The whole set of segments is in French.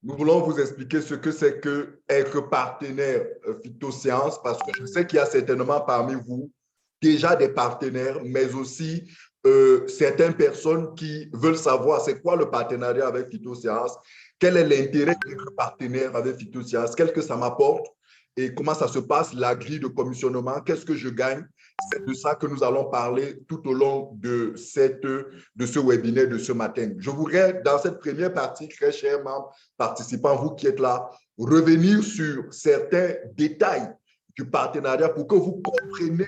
Nous voulons vous expliquer ce que c'est que être partenaire Phytosciences, parce que je sais qu'il y a certainement parmi vous déjà des partenaires, mais aussi certaines personnes qui veulent savoir c'est quoi le partenariat avec Phytosciences, quel est l'intérêt d'être partenaire avec Phytosciences, qu'est-ce que ça m'apporte et comment ça se passe, la grille de commissionnement, qu'est-ce que je gagne. C'est de ça que nous allons parler tout au long de ce webinaire de ce matin. Je voudrais, dans cette première partie, très chers membres participants, vous qui êtes là, revenir sur certains détails du partenariat pour que vous compreniez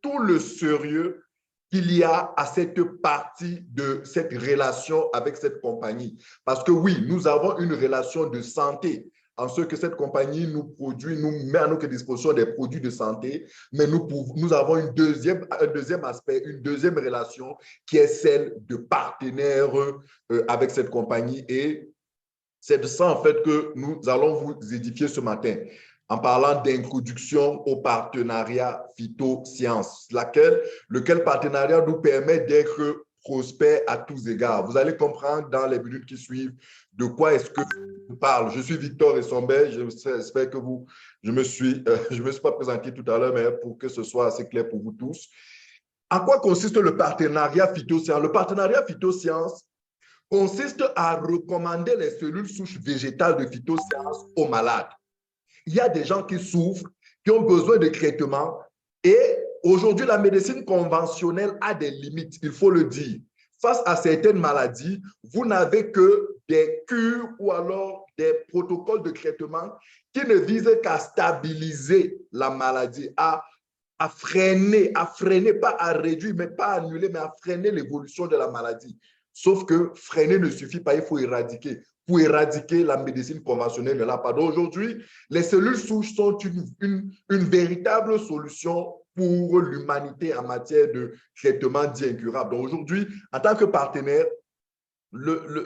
tout le sérieux qu'il y a à cette partie de cette relation avec cette compagnie. Parce que oui, nous avons une relation de santé en ce que cette compagnie nous produit, nous met à notre disposition des produits de santé, mais nous avons un deuxième aspect, une deuxième relation qui est celle de partenaire avec cette compagnie. Et c'est de ça, en fait, que nous allons vous édifier ce matin en parlant d'introduction au partenariat Phytosciences, lequel partenariat nous permet d'être prospère à tous égards. Vous allez comprendre dans les minutes qui suivent de quoi est-ce que je parle. Je suis Victor Essombe, j'espère que je me suis pas présenté tout à l'heure, mais pour que ce soit assez clair pour vous tous. En quoi consiste le partenariat Phytosciences? Le partenariat Phytosciences consiste à recommander les cellules souches végétales de Phytosciences aux malades. Il y a des gens qui souffrent, qui ont besoin de traitements et aujourd'hui, la médecine conventionnelle a des limites, il faut le dire. Face à certaines maladies, vous n'avez que des cures ou alors des protocoles de traitement qui ne visent qu'à stabiliser la maladie, à freiner, pas à réduire, mais pas à annuler, mais à freiner l'évolution de la maladie. Sauf que freiner ne suffit pas, il faut éradiquer. Pour éradiquer, la médecine conventionnelle ne l'a pas. Donc aujourd'hui, les cellules souches sont une véritable solution pour l'humanité en matière de traitement dit incurable. Donc aujourd'hui, en tant que partenaire,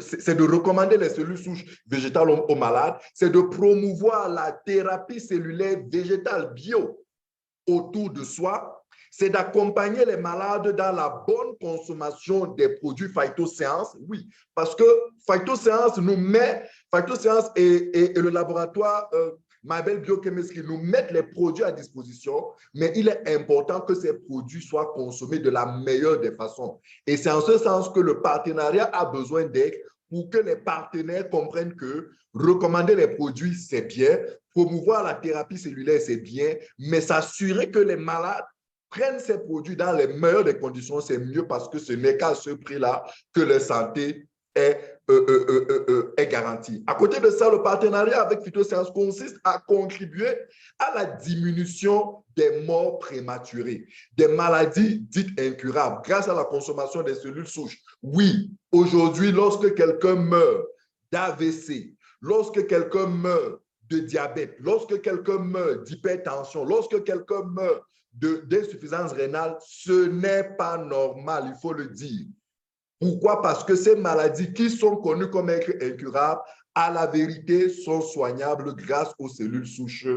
c'est de recommander les cellules souches végétales aux malades, c'est de promouvoir la thérapie cellulaire végétale bio autour de soi, c'est d'accompagner les malades dans la bonne consommation des produits Phytosciences. Oui, parce que Phytosciences et le laboratoire Mabel Biochemistry nous mettent les produits à disposition, mais il est important que ces produits soient consommés de la meilleure des façons. Et c'est en ce sens que le partenariat a besoin d'être pour que les partenaires comprennent que recommander les produits, c'est bien, promouvoir la thérapie cellulaire, c'est bien, mais s'assurer que les malades prennent ces produits dans les meilleures des conditions, c'est mieux parce que ce n'est qu'à ce prix-là que leur santé est garantie. À côté de ça, le partenariat avec Phytosciences consiste à contribuer à la diminution des morts prématurées, des maladies dites incurables grâce à la consommation des cellules souches. Oui, aujourd'hui, lorsque quelqu'un meurt d'AVC, lorsque quelqu'un meurt de diabète, lorsque quelqu'un meurt d'hypertension, lorsque quelqu'un meurt d'insuffisance rénale, ce n'est pas normal, il faut le dire. Pourquoi? Parce que ces maladies qui sont connues comme incurables, à la vérité, sont soignables grâce aux cellules souches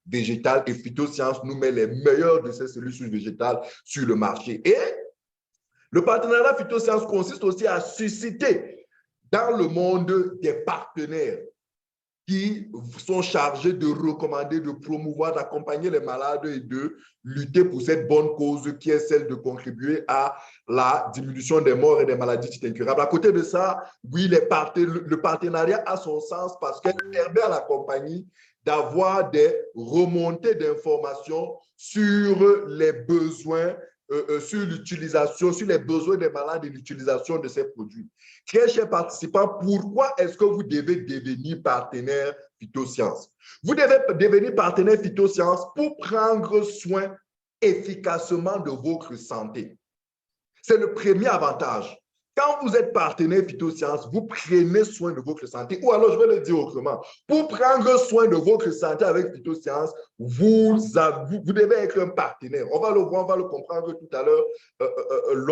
végétales et Phytosciences nous met les meilleures de ces cellules souches végétales sur le marché. Et le partenariat Phytosciences consiste aussi à susciter dans le monde des partenaires qui sont chargés de recommander, de promouvoir, d'accompagner les malades et de lutter pour cette bonne cause qui est celle de contribuer à la diminution des morts et des maladies incurables. À côté de ça, oui, le partenariat a son sens parce qu'elle permet à la compagnie d'avoir des remontées d'informations sur les besoins sur l'utilisation, sur les besoins des malades et l'utilisation de ces produits. Très chers participants, pourquoi est-ce que vous devez devenir partenaire Phytosciences? Vous devez devenir partenaire Phytosciences pour prendre soin efficacement de votre santé. C'est le premier avantage. Quand vous êtes partenaire Phytosciences, vous prenez soin de votre santé. Ou alors, je vais le dire autrement. Pour prendre soin de votre santé avec Phytosciences, vous devez être un partenaire. On va le voir, on va le comprendre tout à l'heure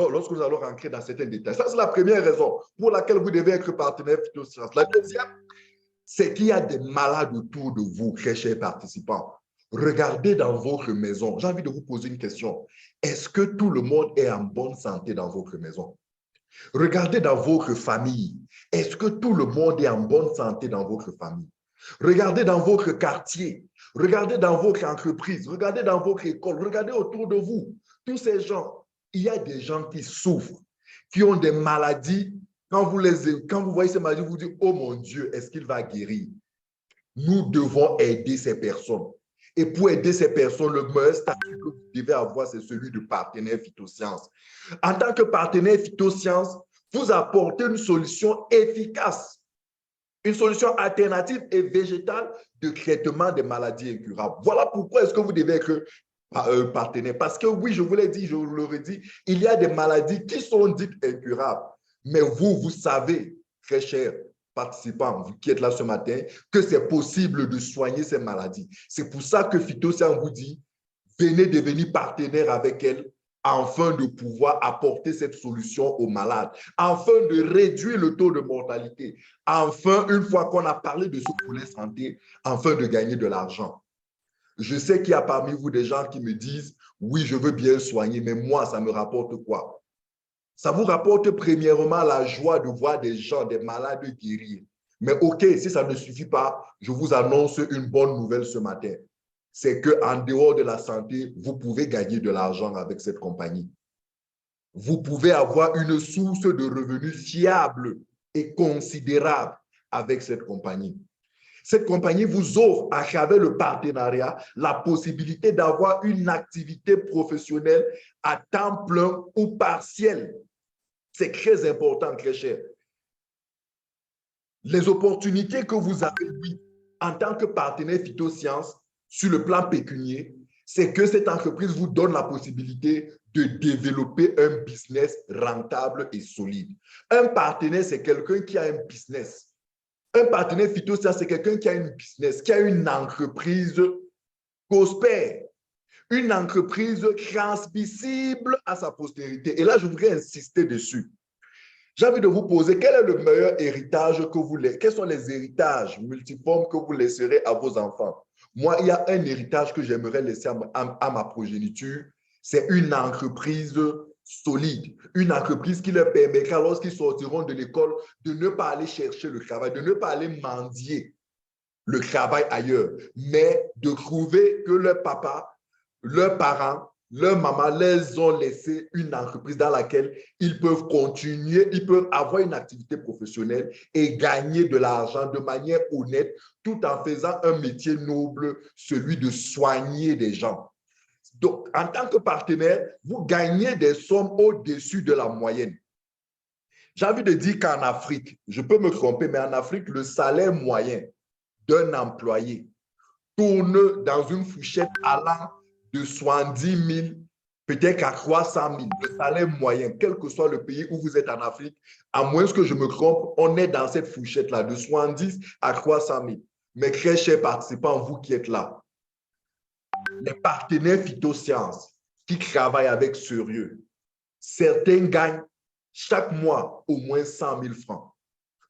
lorsque nous allons rentrer dans certains détails. Ça, c'est la première raison pour laquelle vous devez être partenaire Phytosciences. La deuxième, c'est qu'il y a des malades autour de vous, très chers participants. Regardez dans votre maison. J'ai envie de vous poser une question. Est-ce que tout le monde est en bonne santé dans votre maison? Regardez dans votre famille. Est-ce que tout le monde est en bonne santé dans votre famille? Regardez dans votre quartier, regardez dans votre entreprise, regardez dans votre école, regardez autour de vous. Tous ces gens, il y a des gens qui souffrent, qui ont des maladies. Quand vous voyez ces maladies, vous vous dites, oh mon Dieu, est-ce qu'il va guérir? Nous devons aider ces personnes. Et pour aider ces personnes, le meilleur statut que vous devez avoir, c'est celui de partenaire phytosciences. En tant que partenaire phytosciences, vous apportez une solution efficace, une solution alternative et végétale de traitement des maladies incurables. Voilà pourquoi est-ce que vous devez être partenaire. Parce que oui, je vous l'ai dit, je vous l'aurais dit, il y a des maladies qui sont dites incurables. Mais vous, vous savez, très cher participants, vous qui êtes là ce matin, que c'est possible de soigner ces maladies. C'est pour ça que Phytosciences vous dit, venez devenir partenaire avec elle afin de pouvoir apporter cette solution aux malades, afin de réduire le taux de mortalité, enfin, une fois qu'on a parlé de ce volet santé, afin de gagner de l'argent. Je sais qu'il y a parmi vous des gens qui me disent, oui, je veux bien soigner, mais moi, ça me rapporte quoi? Ça vous rapporte premièrement la joie de voir des gens, des malades guérir. Mais OK, si ça ne suffit pas, je vous annonce une bonne nouvelle ce matin. C'est qu'en dehors de la santé, vous pouvez gagner de l'argent avec cette compagnie. Vous pouvez avoir une source de revenus fiable et considérable avec cette compagnie. Cette compagnie vous offre, à travers le partenariat, la possibilité d'avoir une activité professionnelle à temps plein ou partiel. C'est très important, très cher. Les opportunités que vous avez, oui, en tant que partenaire Phytosciences, sur le plan pécunier, c'est que cette entreprise vous donne la possibilité de développer un business rentable et solide. Un partenaire, c'est quelqu'un qui a un business. Un partenaire Phytosciences, c'est quelqu'un qui a une business, qui a une entreprise prospère, une entreprise transmissible à sa postérité. Et là, je voudrais insister dessus. J'ai envie de vous poser, quel est le meilleur héritage que vous laissez? Quels sont les héritages multiformes que vous laisserez à vos enfants? Moi, il y a un héritage que j'aimerais laisser à ma progéniture. C'est une entreprise solide, une entreprise qui leur permettra, lorsqu'ils sortiront de l'école, de ne pas aller chercher le travail, de ne pas aller mendier le travail ailleurs, mais de trouver que leur papa, leurs parents, leur maman les ont laissé une entreprise dans laquelle ils peuvent continuer, ils peuvent avoir une activité professionnelle et gagner de l'argent de manière honnête tout en faisant un métier noble, celui de soigner des gens. Donc, en tant que partenaire, vous gagnez des sommes au-dessus de la moyenne. J'ai envie de dire qu'en Afrique, je peux me tromper, mais en Afrique, le salaire moyen d'un employé tourne dans une fourchette allant de 70 000 peut-être à 300 000, le salaire moyen, quel que soit le pays où vous êtes en Afrique, à moins que je me trompe, on est dans cette fourchette-là, de 70 à 300 000. Mais très chers participants, vous qui êtes là, les partenaires Phytosciences qui travaillent avec sérieux, certains gagnent chaque mois au moins 100 000 francs.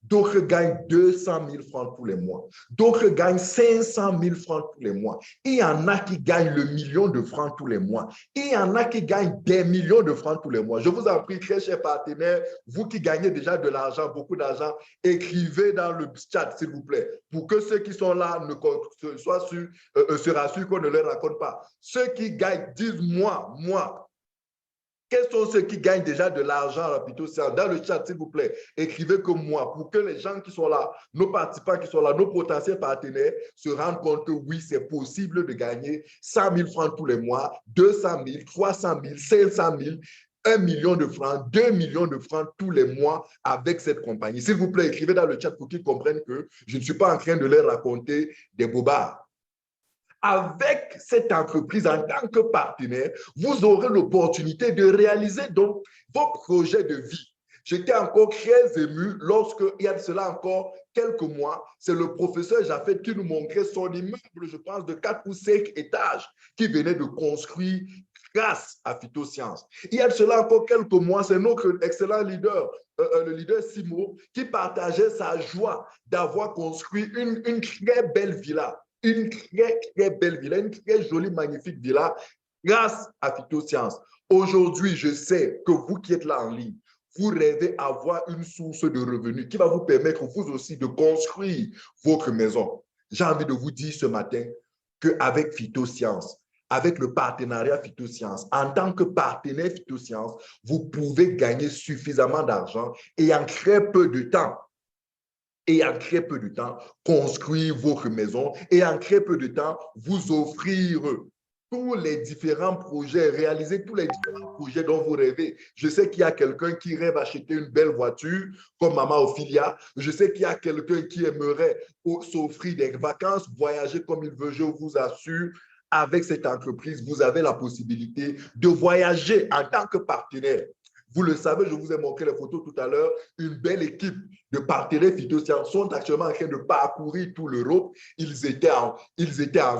D'autres gagnent 200 000 francs tous les mois. D'autres gagnent 500 000 francs tous les mois. Il y en a qui gagnent le million de francs tous les mois. Il y en a qui gagnent des millions de francs tous les mois. Je vous en prie, très chers partenaires, vous qui gagnez déjà de l'argent, beaucoup d'argent, écrivez dans le chat, s'il vous plaît, pour que ceux qui sont là se rassurent qu'on ne leur raconte pas. Ceux qui gagnent disent moi. Quels sont ceux qui gagnent déjà de l'argent plutôt dans le chat, s'il vous plaît, écrivez comme moi pour que les gens qui sont là, nos participants qui sont là, nos potentiels partenaires se rendent compte que oui, c'est possible de gagner 100 000 francs tous les mois, 200 000, 300 000, 500 000, 1 million de francs, 2 millions de francs tous les mois avec cette compagnie. S'il vous plaît, écrivez dans le chat pour qu'ils comprennent que je ne suis pas en train de leur raconter des bobards. Avec cette entreprise en tant que partenaire, vous aurez l'opportunité de réaliser donc vos projets de vie. J'étais encore très ému lorsque, il y a de cela encore quelques mois, c'est le professeur Jaffet qui nous montrait son immeuble, je pense, de 4 ou 5 étages qui venait de construire grâce à Phytosciences. Il y a de cela encore quelques mois, c'est notre excellent leader, le leader Simo, qui partageait sa joie d'avoir construit une très belle villa. Une très belle villa, une très jolie, magnifique villa grâce à Phytosciences. Aujourd'hui, je sais que vous qui êtes là en ligne, vous rêvez avoir une source de revenus qui va vous permettre vous aussi de construire votre maison. J'ai envie de vous dire ce matin qu'avec Phytosciences, avec le partenariat Phytosciences, en tant que partenaire Phytosciences, vous pouvez gagner suffisamment d'argent et en très peu de temps, construire votre maison et en très peu de temps, vous offrir tous les différents projets, réaliser tous les différents projets dont vous rêvez. Je sais qu'il y a quelqu'un qui rêve acheter une belle voiture comme Maman Ophelia. Je sais qu'il y a quelqu'un qui aimerait s'offrir des vacances, voyager comme il veut. Je vous assure, avec cette entreprise, vous avez la possibilité de voyager en tant que partenaire. Vous le savez, je vous ai montré les photos tout à l'heure. Une belle équipe de partenaires Phytosciences sont actuellement en train de parcourir tout l'Europe. Ils étaient en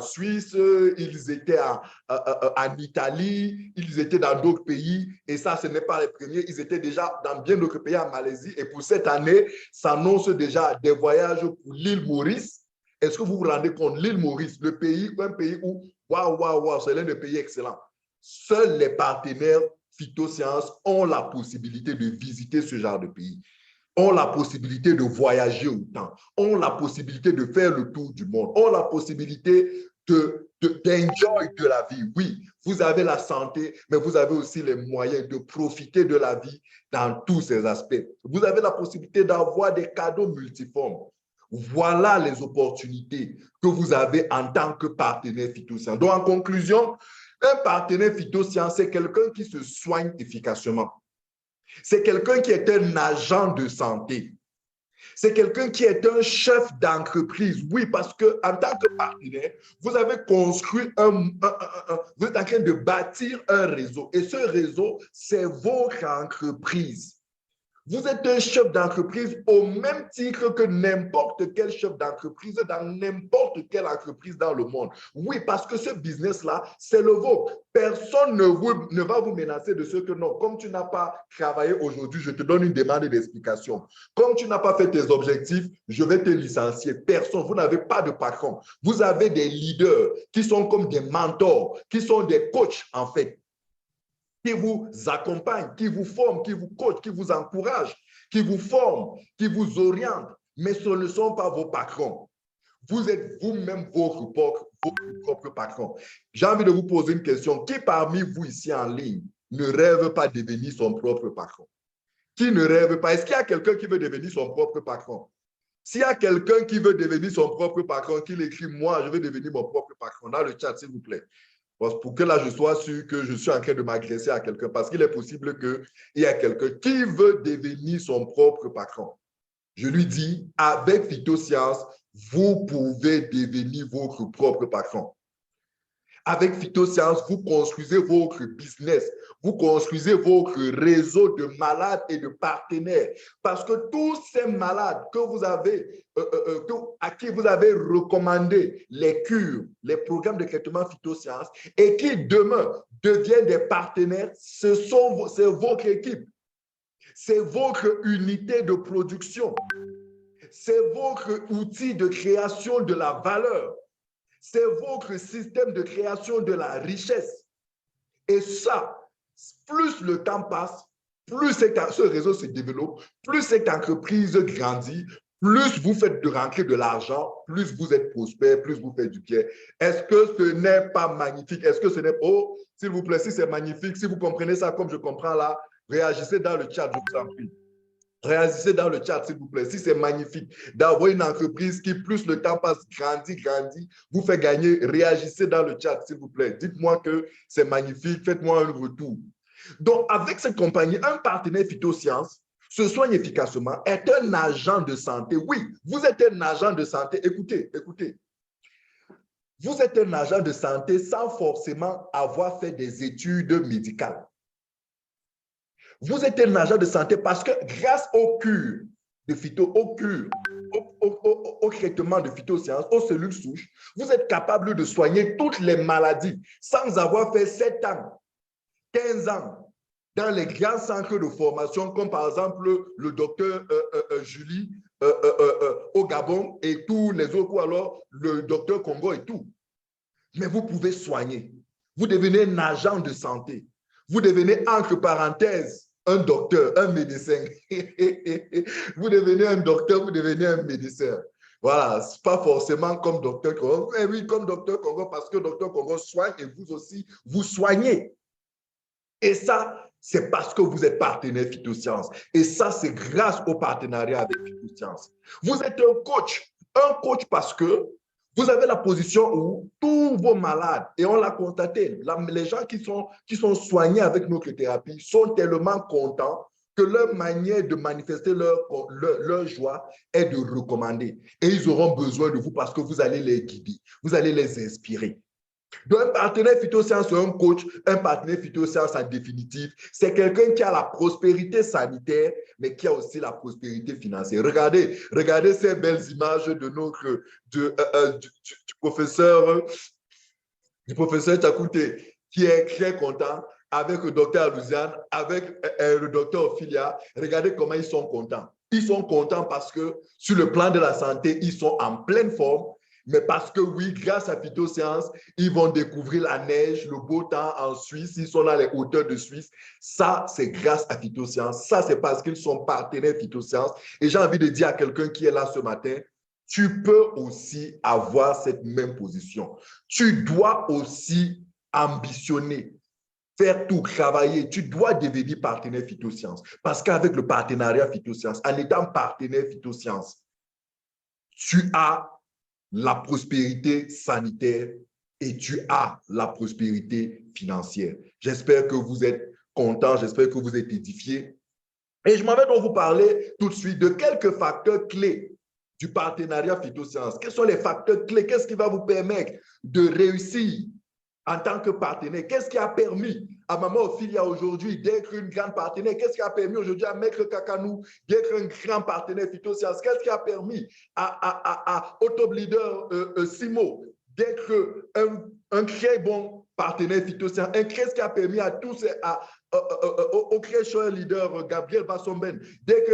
Suisse, ils étaient en Italie, ils étaient dans d'autres pays. Et ça, ce n'est pas les premiers. Ils étaient déjà dans bien d'autres pays, en Malaisie. Et pour cette année, s'annonce déjà des voyages pour l'île Maurice. Est-ce que vous vous rendez compte, l'île Maurice, un pays où, waouh, c'est l'un des pays excellents. Seuls les partenaires Phytosciences ont la possibilité de visiter ce genre de pays, ont la possibilité de voyager autant, ont la possibilité de faire le tour du monde, ont la possibilité d'enjoy de la vie. Oui, vous avez la santé, mais vous avez aussi les moyens de profiter de la vie dans tous ses aspects. Vous avez la possibilité d'avoir des cadeaux multiformes. Voilà les opportunités que vous avez en tant que partenaire Phytosciences. Donc, en conclusion, un partenaire Phytosciences, c'est quelqu'un qui se soigne efficacement. C'est quelqu'un qui est un agent de santé. C'est quelqu'un qui est un chef d'entreprise. Oui, parce qu'en tant que partenaire, vous avez construit vous êtes en train de bâtir un réseau. Et ce réseau, c'est votre entreprise. Vous êtes un chef d'entreprise au même titre que n'importe quel chef d'entreprise dans n'importe quelle entreprise dans le monde. Oui, parce que ce business-là, c'est le vôtre. Personne ne va vous menacer de ce que non. Comme tu n'as pas travaillé aujourd'hui, je te donne une demande d'explication. Comme tu n'as pas fait tes objectifs, je vais te licencier. Personne, vous n'avez pas de patron. Vous avez des leaders qui sont comme des mentors, qui sont des coachs en fait, qui vous accompagne, qui vous forme, qui vous coach, qui vous encourage, qui vous forme, qui vous oriente. Mais ce ne sont pas vos patrons. Vous êtes vous-même votre propre patron. J'ai envie de vous poser une question. Qui parmi vous ici en ligne ne rêve pas de devenir son propre patron? Qui ne rêve pas? Est-ce qu'il y a quelqu'un qui veut devenir son propre patron? S'il y a quelqu'un qui veut devenir son propre patron, qu'il écrit « Moi, je veux devenir mon propre patron » dans le chat, s'il vous plaît. Pour que là, je sois sûr que je suis en train de m'agresser à quelqu'un, parce qu'il est possible qu'il y ait quelqu'un qui veut devenir son propre patron. Je lui dis, avec Phytosciences, vous pouvez devenir votre propre patron. Avec Phytosciences, vous construisez votre business, vous construisez votre réseau de malades et de partenaires. Parce que tous ces malades que vous avez, à qui vous avez recommandé les cures, les programmes de traitement Phytosciences et qui demain deviennent des partenaires, c'est votre équipe. C'est votre unité de production. C'est votre outil de création de la valeur. C'est votre système de création de la richesse. Et ça, plus le temps passe, plus ce réseau se développe, plus cette entreprise grandit, plus vous faites de rentrer de l'argent, plus vous êtes prospère, plus vous faites du bien. Est-ce que ce n'est pas magnifique? Est-ce que ce n'est pas... Oh, s'il vous plaît, si c'est magnifique, si vous comprenez ça comme je comprends là, réagissez dans le chat, je vous en prie. Réagissez dans le chat, s'il vous plaît. Si c'est magnifique d'avoir une entreprise qui, plus le temps passe, grandit, vous fait gagner, réagissez dans le chat, s'il vous plaît. Dites-moi que c'est magnifique, faites-moi un retour. Donc, avec cette compagnie, un partenaire Phytosciences se soigne efficacement, est un agent de santé. Oui, vous êtes un agent de santé. Écoutez. Vous êtes un agent de santé sans forcément avoir fait des études médicales. Vous êtes un agent de santé parce que grâce aux cures de au traitement de Phytosciences, aux cellules souches, vous êtes capable de soigner toutes les maladies sans avoir fait 7 ans, 15 ans dans les grands centres de formation comme par exemple le docteur Julie au Gabon et tous les autres, ou alors le docteur Congo et tout. Mais vous pouvez soigner. Vous devenez un agent de santé. Vous devenez, entre parenthèses, un docteur, un médecin. Vous devenez un docteur, vous devenez un médecin. Voilà, ce n'est pas forcément comme docteur Congo. Mais oui, comme docteur Congo, parce que docteur Congo soigne et vous aussi, vous soignez. Et ça, c'est parce que vous êtes partenaire Phytosciences. Et ça, c'est grâce au partenariat avec Phytosciences. Vous êtes un coach parce que vous avez la position où tous vos malades, et on l'a constaté, les gens qui sont soignés avec notre thérapie sont tellement contents que leur manière de manifester leur joie est de recommander. Et ils auront besoin de vous parce que vous allez les guider, vous allez les inspirer. Donc, un partenaire phytosciences, un coach, un partenaire phytosciences en définitive, c'est quelqu'un qui a la prospérité sanitaire, mais qui a aussi la prospérité financière. Regardez ces belles images de du professeur Tchakouté, qui est très content avec le docteur Alouziane, avec le docteur Ophilia. Regardez comment ils sont contents. Ils sont contents parce que sur le plan de la santé, ils sont en pleine forme, mais parce que oui, grâce à Phytosciences, ils vont découvrir la neige, le beau temps en Suisse, ils sont dans les hauteurs de Suisse. Ça, c'est grâce à Phytosciences. Ça, c'est parce qu'ils sont partenaires Phytosciences. Et j'ai envie de dire à quelqu'un qui est là ce matin, tu peux aussi avoir cette même position. Tu dois aussi ambitionner, faire tout, travailler. Tu dois devenir partenaire Phytosciences. Parce qu'avec le partenariat Phytosciences, en étant partenaire Phytosciences, tu as la prospérité sanitaire et tu as la prospérité financière. J'espère que vous êtes contents, j'espère que vous êtes édifiés. Et je m'en vais donc vous parler tout de suite de quelques facteurs clés du partenariat Phytosciences. Quels sont les facteurs clés? Qu'est-ce qui va vous permettre de réussir en tant que partenaire? Qu'est-ce qui a permis à Maman Ophilia aujourd'hui d'être une grande partenaire? Qu'est-ce qui a permis aujourd'hui à Maître Kakanou d'être un grand partenaire Phytosciences? Qu'est-ce qui a permis au top leader Simo d'être un très bon partenaire Phytosciences? Qu'est-ce qui a permis à tous au créateur leader Gabriel Bassomben d'être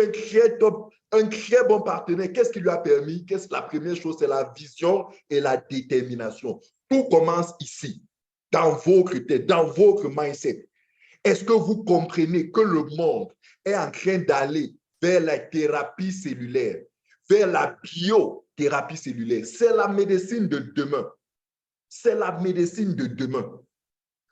un très bon partenaire? Qu'est-ce qui lui a permis? La première chose, c'est la vision et la détermination. Tout commence ici, dans votre tête, dans votre mindset. Est-ce que vous comprenez que le monde est en train d'aller vers la thérapie cellulaire, vers la biothérapie cellulaire? C'est la médecine de demain. C'est la médecine de demain.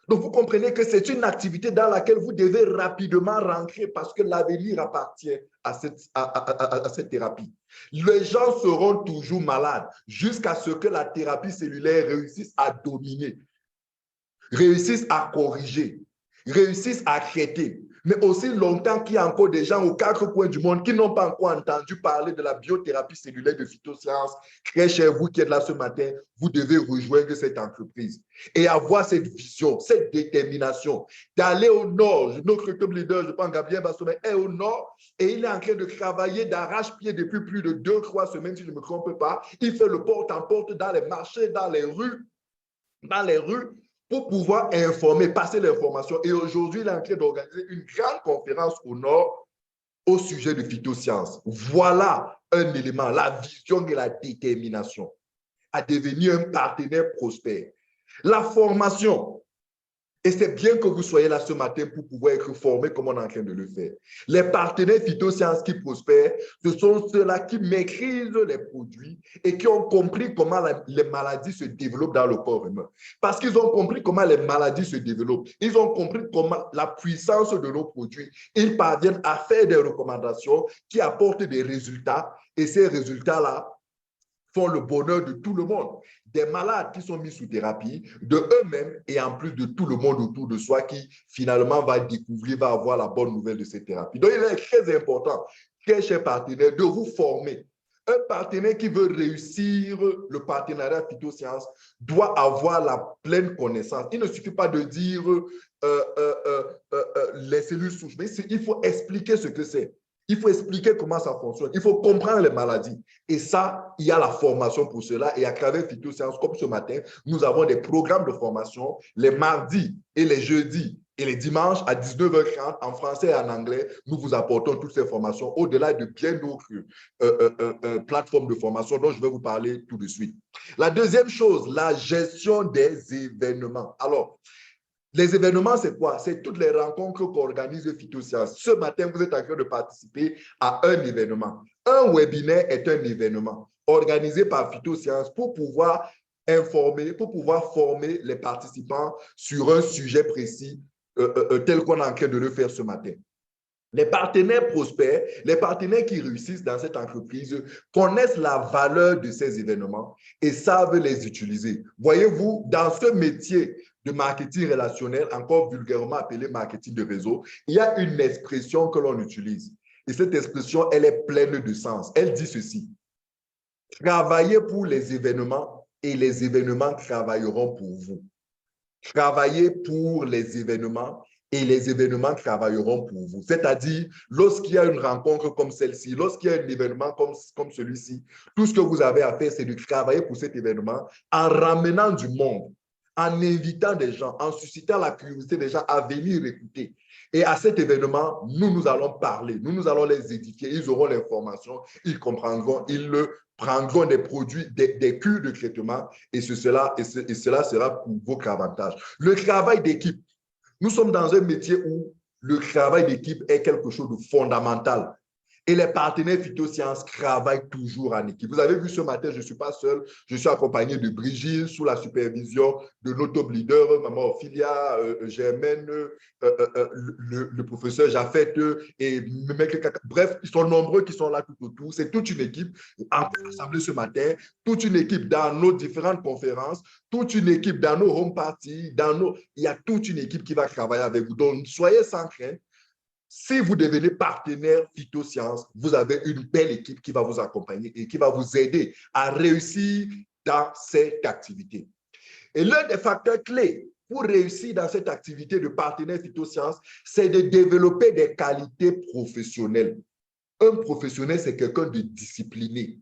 Donc, vous comprenez que c'est une activité dans laquelle vous devez rapidement rentrer parce que l'avenir appartient à cette thérapie. Les gens seront toujours malades jusqu'à ce que la thérapie cellulaire réussisse à dominer, réussissent à corriger, réussissent à traiter. Mais aussi longtemps qu'il y a encore des gens aux quatre coins du monde qui n'ont pas encore entendu parler de la biothérapie cellulaire de Phytosciences, très cher, vous qui êtes là ce matin, vous devez rejoindre cette entreprise et avoir cette vision, cette détermination d'aller au nord. Notre club leader, je pense, Gabriel Bassomé, est au nord et il est en train de travailler d'arrache-pied depuis plus de 2-3 semaines, si je ne me trompe pas. Il fait le porte-en-porte dans les marchés, dans les rues, pour pouvoir informer, passer l'information. Et aujourd'hui, il est en train d'organiser une grande conférence au Nord au sujet de Phytosciences. Voilà un élément, la vision et la détermination à devenir un partenaire prospère. La formation. Et c'est bien que vous soyez là ce matin pour pouvoir être formé comme on est en train de le faire. Les partenaires Phytosciences qui prospèrent, ce sont ceux-là qui maîtrisent les produits et qui ont compris comment les maladies se développent dans le corps humain. Parce qu'ils ont compris comment les maladies se développent. Ils ont compris comment la puissance de nos produits. Ils parviennent à faire des recommandations qui apportent des résultats. Et ces résultats-là font le bonheur de tout le monde. Des malades qui sont mis sous thérapie, de eux-mêmes et en plus de tout le monde autour de soi qui finalement va découvrir, va avoir la bonne nouvelle de cette thérapie. Donc, il est très important, très cher partenaire, de vous former. Un partenaire qui veut réussir le partenariat Phytosciences doit avoir la pleine connaissance. Il ne suffit pas de dire les cellules souches, mais il faut expliquer ce que c'est. Il faut expliquer comment ça fonctionne. Il faut comprendre les maladies. Et ça, il y a la formation pour cela. Et à travers Phytosciences, comme ce matin, nous avons des programmes de formation les mardis et les jeudis et les dimanches à 19h30 en français et en anglais. Nous vous apportons toutes ces formations au-delà de bien d'autres plateformes de formation dont je vais vous parler tout de suite. La deuxième chose, la gestion des événements. Alors, Les événements, c'est quoi? C'est toutes les rencontres qu'organise Phytosciences. Ce matin, vous êtes en train de participer à un événement. Un webinaire est un événement organisé par Phytosciences pour pouvoir informer, pour pouvoir former les participants sur un sujet précis tel qu'on est en train de le faire ce matin. Les partenaires prospères, les partenaires qui réussissent dans cette entreprise connaissent la valeur de ces événements et savent les utiliser. Voyez-vous, dans ce métier de marketing relationnel, encore vulgairement appelé marketing de réseau, il y a une expression que l'on utilise. Et cette expression, elle est pleine de sens. Elle dit ceci: travaillez pour les événements et les événements travailleront pour vous. Travaillez pour les événements et les événements travailleront pour vous. C'est-à-dire, lorsqu'il y a une rencontre comme celle-ci, lorsqu'il y a un événement comme celui-ci, tout ce que vous avez à faire, c'est de travailler pour cet événement en ramenant du monde, en invitant des gens, en suscitant la curiosité des gens à venir écouter. Et à cet événement, nous allons parler, nous allons les édifier, ils auront l'information, ils comprendront, ils prendront des produits, des cures de traitement et cela sera pour votre avantage. Le travail d'équipe. Nous sommes dans un métier où le travail d'équipe est quelque chose de fondamental. Et les partenaires Phytosciences travaillent toujours en équipe. Vous avez vu ce matin, je ne suis pas seul, je suis accompagné de Brigitte sous la supervision de notre top leader, Maman Ophelia, Germaine, le professeur Jaffet, et bref, ils sont nombreux qui sont là tout autour. C'est toute une équipe assemblée ce matin, toute une équipe dans nos différentes conférences, toute une équipe dans nos home parties, il y a toute une équipe qui va travailler avec vous. Donc, soyez sans crainte. Si vous devenez partenaire Phytosciences, vous avez une belle équipe qui va vous accompagner et qui va vous aider à réussir dans cette activité. Et l'un des facteurs clés pour réussir dans cette activité de partenaire Phytosciences, c'est de développer des qualités professionnelles. Un professionnel, c'est quelqu'un de discipliné.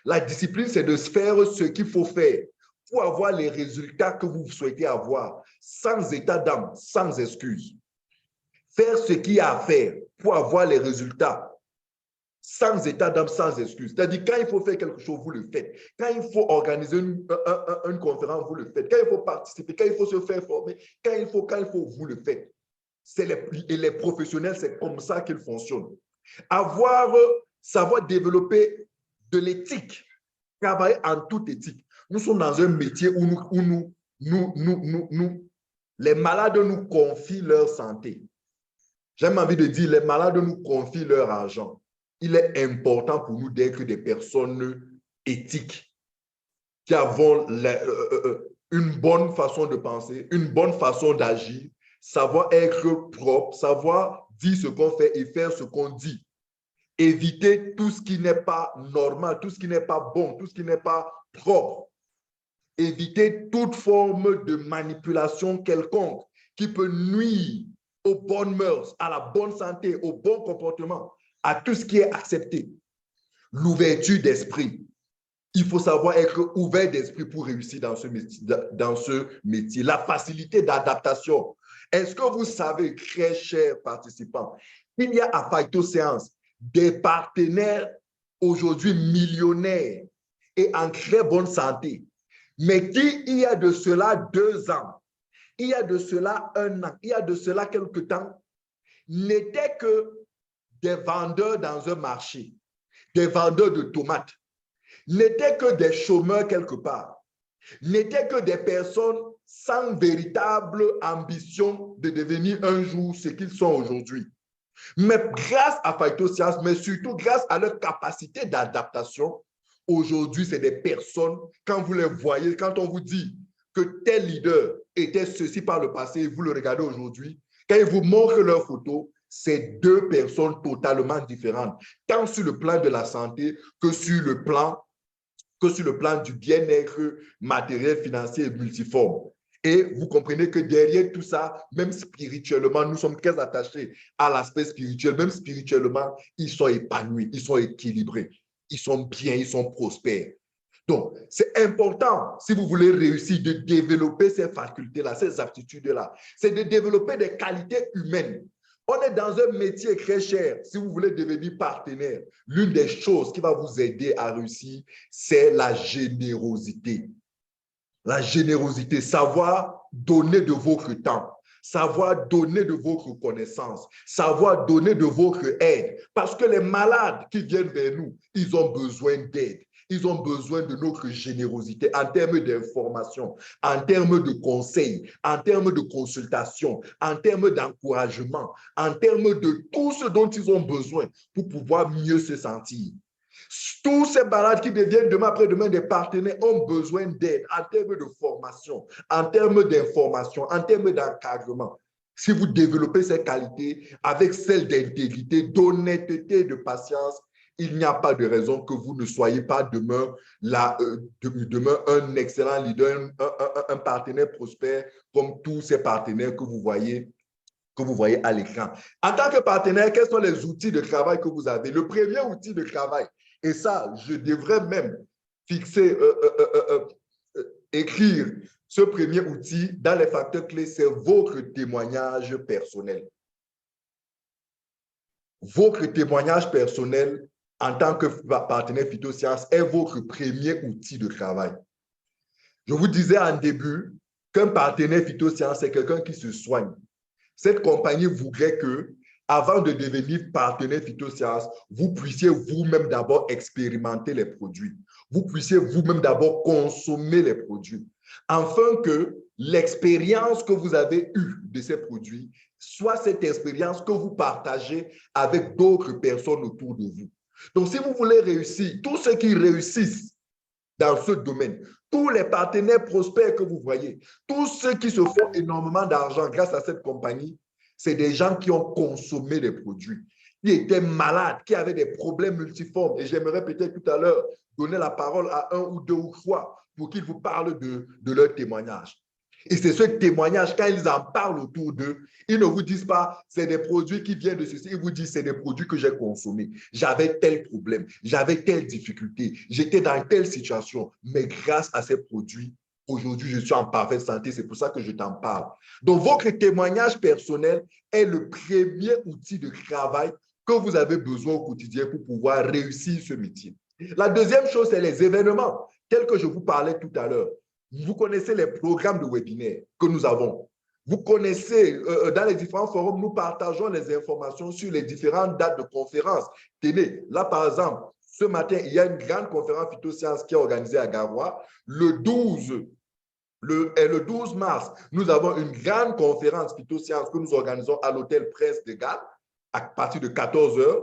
La discipline, c'est de faire ce qu'il faut faire pour avoir les résultats que vous souhaitez avoir, sans état d'âme, sans excuse. Faire ce qu'il y a à faire pour avoir les résultats sans état d'âme, sans excuse. C'est-à-dire, quand il faut faire quelque chose, vous le faites. Quand il faut organiser une conférence, vous le faites. Quand il faut participer, quand il faut se faire former, quand il faut, vous le faites. Et les professionnels, c'est comme ça qu'ils fonctionnent. Savoir développer de l'éthique, travailler en toute éthique. Nous sommes dans un métier où les malades nous confient leur santé. J'ai envie de dire, les malades nous confient leur argent. Il est important pour nous d'être des personnes éthiques, qui avons une bonne façon de penser, une bonne façon d'agir, savoir être propre, savoir dire ce qu'on fait et faire ce qu'on dit. Éviter tout ce qui n'est pas normal, tout ce qui n'est pas bon, tout ce qui n'est pas propre. Éviter toute forme de manipulation quelconque qui peut nuire aux bonnes mœurs, à la bonne santé, au bon comportement, à tout ce qui est accepté. L'ouverture d'esprit. Il faut savoir être ouvert d'esprit pour réussir dans ce métier. La facilité d'adaptation. Est-ce que vous savez, très chers participants, qu'il y a à Phytosciences des partenaires aujourd'hui millionnaires et en très bonne santé, mais qui, il y a de cela 2 ans, il y a de cela 1 an, il y a de cela quelque temps, n'étaient que des vendeurs dans un marché, des vendeurs de tomates, n'étaient que des chômeurs quelque part, n'étaient que des personnes sans véritable ambition de devenir un jour ce qu'ils sont aujourd'hui. Mais grâce à Phytosciences, mais surtout grâce à leur capacité d'adaptation, aujourd'hui, c'est des personnes, quand vous les voyez, quand on vous dit que tel leader était ceci par le passé, et vous le regardez aujourd'hui, quand ils vous montrent leurs photos, c'est 2 personnes totalement différentes, tant sur le plan de la santé que sur le plan du bien-être matériel, financier et multiforme. Et vous comprenez que derrière tout ça, même spirituellement, nous sommes très attachés à l'aspect spirituel. Même spirituellement, ils sont épanouis, ils sont équilibrés, ils sont bien, ils sont prospères. Donc, c'est important, si vous voulez réussir, de développer ces facultés-là, ces aptitudes-là. C'est de développer des qualités humaines. On est dans un métier très cher. Si vous voulez devenir partenaire, l'une des choses qui va vous aider à réussir, c'est la générosité. La générosité, savoir donner de votre temps, savoir donner de votre connaissance, savoir donner de votre aide. Parce que les malades qui viennent vers nous, ils ont besoin d'aide. Ils ont besoin de notre générosité en termes d'information, en termes de conseils, en termes de consultation, en termes d'encouragement, en termes de tout ce dont ils ont besoin pour pouvoir mieux se sentir. Tous ces malades qui deviennent demain après-demain des partenaires ont besoin d'aide en termes de formation, en termes d'information, en termes d'encadrement. Si vous développez ces qualités avec celles d'intégrité, d'honnêteté, de patience, il n'y a pas de raison que vous ne soyez pas demain, demain un excellent leader, un partenaire prospère comme tous ces partenaires que vous voyez à l'écran. En tant que partenaire, quels sont les outils de travail que vous avez? Le premier outil de travail, et ça, je devrais même fixer, écrire ce premier outil dans les facteurs clés, c'est votre témoignage personnel. Votre témoignage personnel en tant que partenaire phytosciences est votre premier outil de travail. Je vous disais en début qu'un partenaire phytosciences, c'est quelqu'un qui se soigne. Cette compagnie voudrait que, avant de devenir partenaire phytosciences, vous puissiez vous-même d'abord expérimenter les produits. Vous puissiez vous-même d'abord consommer les produits, afin que l'expérience que vous avez eue de ces produits soit cette expérience que vous partagez avec d'autres personnes autour de vous. Donc, si vous voulez réussir, tous ceux qui réussissent dans ce domaine, tous les partenaires prospères que vous voyez, tous ceux qui se font énormément d'argent grâce à cette compagnie, c'est des gens qui ont consommé des produits, qui étaient malades, qui avaient des problèmes multiformes. Et j'aimerais peut-être tout à l'heure donner la parole à un ou deux ou trois pour qu'ils vous parlent de leur témoignage. Et c'est ce témoignage, quand ils en parlent autour d'eux, ils ne vous disent pas, c'est des produits qui viennent de ceci. Ils vous disent, c'est des produits que j'ai consommés. J'avais tel problème, j'avais telle difficulté, j'étais dans telle situation. Mais grâce à ces produits, aujourd'hui, je suis en parfaite santé. C'est pour ça que je t'en parle. Donc, votre témoignage personnel est le premier outil de travail que vous avez besoin au quotidien pour pouvoir réussir ce métier. La deuxième chose, c'est les événements, tels que je vous parlais tout à l'heure. Vous connaissez les programmes de webinaire que nous avons. Vous connaissez, dans les différents forums, nous partageons les informations sur les différentes dates de conférences. Tenez, là, par exemple, ce matin, il y a une grande conférence phytosciences qui est organisée à Garoua. Le 12 mars, nous avons une grande conférence phytosciences que nous organisons à l'hôtel Prince de Galles à partir de 14 heures.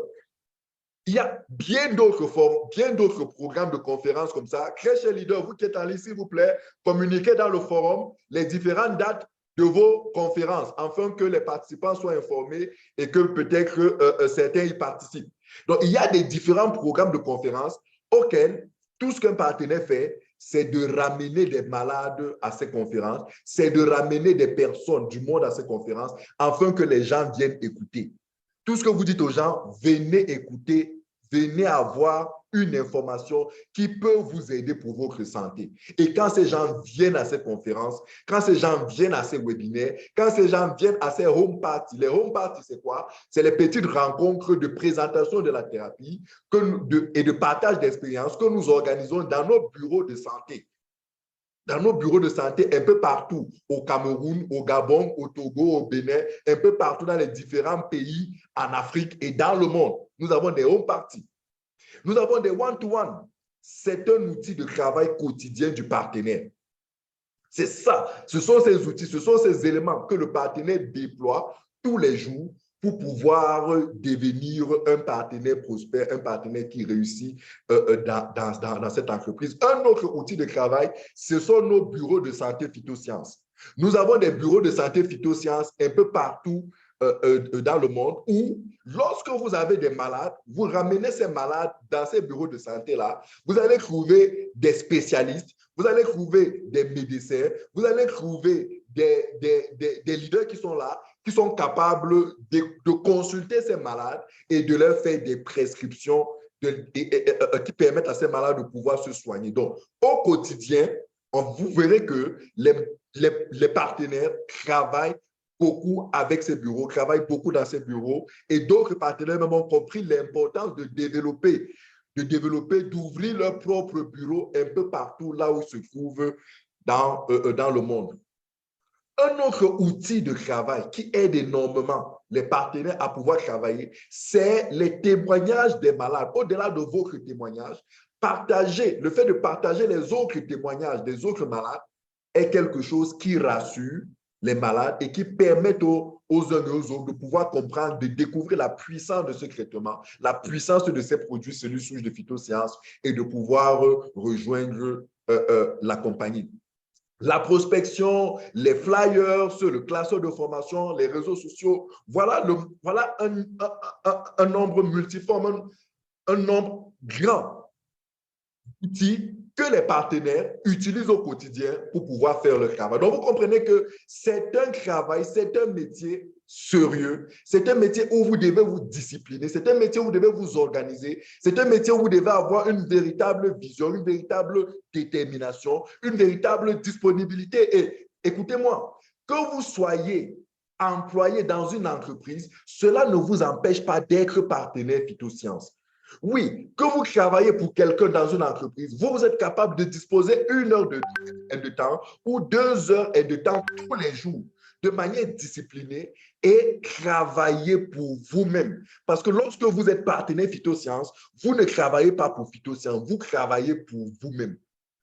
Il y a bien d'autres formes, bien d'autres programmes de conférences comme ça. Très cher leader, vous qui êtes en ligne, s'il vous plaît, communiquez dans le forum les différentes dates de vos conférences, afin que les participants soient informés et que peut-être certains y participent. Donc, il y a des différents programmes de conférences auxquels tout ce qu'un partenaire fait, c'est de ramener des malades à ces conférences, c'est de ramener des personnes du monde à ces conférences, afin que les gens viennent écouter. Tout ce que vous dites aux gens, venez écouter, venez avoir une information qui peut vous aider pour votre santé. Et quand ces gens viennent à ces conférences, quand ces gens viennent à ces webinaires, quand ces gens viennent à ces home parties, les home parties, c'est quoi? C'est les petites rencontres de présentation de la thérapie et de partage d'expériences que nous organisons dans nos bureaux de santé. Dans nos bureaux de santé un peu partout, au Cameroun, au Gabon, au Togo, au Bénin, un peu partout dans les différents pays en Afrique et dans le monde. Nous avons des home parties. Nous avons des one-to-one. C'est un outil de travail quotidien du partenaire. C'est ça. Ce sont ces outils, ce sont ces éléments que le partenaire déploie tous les jours pour pouvoir devenir un partenaire prospère, un partenaire qui réussit dans cette entreprise. Un autre outil de travail, ce sont nos bureaux de santé phytosciences. Nous avons des bureaux de santé phytosciences un peu partout dans le monde où, lorsque vous avez des malades, vous ramenez ces malades dans ces bureaux de santé-là, vous allez trouver des spécialistes, vous allez trouver des médecins, vous allez trouver des leaders qui sont là, qui sont capables de consulter ces malades et de leur faire des prescriptions qui permettent à ces malades de pouvoir se soigner. Donc, au quotidien, vous verrez que les partenaires travaillent beaucoup avec ces bureaux, travaillent beaucoup dans ces bureaux et d'autres partenaires même ont compris l'importance de développer, d'ouvrir leur propre bureau un peu partout là où ils se trouvent dans le monde. Un autre outil de travail qui aide énormément les partenaires à pouvoir travailler, c'est les témoignages des malades. Au-delà de votre témoignage, le fait de partager les autres témoignages des autres malades est quelque chose qui rassure les malades et qui permet aux uns et aux autres de pouvoir comprendre, de découvrir la puissance de ce traitement, la puissance de ces produits cellules souches de phytosciences et de pouvoir rejoindre la compagnie. La prospection, les flyers, le classeur de formation, les réseaux sociaux, voilà un nombre multiforme, un nombre grand d'outils que les partenaires utilisent au quotidien pour pouvoir faire le travail. Donc, vous comprenez que c'est un travail, c'est un métier sérieux, c'est un métier où vous devez vous discipliner, c'est un métier où vous devez vous organiser, c'est un métier où vous devez avoir une véritable vision, une véritable détermination, une véritable disponibilité. Et écoutez-moi, que vous soyez employé dans une entreprise, cela ne vous empêche pas d'être partenaire phytosciences. Oui, que vous travaillez pour quelqu'un dans une entreprise, vous êtes capable de disposer 1 heure de temps ou 2 heures de temps tous les jours de manière disciplinée et travailler pour vous-même. Parce que lorsque vous êtes partenaire phytosciences, vous ne travaillez pas pour phytosciences, vous travaillez pour vous-même.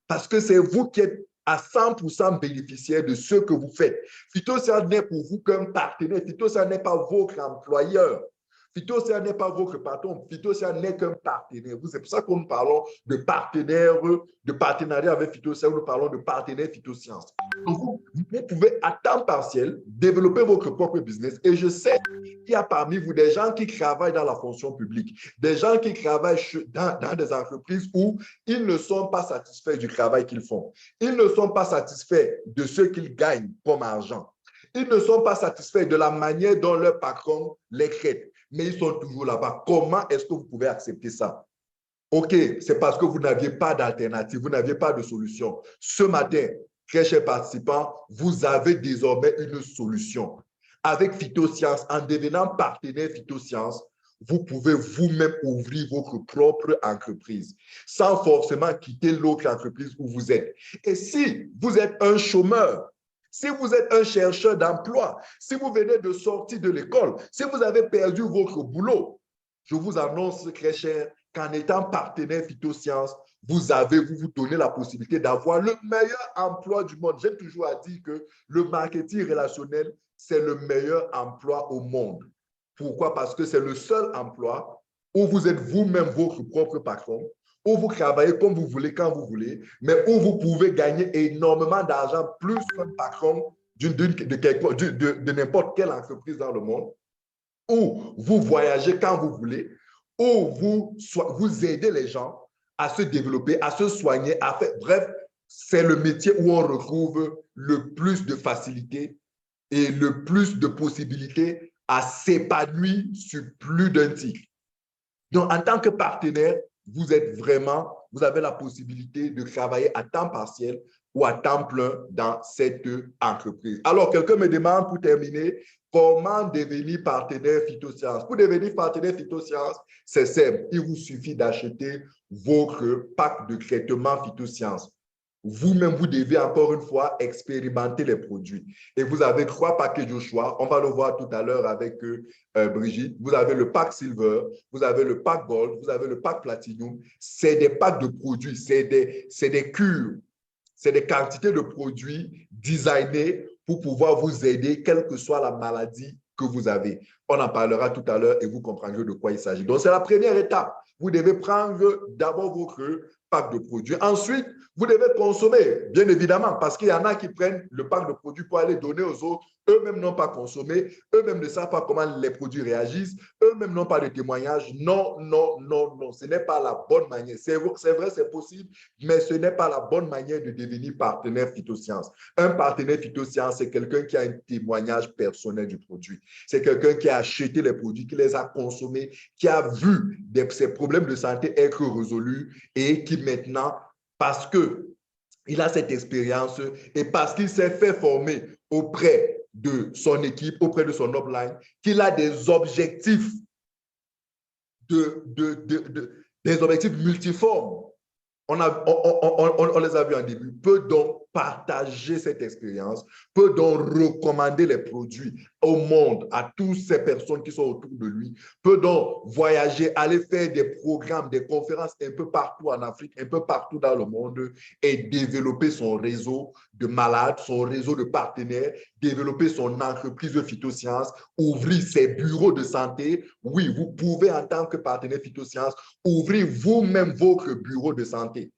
Parce que c'est vous qui êtes à 100% bénéficiaire de ce que vous faites. Phytosciences n'est pour vous qu'un partenaire. Phytosciences n'est pas votre employeur. Phytosciences n'est pas votre patron. Phytosciences n'est qu'un partenaire. C'est pour ça que nous parlons de partenaire, de partenariat avec Phytosciences, nous parlons de partenaire Phytosciences. Donc, vous pouvez à temps partiel développer votre propre business. Et je sais qu'il y a parmi vous des gens qui travaillent dans la fonction publique, des gens qui travaillent dans des entreprises où ils ne sont pas satisfaits du travail qu'ils font. Ils ne sont pas satisfaits de ce qu'ils gagnent comme argent. Ils ne sont pas satisfaits de la manière dont leur patron les traite, mais ils sont toujours là-bas. Comment est-ce que vous pouvez accepter ça? OK, c'est parce que vous n'aviez pas d'alternative, vous n'aviez pas de solution. Ce matin, très chers participants, vous avez désormais une solution. Avec Phytosciences, en devenant partenaire Phytosciences, vous pouvez vous-même ouvrir votre propre entreprise sans forcément quitter l'autre entreprise où vous êtes. Et si vous êtes un chômeur, si vous êtes un chercheur d'emploi, si vous venez de sortir de l'école, si vous avez perdu votre boulot, je vous annonce, très cher, qu'en étant partenaire Phytosciences, vous vous donnez la possibilité d'avoir le meilleur emploi du monde. J'ai toujours dit que le marketing relationnel, c'est le meilleur emploi au monde. Pourquoi? Parce que c'est le seul emploi où vous êtes vous-même votre propre patron, où vous travaillez comme vous voulez, quand vous voulez, mais où vous pouvez gagner énormément d'argent, plus qu'un patron de n'importe quelle entreprise dans le monde, où vous voyagez quand vous voulez, où vous aidez les gens à se développer, à se soigner, à faire. Bref, c'est le métier où on retrouve le plus de facilité et le plus de possibilités à s'épanouir sur plus d'un titre. Donc, en tant que partenaire, vous avez la possibilité de travailler à temps partiel ou à temps plein dans cette entreprise. Alors, quelqu'un me demande pour terminer, comment devenir partenaire Phytosciences? Pour devenir partenaire Phytosciences, c'est simple. Il vous suffit d'acheter votre pack de traitement Phytosciences. Vous-même, vous devez encore une fois expérimenter les produits. Et vous avez 3 packages au choix. On va le voir tout à l'heure avec Brigitte. Vous avez le pack Silver, vous avez le pack Gold, vous avez le pack Platinum. C'est des packs de produits, c'est des cures, c'est des quantités de produits designés pour pouvoir vous aider, quelle que soit la maladie que vous avez. On en parlera tout à l'heure et vous comprendrez de quoi il s'agit. Donc, c'est la première étape. Vous devez prendre d'abord votre pack de produits. Ensuite, vous devez consommer, bien évidemment, parce qu'il y en a qui prennent le pack de produits pour aller donner aux autres. Eux-mêmes n'ont pas consommé, eux-mêmes ne savent pas comment les produits réagissent, eux-mêmes n'ont pas de témoignage. Non, non, non, non, ce n'est pas la bonne manière. C'est vrai, c'est possible, mais ce n'est pas la bonne manière de devenir partenaire Phytosciences. Un partenaire Phytosciences, c'est quelqu'un qui a un témoignage personnel du produit. C'est quelqu'un qui a acheté les produits, qui les a consommés, qui a vu ses problèmes de santé être résolus et qui maintenant, parce qu'il a cette expérience et parce qu'il s'est fait former auprès de son équipe, auprès de son upline, qu'il a des objectifs des objectifs multiformes. On les a vus en début, peut donc partager cette expérience, peut donc recommander les produits au monde, à toutes ces personnes qui sont autour de lui, peut donc voyager, aller faire des programmes, des conférences un peu partout en Afrique, un peu partout dans le monde et développer son réseau de malades, son réseau de partenaires, développer son entreprise de phytosciences, ouvrir ses bureaux de santé. Oui, vous pouvez en tant que partenaire phytosciences ouvrir vous-même votre bureau de santé.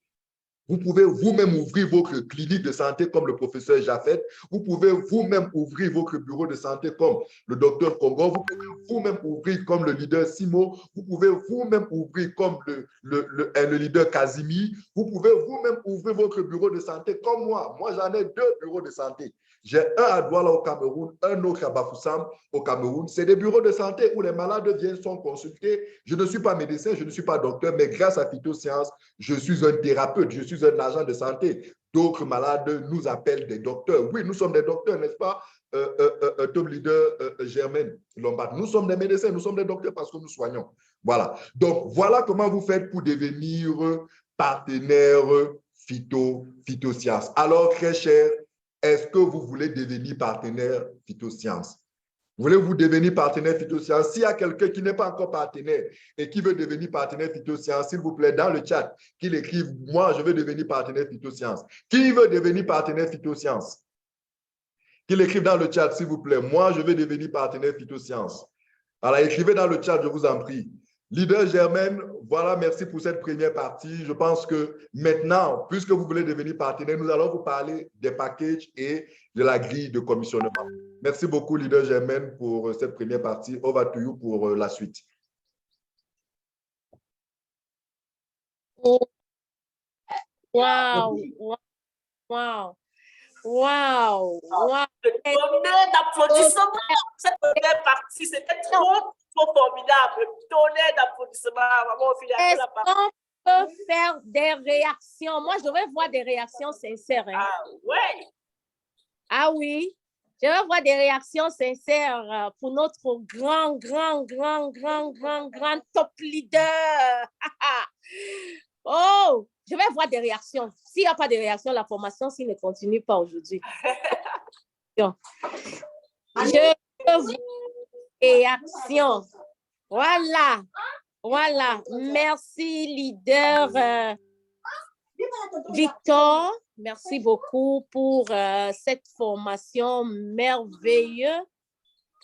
Vous pouvez vous-même ouvrir votre clinique de santé comme le professeur Jaffet. Vous pouvez vous-même ouvrir votre bureau de santé comme le docteur Congo. Vous pouvez vous-même ouvrir comme le leader Simo. Vous pouvez vous-même ouvrir comme le leader Kazimi. Vous pouvez vous-même ouvrir votre bureau de santé comme moi. Moi, j'en ai 2 bureaux de santé. J'ai un à Douala au Cameroun, un autre à Bafoussam au Cameroun. C'est des bureaux de santé où les malades viennent, sont consultés. Je ne suis pas médecin, je ne suis pas docteur, mais grâce à Phytosciences, je suis un thérapeute, je suis un agent de santé. D'autres malades nous appellent des docteurs. Oui, nous sommes des docteurs, n'est-ce pas, top leader Germaine Lombard. Nous sommes des médecins, nous sommes des docteurs parce que nous soignons. Voilà. Donc, voilà comment vous faites pour devenir partenaire Phytosciences. Alors, très cher, est-ce que vous voulez devenir partenaire Phytosciences? Voulez-vous devenir partenaire Phytosciences? S'il y a quelqu'un qui n'est pas encore partenaire et qui veut devenir partenaire Phytosciences, s'il vous plaît, dans le chat, qu'il écrive « Moi, je veux devenir partenaire Phytosciences ». Qui veut devenir partenaire Phytosciences? Qu'il écrive dans le chat, s'il vous plaît. « Moi, je veux devenir partenaire Phytosciences ». Alors, écrivez dans le chat, je vous en prie. Leader Germaine, voilà, merci pour cette première partie. Je pense que maintenant, puisque vous voulez devenir partenaire, nous allons vous parler des packages et de la grille de commissionnement. Merci beaucoup, Leader Germaine, pour cette première partie. Over to you pour la suite. Wow, wow, wow, wow. Tonnerre d'applaudissements. Cette première partie, c'était trop formidable. Tonnerre d'applaudissements. Est-ce qu'on peut faire des réactions? Moi, je veux voir des réactions sincères. Hein. Ah, ouais. Ah oui, je veux voir des réactions sincères pour notre grand top leader. Oh, je vais voir des réactions. S'il n'y a pas de réaction, la formation, s'il ne continue pas aujourd'hui. Je veux voir des réactions. Voilà. Voilà. Merci, leader Victor. Merci beaucoup pour cette formation merveilleuse.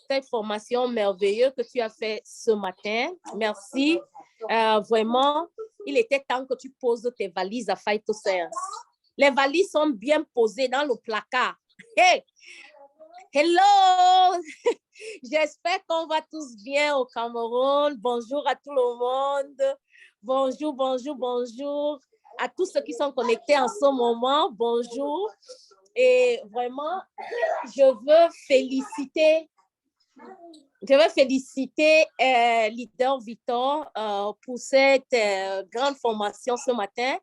Cette formation merveilleuse que tu as fait ce matin. Merci. Vraiment, il était temps que tu poses tes valises à Phytosciences. Les valises sont bien posées dans le placard. Hey! Hello! J'espère qu'on va tous bien au Cameroun. Bonjour à tout le monde. Bonjour, bonjour, bonjour à tous ceux qui sont connectés en ce moment. Bonjour. Et vraiment, je veux féliciter Leader Victor pour cette grande formation ce matin.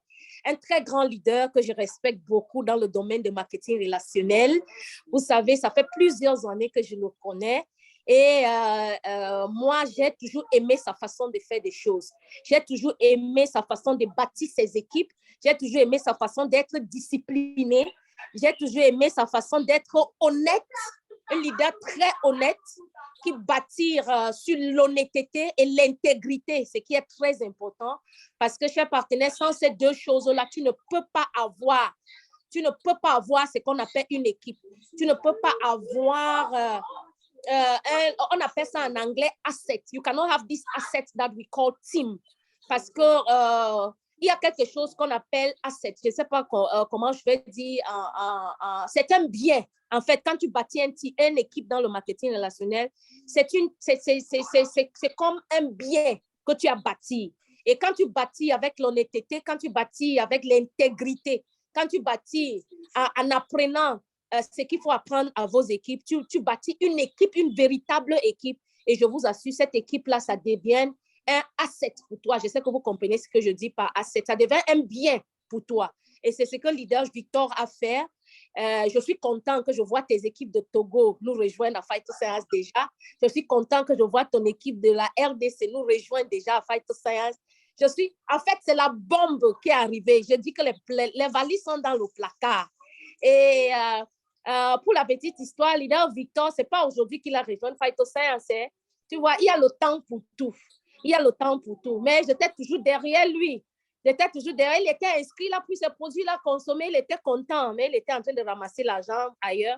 Un très grand leader que je respecte beaucoup dans le domaine de marketing relationnel. Vous savez, ça fait plusieurs années que je le connais. Et moi, j'ai toujours aimé sa façon de faire des choses. J'ai toujours aimé sa façon de bâtir ses équipes. J'ai toujours aimé sa façon d'être discipliné. J'ai toujours aimé sa façon d'être honnête. Un leader très honnête qui bâtit sur l'honnêteté et l'intégrité, ce qui est très important. Parce que, chers partenaires, sans ces 2 choses-là, tu ne peux pas avoir ce qu'on appelle une équipe. Tu ne peux pas avoir, on appelle ça en anglais assets. You cannot have this asset that we call team. Parce que il y a quelque chose qu'on appelle asset. Je ne sais pas comment je vais dire. C'est un bien. En fait, quand tu bâtis une équipe dans le marketing relationnel, c'est comme un bien que tu as bâti. Et quand tu bâtis avec l'honnêteté, quand tu bâtis avec l'intégrité, quand tu bâtis en apprenant ce qu'il faut apprendre à vos équipes, tu bâtis une équipe, une véritable équipe. Et je vous assure, cette équipe-là, ça devient un asset pour toi. Je sais que vous comprenez ce que je dis par asset. Ça devient un bien pour toi. Et c'est ce que leader Victor a fait. Je suis content que je vois tes équipes de Togo nous rejoindre à Phytosciences déjà. Je suis content que je vois ton équipe de la RDC nous rejoindre déjà à Phytosciences. En fait, c'est la bombe qui est arrivée. Je dis que les valises sont dans le placard. Et pour la petite histoire, leader Victor, ce n'est pas aujourd'hui qu'il a rejoint Phytoscience. Hein. Tu vois, il y a le temps pour tout. Il y a le temps pour tout. Mais j'étais toujours derrière lui. J'étais toujours derrière. Il était inscrit là, puis ses produits là consommés, il était content, mais il était en train de ramasser l'argent ailleurs.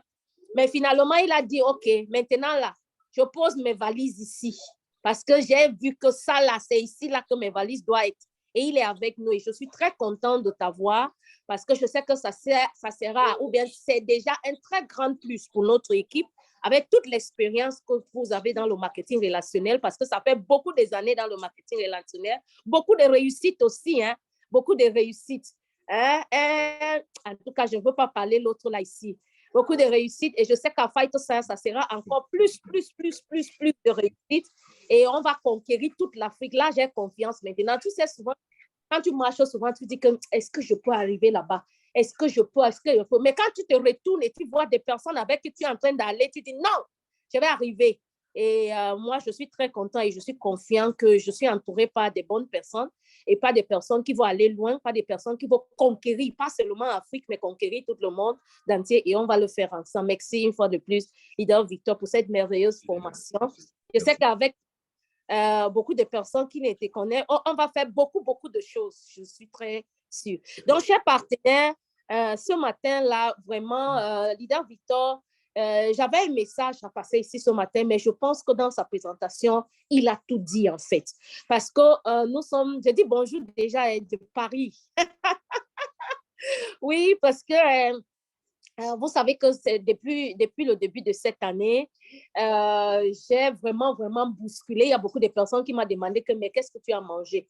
Mais finalement, il a dit, OK, maintenant là, je pose mes valises ici. Parce que j'ai vu que ça là, c'est ici là que mes valises doivent être. Et il est avec nous. Et je suis très contente de t'avoir parce que je sais que ça sera, ou bien c'est déjà un très grand plus pour notre équipe avec toute l'expérience que vous avez dans le marketing relationnel, parce que ça fait beaucoup des années dans le marketing relationnel, beaucoup de réussites aussi, hein, beaucoup de réussites. Hein, en tout cas, je ne veux pas parler l'autre là ici. Beaucoup de réussites et je sais qu'à Phytoscience, ça sera encore plus de réussites et on va conquérir toute l'Afrique. Là, j'ai confiance maintenant. Tu sais, souvent, quand tu marches souvent, tu dis que est-ce que je peux arriver là-bas? Est-ce que je peux? Mais quand tu te retournes et tu vois des personnes avec qui tu es en train d'aller, tu dis non, je vais arriver. Et moi, je suis très content et je suis confiant que je suis entourée par des bonnes personnes et pas des personnes qui vont aller loin, pas des personnes qui vont conquérir, pas seulement l'Afrique, mais conquérir tout le monde entier et on va le faire ensemble. Merci une fois de plus, leader Victor, pour cette merveilleuse formation. Je sais qu'avec beaucoup de personnes qui ne te connaissent, on va faire beaucoup de choses. Je suis très sûre. Donc, chers partenaires, ce matin-là, vraiment, leader Victor, j'avais un message à passer ici ce matin, mais je pense que dans sa présentation, il a tout dit en fait. Parce que nous sommes, je dis bonjour déjà de Paris. Oui, parce que vous savez que c'est depuis le début de cette année, j'ai vraiment bousculé. Il y a beaucoup de personnes qui m'ont demandé mais qu'est-ce que tu as mangé?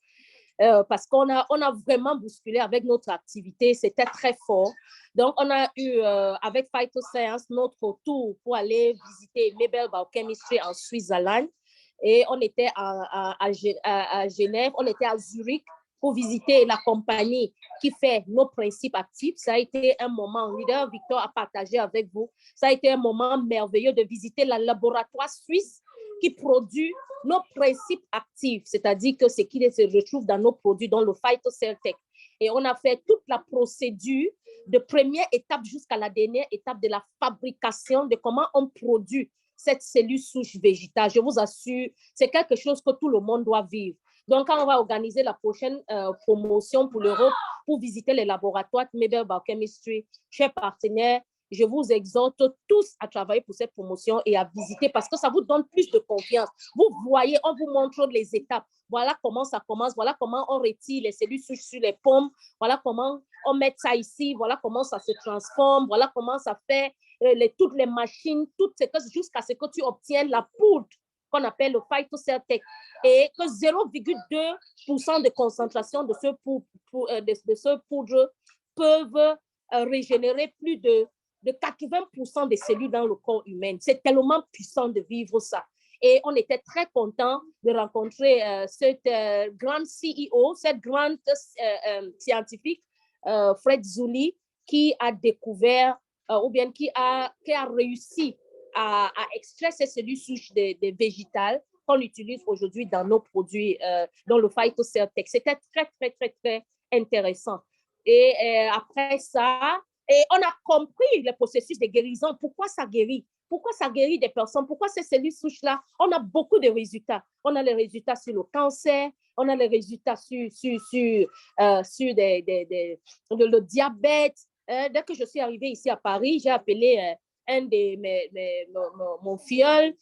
Parce qu'on a vraiment bousculé avec notre activité, c'était très fort. Donc, on a eu, avec Phytoscience, notre tour pour aller visiter Mabel Biochemistry en Suisse-Allemagne. Et on était à Genève, on était à Zurich pour visiter la compagnie qui fait nos principes actifs. Ça a été un moment, leader Victor a partagé avec vous, ça a été un moment merveilleux de visiter le laboratoire suisse qui produit nos principes actifs, c'est-à-dire que ce qui se retrouve dans nos produits, dans le PhytoCellTech. Et on a fait toute la procédure de première étape jusqu'à la dernière étape de la fabrication, de comment on produit cette cellule souche végétale. Je vous assure, c'est quelque chose que tout le monde doit vivre. Donc, quand on va organiser la prochaine promotion pour l'Europe, pour visiter les laboratoires Mabel Biochemistry, chers partenaires, je vous exhorte tous à travailler pour cette promotion et à visiter parce que ça vous donne plus de confiance. Vous voyez, on vous montre les étapes. Voilà comment ça commence, voilà comment on retire les cellules souches sur les pommes, voilà comment on met ça ici, voilà comment ça se transforme, voilà comment ça fait toutes les machines, jusqu'à ce que tu obtiennes la poudre qu'on appelle le PhytoCellTech et que 0,2% de concentration de ce poudre peuvent régénérer plus de 80% des cellules dans le corps humain. C'est tellement puissant de vivre ça. Et on était très contents de rencontrer cette grande CEO, cette grande scientifique, Fred Zuli, qui a découvert ou bien qui a réussi à extraire ces cellules souches des végétales qu'on utilise aujourd'hui dans nos produits, dans le PhytoCellTech. C'était très intéressant. Et après ça, et on a compris le processus de guérison. Pourquoi ça guérit? Pourquoi ça guérit des personnes? Pourquoi ces cellules souches-là? On a beaucoup de résultats. On a les résultats sur le cancer, on a les résultats sur le diabète. Dès que je suis arrivée ici à Paris, j'ai appelé un de mon filleul,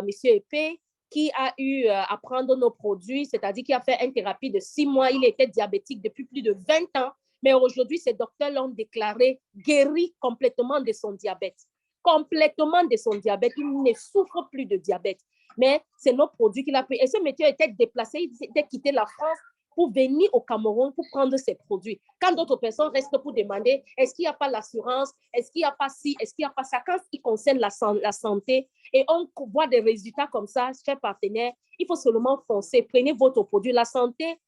Monsieur Epé, qui a eu à prendre nos produits, c'est-à-dire qui a fait une thérapie de 6 mois. Il était diabétique depuis plus de 20 ans. Mais aujourd'hui, ces docteurs l'ont déclaré guéri complètement de son diabète. Complètement de son diabète. Il ne souffre plus de diabète. Mais c'est nos produits qu'il a pris. Et ce monsieur était déplacé, il était quitté la France pour venir au Cameroun pour prendre ses produits. Quand d'autres personnes restent pour demander est-ce qu'il n'y a pas l'assurance, est-ce qu'il n'y a pas ci, est-ce qu'il n'y a pas ça, quand il concerne la santé, et on voit des résultats comme ça, chers partenaires, il faut seulement foncer. Prenez votre produit. La santé,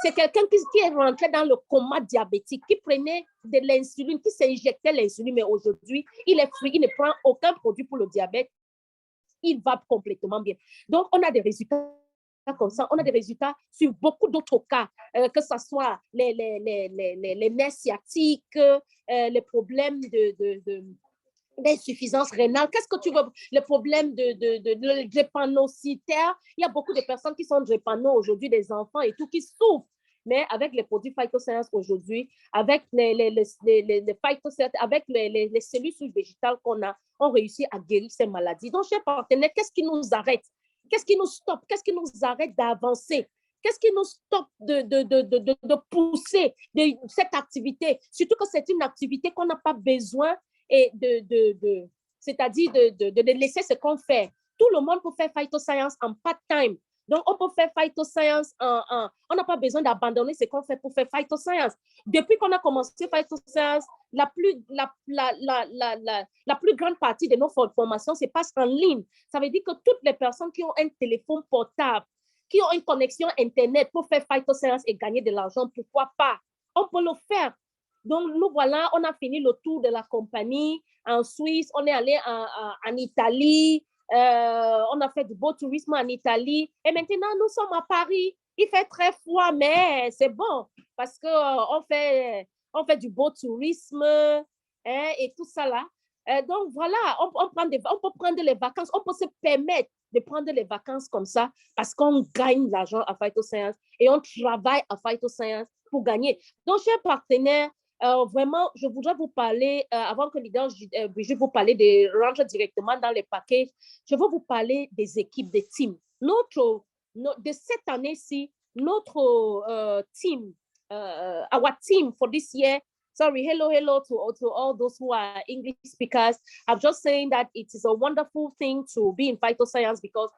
c'est quelqu'un qui est rentré dans le coma diabétique, qui prenait de l'insuline, qui s'injectait l'insuline, mais aujourd'hui, il est free, il ne prend aucun produit pour le diabète. Il va complètement bien. Donc, on a des résultats comme ça, on a des résultats sur beaucoup d'autres cas, que ce soit les nerfs sciatiques, les problèmes d'insuffisance rénale. Qu'est-ce que tu veux? Le problème de drépanocytaire. Il y a beaucoup de personnes qui sont drépano aujourd'hui, des enfants et tout, qui souffrent. Mais avec les produits phytosciences aujourd'hui, avec les phytosciences, avec les cellules souches végétales qu'on a, on réussit à guérir ces maladies. Donc, chers partenaires, qu'est-ce qui nous arrête? Qu'est-ce qui nous stoppe? Qu'est-ce qui nous arrête d'avancer? Qu'est-ce qui nous stoppe de pousser cette activité? Surtout que c'est une activité qu'on n'a pas besoin et c'est-à-dire de laisser ce qu'on fait. Tout le monde peut faire phytoscience en part-time. Donc, on peut faire phytoscience on n'a pas besoin d'abandonner ce qu'on fait pour faire phytoscience. Depuis qu'on a commencé phytoscience, la plus grande partie de nos formations se passe en ligne. Ça veut dire que toutes les personnes qui ont un téléphone portable, qui ont une connexion Internet pour faire phytoscience et gagner de l'argent, pourquoi pas? On peut le faire. Donc, nous voilà, on a fini le tour de la compagnie en Suisse, on est allé en Italie, on a fait du beau tourisme en Italie et maintenant, nous sommes à Paris. Il fait très froid, mais c'est bon parce qu'on fait du beau tourisme et tout ça là. Donc, voilà, on peut prendre les vacances, on peut se permettre de prendre les vacances comme ça parce qu'on gagne de l'argent à phytoscience et on travaille à phytoscience pour gagner. Donc, chers partenaires, vraiment, je voudrais vous parler, avant que leader Brigitte vous parler de rentrer directement dans les packages, je veux vous parler des équipes, des teams. De cette année-ci, notre team, our team for this year, sorry, hello to all those who are English speakers. I'm just saying that it is a wonderful thing to be in phytoscience because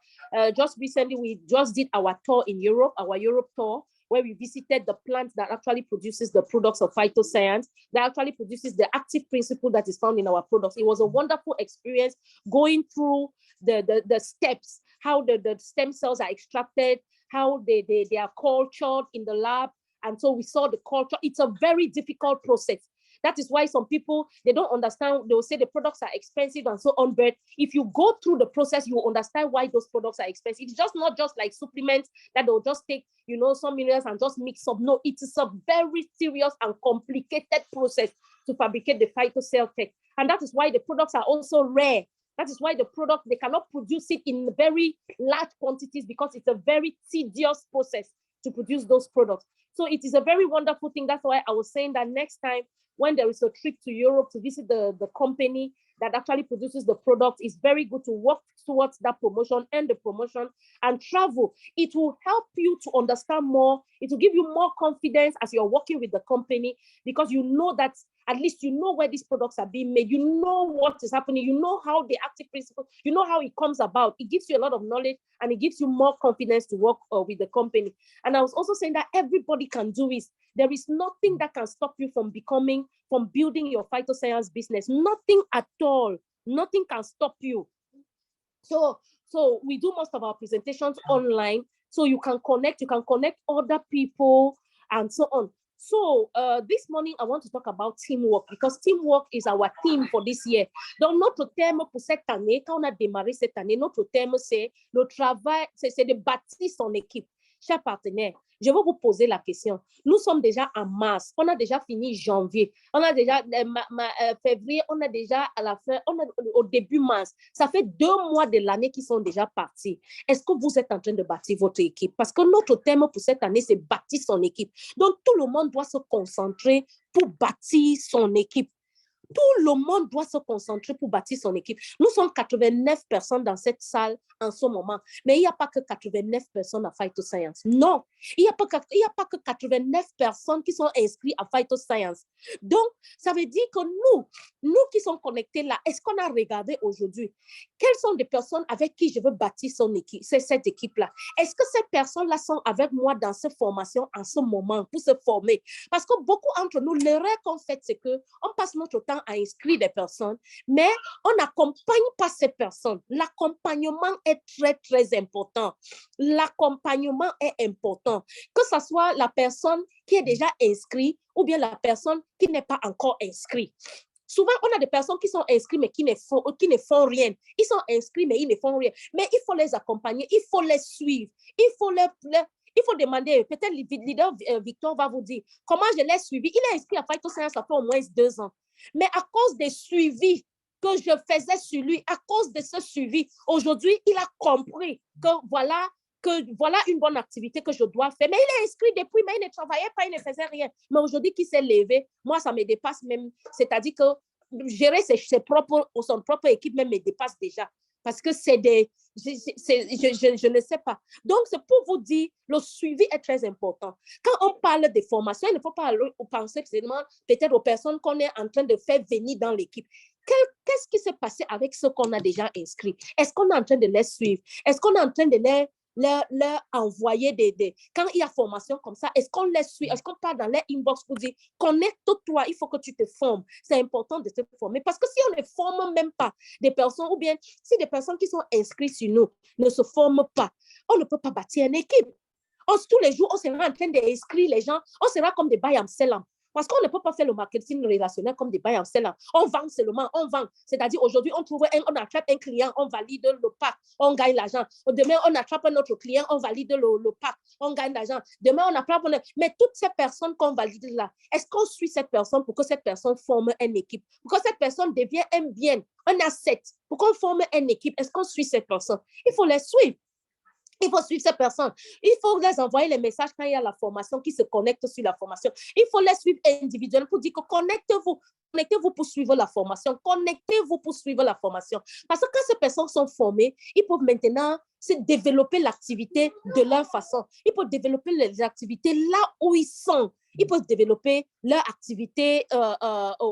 just recently we just did our tour in Europe, our Europe tour, where we visited the plant that actually produces the products of phytoscience, that actually produces the active principle that is found in our products. It was a wonderful experience going through the steps, how the stem cells are extracted, how they are cultured in the lab. And so we saw the culture. It's a very difficult process. That is why some people, they don't understand. They will say the products are expensive and so on. But if you go through the process, you will understand why those products are expensive. It's just not just like supplements that they'll just take, some minerals and just mix up. No, it is a very serious and complicated process to fabricate the phytocell tech. And that is why the products are also rare. That is why the product, they cannot produce it in very large quantities because it's a very tedious process to produce those products. So it is a very wonderful thing. That's why I was saying that next time when there is a trip to Europe to visit the company that actually produces the product, it's very good to work towards that promotion and the promotion and travel. It will help you to understand more. It will give you more confidence as you're working with the company because you know that at least you know where these products are being made. You know what is happening. You know how the active principle, you know how it comes about. It gives you a lot of knowledge and it gives you more confidence to work with the company. And I was also saying that everybody can do it. There is nothing that can stop you from building your phytoscience business. Nothing at all. Nothing can stop you. So we do most of our presentations online. So you can connect other people and so on. So this morning, I want to talk about teamwork because teamwork is our theme for this year. Donc, notre thème pour cette année, quand on a démarré cette année, notre thème, c'est le travail, c'est de bâtir son équipe. Chers partenaires, je vais vous poser la question. Nous sommes déjà en mars, on a déjà fini janvier, on a déjà février, on a déjà à la fin, au début mars. Ça fait 2 mois de l'année qui sont déjà partis. Est-ce que vous êtes en train de bâtir votre équipe? Parce que notre thème pour cette année, c'est bâtir son équipe. Donc, tout le monde doit se concentrer pour bâtir son équipe. Tout le monde doit se concentrer pour bâtir son équipe. Nous sommes 89 personnes dans cette salle en ce moment, mais il n'y a pas que 89 personnes à phytoscience. Non, il n'y a pas que 89 personnes qui sont inscrites à phytoscience. Donc, ça veut dire que nous qui sommes connectés là, est-ce qu'on a regardé aujourd'hui quelles sont les personnes avec qui je veux bâtir son équipe, cette équipe-là? Est-ce que ces personnes-là sont avec moi dans cette formation en ce moment pour se former? Parce que beaucoup d'entre nous, l'erreur qu'on fait, c'est qu'on passe notre temps à inscrire des personnes, mais on n'accompagne pas ces personnes. L'accompagnement est très, très important. L'accompagnement est important. Que ce soit la personne qui est déjà inscrite ou bien la personne qui n'est pas encore inscrite. Souvent, on a des personnes qui sont inscrites, mais qui ne font rien. Ils sont inscrits, mais ils ne font rien. Mais il faut les accompagner, il faut les suivre, il faut demander, peut-être le leader Victor va vous dire, comment je l'ai suivi. Il est inscrit à Fight Science, ça fait au moins 2 ans. Mais à cause des suivis que je faisais sur lui, à cause de ce suivi, aujourd'hui, il a compris que voilà une bonne activité que je dois faire. Mais il est inscrit depuis, mais il ne travaillait pas, il ne faisait rien. Mais aujourd'hui, qu'il s'est levé, moi, ça me dépasse même. C'est-à-dire que gérer son propre équipe même me dépasse déjà. Parce que je ne sais pas. Donc, c'est pour vous dire, le suivi est très important. Quand on parle de formation, il ne faut pas penser seulement peut-être aux personnes qu'on est en train de faire venir dans l'équipe. Qu'est-ce qui s'est passé avec ceux qu'on a déjà inscrits? Est-ce qu'on est en train de les suivre? Est-ce qu'on est en train de leur envoyer quand il y a formation comme ça, est-ce qu'on les suit? Est-ce qu'on parle dans les inbox pour dire, connecte-toi, il faut que tu te formes. C'est important de se former parce que si on ne forme même pas des personnes ou bien si des personnes qui sont inscrites sur nous ne se forment pas, on ne peut pas bâtir une équipe. Tous les jours, on sera en train d'inscrire les gens, on sera comme des bayam selam. Parce qu'on ne peut pas faire le marketing relationnel comme des bayam selam. On vend seulement, on vend. C'est-à-dire, aujourd'hui, on attrape un client, on valide le pack, on gagne l'argent. Demain, on attrape un autre client, on valide le pack, on gagne l'argent. Demain, on attrape... Mais toutes ces personnes qu'on valide là, est-ce qu'on suit cette personne pour que cette personne forme une équipe? Pour que cette personne devienne un bien, un asset? Pour qu'on forme une équipe, est-ce qu'on suit cette personne? Il faut les suivre. Il faut suivre ces personnes. Il faut les envoyer les messages quand il y a la formation, qui se connectent sur la formation. Il faut les suivre individuellement pour dire que connectez-vous pour suivre la formation. Connectez-vous pour suivre la formation. Parce que quand ces personnes sont formées, ils peuvent maintenant développer l'activité de leur façon. Ils peuvent développer les activités là où ils sont. Ils peuvent développer leur activité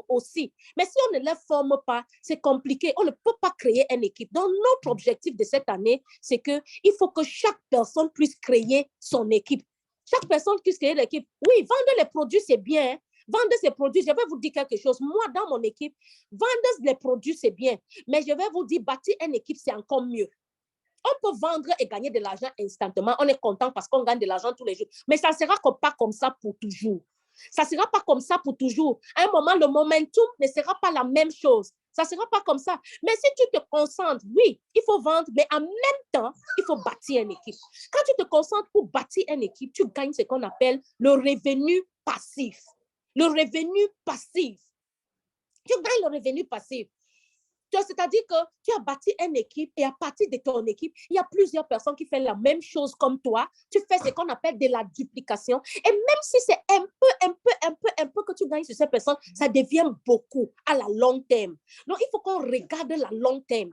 aussi. Mais si on ne les forme pas, c'est compliqué. On ne peut pas créer une équipe. Donc, notre objectif de cette année, c'est qu'il faut que chaque personne puisse créer son équipe. Chaque personne puisse créer l'équipe. Oui, vendre les produits, c'est bien. Vendre ces produits, je vais vous dire quelque chose. Moi, dans mon équipe, vendre les produits, c'est bien. Mais je vais vous dire, bâtir une équipe, c'est encore mieux. On peut vendre et gagner de l'argent instantanément. On est content parce qu'on gagne de l'argent tous les jours. Mais ça ne sera pas comme ça pour toujours. Ça ne sera pas comme ça pour toujours. À un moment, le momentum ne sera pas la même chose. Ça ne sera pas comme ça. Mais si tu te concentres, oui, il faut vendre, mais en même temps, il faut bâtir une équipe. Quand tu te concentres pour bâtir une équipe, tu gagnes ce qu'on appelle le revenu passif. Le revenu passif. Tu gagnes le revenu passif. C'est-à-dire que tu as bâti une équipe et à partir de ton équipe, il y a plusieurs personnes qui font la même chose comme toi. Tu fais ce qu'on appelle de la duplication. Et même si c'est un peu que tu gagnes sur ces personnes, ça devient beaucoup à la long terme. Donc, il faut qu'on regarde la long terme.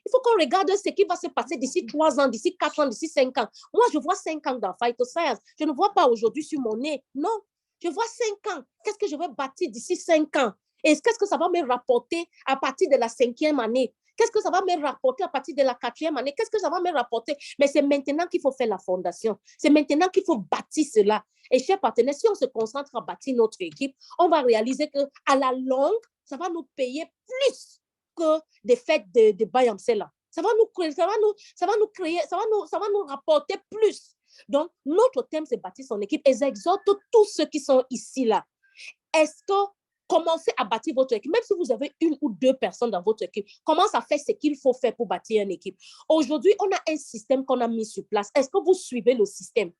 Il faut qu'on regarde ce qui va se passer d'ici 3 ans, d'ici 4 ans, d'ici 5 ans. Moi, je vois 5 ans dans Fight Science. Je ne vois pas aujourd'hui sur mon nez. Non, je vois 5 ans. Qu'est-ce que je vais bâtir d'ici 5 ans? Et qu'est-ce que ça va me rapporter à partir de la 5e année? Qu'est-ce que ça va me rapporter à partir de la 4e année? Qu'est-ce que ça va me rapporter? Mais c'est maintenant qu'il faut faire la fondation. C'est maintenant qu'il faut bâtir cela. Et chers partenaires, si on se concentre à bâtir notre équipe, on va réaliser qu'à la longue, ça va nous payer plus que des fêtes de Bayam Sela. Ça va nous rapporter plus. Donc, notre thème, c'est bâtir son équipe. Et j'exhorte tous ceux qui sont ici là. Est-ce que commencez à bâtir votre équipe, même si vous avez 1 ou 2 personnes dans votre équipe, commence à faire ce qu'il faut faire pour bâtir une équipe. Aujourd'hui, on a un système qu'on a mis sur place. Est-ce que vous suivez le système?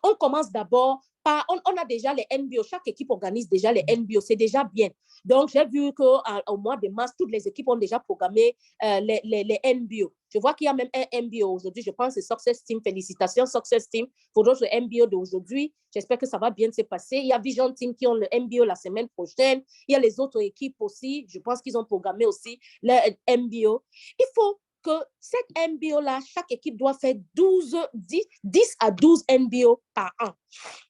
On commence d'abord par, on a déjà les NBO, chaque équipe organise déjà les NBO, c'est déjà bien. Donc, j'ai vu qu'au mois de mars, toutes les équipes ont déjà programmé les NBO. Je vois qu'il y a même un MBO aujourd'hui, je pense que c'est Success Team. Félicitations, Success Team, pour notre MBO d'aujourd'hui. J'espère que ça va bien se passer. Il y a Vision Team qui ont le MBO la semaine prochaine. Il y a les autres équipes aussi. Je pense qu'ils ont programmé aussi le MBO. Il faut que cette MBO-là, chaque équipe doit faire 10 à 12 MBO par an.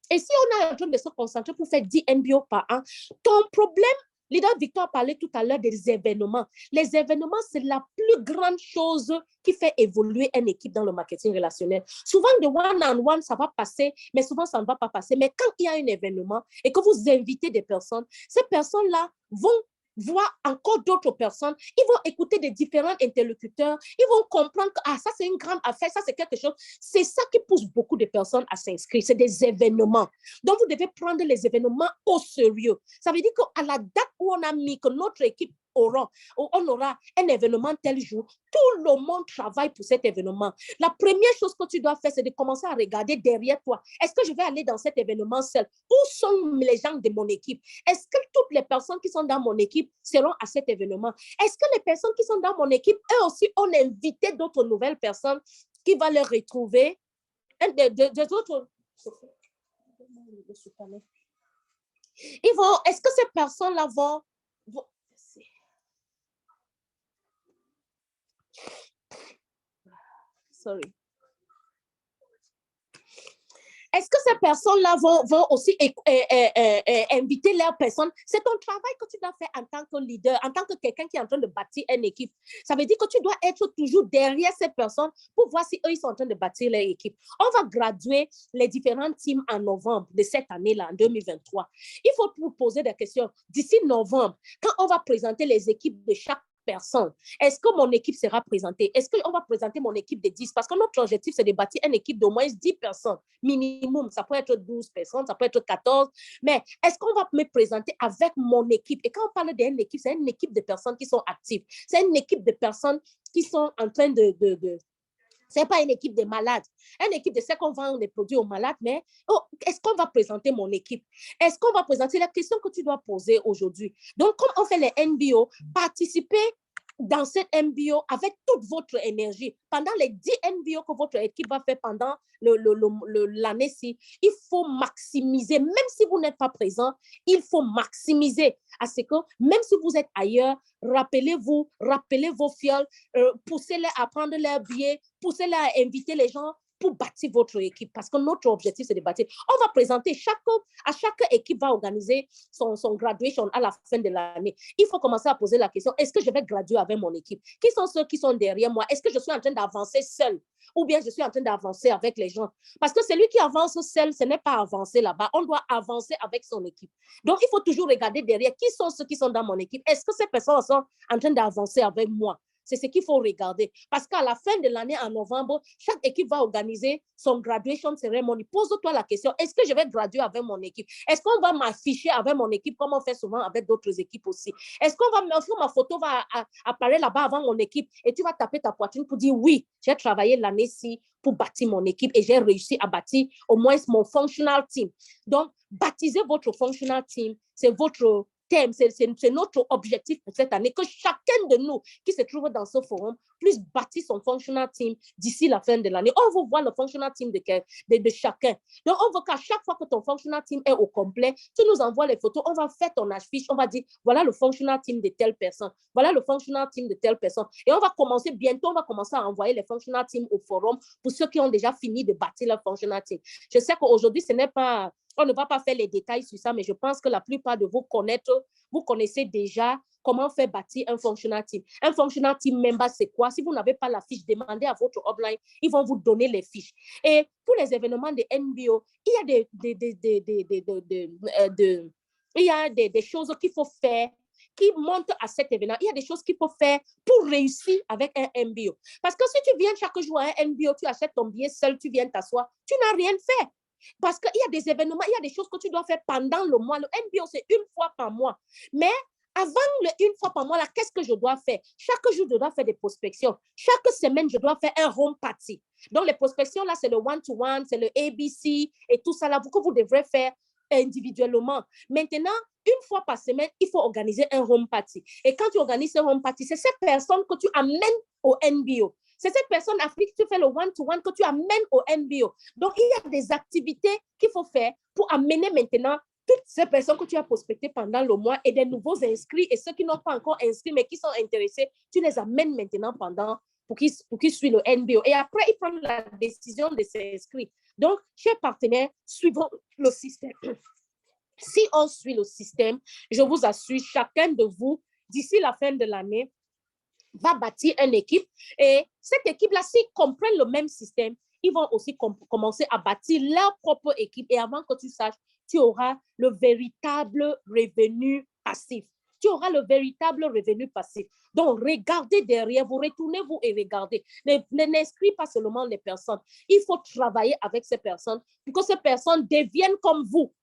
Et si on est en train de se concentrer pour faire 10 MBO par an, ton problème, leader Victor parlait tout à l'heure des événements. Les événements, c'est la plus grande chose qui fait évoluer une équipe dans le marketing relationnel. Souvent, de one-on-one, ça va passer, mais souvent, ça ne va pas passer. Mais quand il y a un événement et que vous invitez des personnes, ces personnes-là vont voir encore d'autres personnes, ils vont écouter des différents interlocuteurs, ils vont comprendre que ça c'est une grande affaire, ça c'est quelque chose. C'est ça qui pousse beaucoup de personnes à s'inscrire, c'est des événements. Donc vous devez prendre les événements au sérieux. Ça veut dire qu'à la date où on a mis que notre équipe on aura un événement tel jour, tout le monde travaille pour cet événement. La première chose que tu dois faire, c'est de commencer à regarder derrière toi. Est-ce que je vais aller dans cet événement seul? Où sont les gens de mon équipe? Est-ce que toutes les personnes qui sont dans mon équipe seront à cet événement? Est-ce que les personnes qui sont dans mon équipe, eux aussi, ont invité d'autres nouvelles personnes qui vont les retrouver? Des autres... Est-ce que ces personnes-là vont... Sorry. Est-ce que ces personnes-là vont aussi inviter leurs personnes? C'est ton travail que tu dois faire en tant que leader, en tant que quelqu'un qui est en train de bâtir une équipe. Ça veut dire que tu dois être toujours derrière ces personnes pour voir si eux, ils sont en train de bâtir leur équipe. On va graduer les différents teams en novembre de cette année-là, en 2023. Il faut vous poser des questions. D'ici novembre, quand on va présenter les équipes de chaque personne. Est-ce que mon équipe sera présentée? Est-ce qu'on va présenter mon équipe de 10? Parce que notre objectif, c'est de bâtir une équipe d'au moins 10 personnes minimum. Ça peut être 12 personnes, ça peut être 14. Mais est-ce qu'on va me présenter avec mon équipe? Et quand on parle d'une équipe, c'est une équipe de personnes qui sont actives. C'est une équipe de personnes qui sont en train ce n'est pas une équipe de malades. Une équipe de ce qu'on vend des produits aux malades, mais est-ce qu'on va présenter mon équipe? Est-ce qu'on va présenter la question que tu dois poser aujourd'hui? Donc, comme on fait les NBO, participez dans cette MBO avec toute votre énergie. Pendant les 10 MBO que votre équipe va faire pendant l'année-ci, il faut maximiser, même si vous n'êtes pas présent, il faut maximiser à ce que, même si vous êtes ailleurs, rappelez vos fioles, poussez-les à prendre leurs billets, poussez-les à inviter les gens pour bâtir votre équipe, parce que notre objectif, c'est de bâtir. On va présenter, à chaque équipe va organiser son graduation à la fin de l'année. Il faut commencer à poser la question, est-ce que je vais graduer avec mon équipe? Qui sont ceux qui sont derrière moi? Est-ce que je suis en train d'avancer seul? Ou bien je suis en train d'avancer avec les gens? Parce que celui qui avance seul, ce n'est pas avancer là-bas. On doit avancer avec son équipe. Donc, il faut toujours regarder derrière, qui sont ceux qui sont dans mon équipe? Est-ce que ces personnes sont en train d'avancer avec moi? C'est ce qu'il faut regarder. Parce qu'à la fin de l'année, en novembre, chaque équipe va organiser son graduation ceremony. Pose-toi la question, est-ce que je vais graduer avec mon équipe? Est-ce qu'on va m'afficher avec mon équipe comme on fait souvent avec d'autres équipes aussi? Est-ce que ma photo va apparaître là-bas avant mon équipe et tu vas taper ta poitrine pour dire oui, j'ai travaillé l'année-ci pour bâtir mon équipe et j'ai réussi à bâtir au moins mon functional team. Donc, baptisez votre functional team, c'est votre thème, c'est notre objectif pour cette année, que chacun de nous qui se trouve dans ce forum puisse bâtir son functional team d'ici la fin de l'année. On veut voir le functional team de chacun. Donc, on veut qu'à chaque fois que ton functional team est au complet, tu nous envoies les photos, on va faire ton affiche, on va dire, voilà le functional team de telle personne, voilà le functional team de telle personne. Et on va commencer bientôt, on va commencer à envoyer les functional teams au forum pour ceux qui ont déjà fini de bâtir leur functional team. Je sais qu'aujourd'hui, ce n'est pas... On ne va pas faire les détails sur ça, mais je pense que la plupart de vous connaissez déjà comment faire bâtir un functional team. Un functional team member, c'est quoi? Si vous n'avez pas la fiche, demandez à votre upline, ils vont vous donner les fiches. Et pour les événements de NBO, il y a des choses qu'il faut faire qui montent à cet événement. Il y a des choses qu'il faut faire pour réussir avec un MBO. Parce que si tu viens chaque jour à un MBO, tu achètes ton billet seul, tu viens t'asseoir, tu n'as rien fait. Parce qu'il y a des événements, il y a des choses que tu dois faire pendant le mois. Le MBO, c'est une fois par mois. Mais avant une fois par mois, là, qu'est-ce que je dois faire? Chaque jour, je dois faire des prospections. Chaque semaine, je dois faire un home party. Donc, les prospections, là, c'est le one-to-one, c'est le ABC et tout ça, là, que vous devrez faire individuellement. Maintenant, une fois par semaine, il faut organiser un home party. Et quand tu organises un home party, c'est cette personne que tu amènes au NBO. C'est cette personne afrique que tu fais le one-to-one que tu amènes au NBO. Donc, il y a des activités qu'il faut faire pour amener maintenant toutes ces personnes que tu as prospectées pendant le mois et des nouveaux inscrits et ceux qui n'ont pas encore inscrit mais qui sont intéressés, tu les amènes maintenant pour qu'ils suivent le NBO. Et après, ils prennent la décision de s'inscrire. Donc, chers partenaires, suivons le système. Si on suit le système, je vous assure, chacun de vous, d'ici la fin de l'année, va bâtir une équipe et cette équipe-là, s'ils comprennent le même système, ils vont aussi commencer à bâtir leur propre équipe et avant que tu saches, tu auras le véritable revenu passif. tu auras le véritable revenu passif. Donc, regardez derrière vous, retournez-vous et regardez. N'inscrivez pas seulement les personnes. Il faut travailler avec ces personnes pour que ces personnes deviennent comme vous.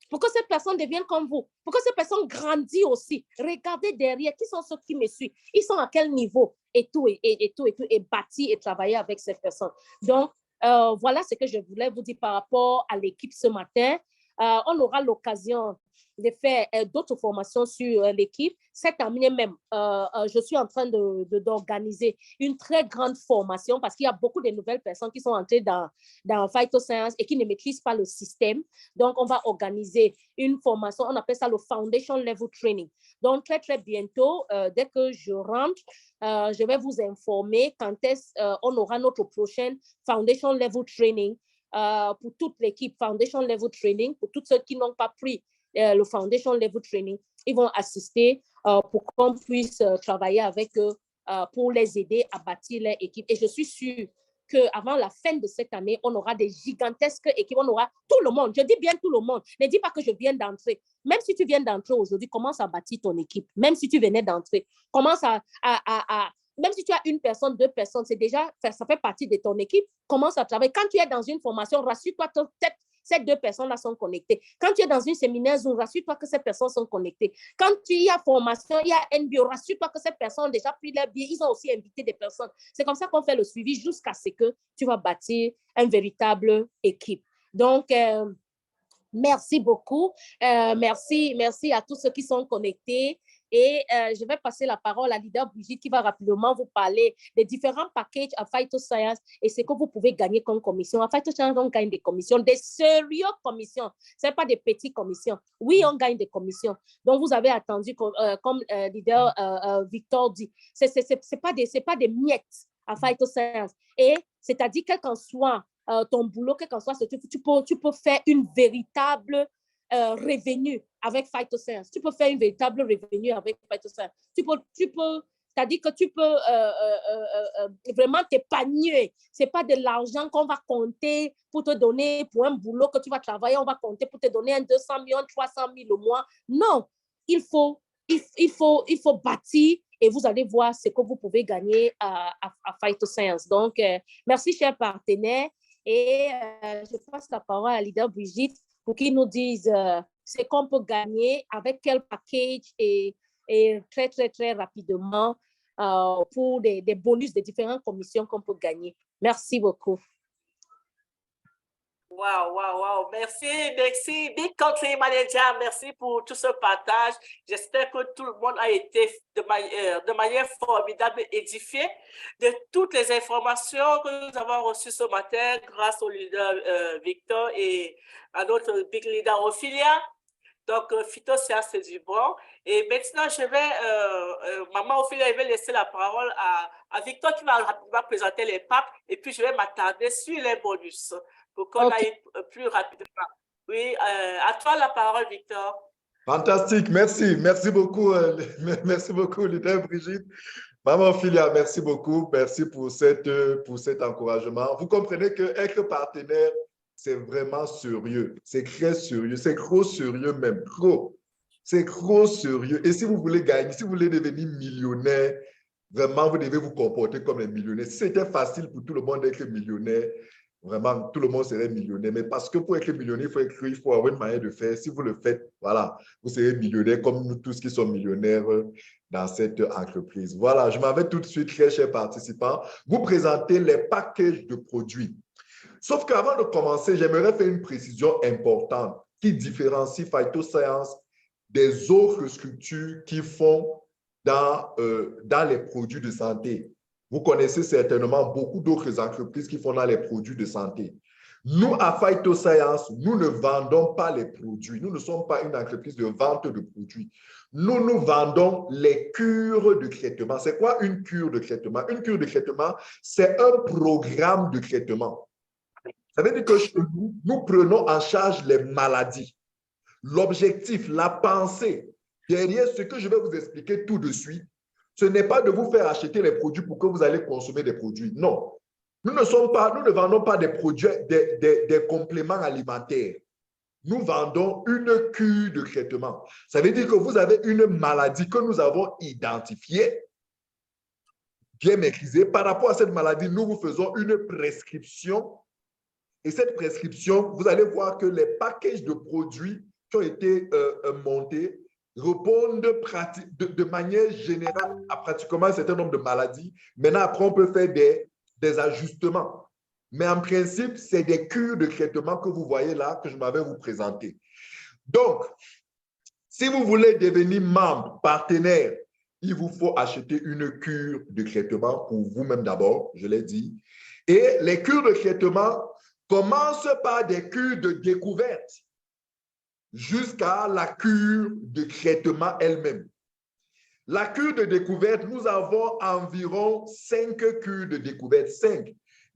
Pour que ces personnes deviennent comme vous, pour que ces personnes grandissent aussi. Regardez derrière, qui sont ceux qui me suivent, ils sont à quel niveau et tout, et bâtir et travailler avec ces personnes. Donc, voilà ce que je voulais vous dire par rapport à l'équipe ce matin. On aura l'occasion de faire d'autres formations sur l'équipe. Cette année même, je suis en train d'organiser une très grande formation parce qu'il y a beaucoup de nouvelles personnes qui sont entrées dans Phytoscience et qui ne maîtrisent pas le système. Donc, on va organiser une formation, on appelle ça le Foundation Level Training. Donc, très, très bientôt, dès que je rentre, je vais vous informer quand est-ce on aura notre prochaine Foundation Level Training pour toute l'équipe Foundation Level Training, pour tous ceux qui n'ont pas pris le Foundation Level Training, ils vont assister pour qu'on puisse travailler avec eux pour les aider à bâtir leur équipe. Et je suis sûre qu'avant la fin de cette année, on aura des gigantesques équipes, on aura tout le monde. Je dis bien tout le monde. Ne dis pas que je viens d'entrer. Même si tu viens d'entrer aujourd'hui, commence à bâtir ton équipe. Même si tu venais d'entrer, commence même si tu as une personne, deux personnes, c'est déjà, ça fait partie de ton équipe, commence à travailler. Quand tu es dans une formation, rassure-toi que ces deux personnes-là sont connectées. Quand tu es dans une séminaire Zoom, rassure-toi que ces personnes sont connectées. Quand tu y as formation, il y a NBO, rassure-toi que ces personnes ont déjà pris leur billet, ils ont aussi invité des personnes. C'est comme ça qu'on fait le suivi jusqu'à ce que tu vas bâtir une véritable équipe. Donc, merci beaucoup. Merci à tous ceux qui sont connectés. Et je vais passer la parole à Leader Brigitte qui va rapidement vous parler des différents packages à Phytoscience et ce que vous pouvez gagner comme commission. À Phytoscience, on gagne des commissions, des sérieuses commissions. Ce n'est pas des petites commissions. Oui, on gagne des commissions. Donc, vous avez attendu, comme Leader Victor dit, ce n'est pas des miettes à Phytoscience. Et c'est-à-dire, quel qu'en soit ton boulot, quel qu'en soit ce truc, tu peux faire une véritable revenu avec Phytoscience. Tu peux faire une véritable revenu avec Phytoscience. C'est-à-dire que tu peux vraiment t'épanouir. Ce n'est pas de l'argent qu'on va compter pour te donner pour un boulot que tu vas travailler. On va compter pour te donner un 200 millions, 300 000 au mois. Non, il faut bâtir et vous allez voir ce que vous pouvez gagner à Phytoscience. Donc, merci, chers partenaires. Et je passe la parole à Leader Brigitte pour qu'ils nous disent ce qu'on peut gagner, avec quel package et très, très, très rapidement pour des bonus de différentes commissions qu'on peut gagner. Merci beaucoup. Wow. Merci. Big Country Manager, merci pour tout ce partage. J'espère que tout le monde a été de manière formidable édifié de toutes les informations que nous avons reçues ce matin grâce au leader Victor et à notre Big Leader Ophelia. Donc, Phytoscience, c'est du bon. Et maintenant, je vais, Maman Ophelia, je vais laisser la parole à Victor qui va rapidement présenter les papes et puis je vais m'attarder sur les bonus pour qu'on aille plus rapidement. Oui, à toi la parole, Victor. Fantastique, merci beaucoup, leader Brigitte. Maman Ophelia, merci beaucoup, merci pour cet encouragement. Vous comprenez qu'être partenaire, c'est vraiment sérieux, c'est très sérieux, c'est gros sérieux même, gros. C'est gros sérieux. Et si vous voulez gagner, si vous voulez devenir millionnaire, vraiment, vous devez vous comporter comme un millionnaire. Si c'était facile pour tout le monde d'être millionnaire, vraiment, tout le monde serait millionnaire. Mais parce que pour être millionnaire, il faut avoir une manière de faire. Si vous le faites, voilà, vous serez millionnaire comme nous tous qui sommes millionnaires dans cette entreprise. Voilà, je m'en vais tout de suite, très chers participants, vous présenter les packages de produits. Sauf qu'avant de commencer, j'aimerais faire une précision importante qui différencie Phytoscience des autres structures qui font dans les produits de santé. Vous connaissez certainement beaucoup d'autres entreprises qui font dans les produits de santé. Nous, à Phytoscience, nous ne vendons pas les produits. Nous ne sommes pas une entreprise de vente de produits. Nous vendons les cures de traitement. C'est quoi une cure de traitement? Une cure de traitement, c'est un programme de traitement. Ça veut dire que chez nous, nous prenons en charge les maladies. L'objectif, la pensée, derrière ce que je vais vous expliquer tout de suite, ce n'est pas de vous faire acheter les produits pour que vous allez consommer des produits. Non. Nous ne vendons pas des produits, des compléments alimentaires. nous vendons une cure de traitement. Ça veut dire que vous avez une maladie que nous avons identifiée, bien maîtrisée. Par rapport à cette maladie, nous vous faisons une prescription. Et cette prescription, vous allez voir que les packages de produits qui ont été montés répondent de manière générale à pratiquement un certain nombre de maladies. Maintenant, après, on peut faire des ajustements. Mais en principe, c'est des cures de traitement que vous voyez là, que je m'avais vous présenter. Donc, si vous voulez devenir membre, partenaire, il vous faut acheter une cure de traitement pour vous-même d'abord, je l'ai dit. Et les cures de traitement commencent par des cures de découverte jusqu'à la cure de traitement elle-même. La cure de découverte, nous avons environ 5 cures de découverte. 5.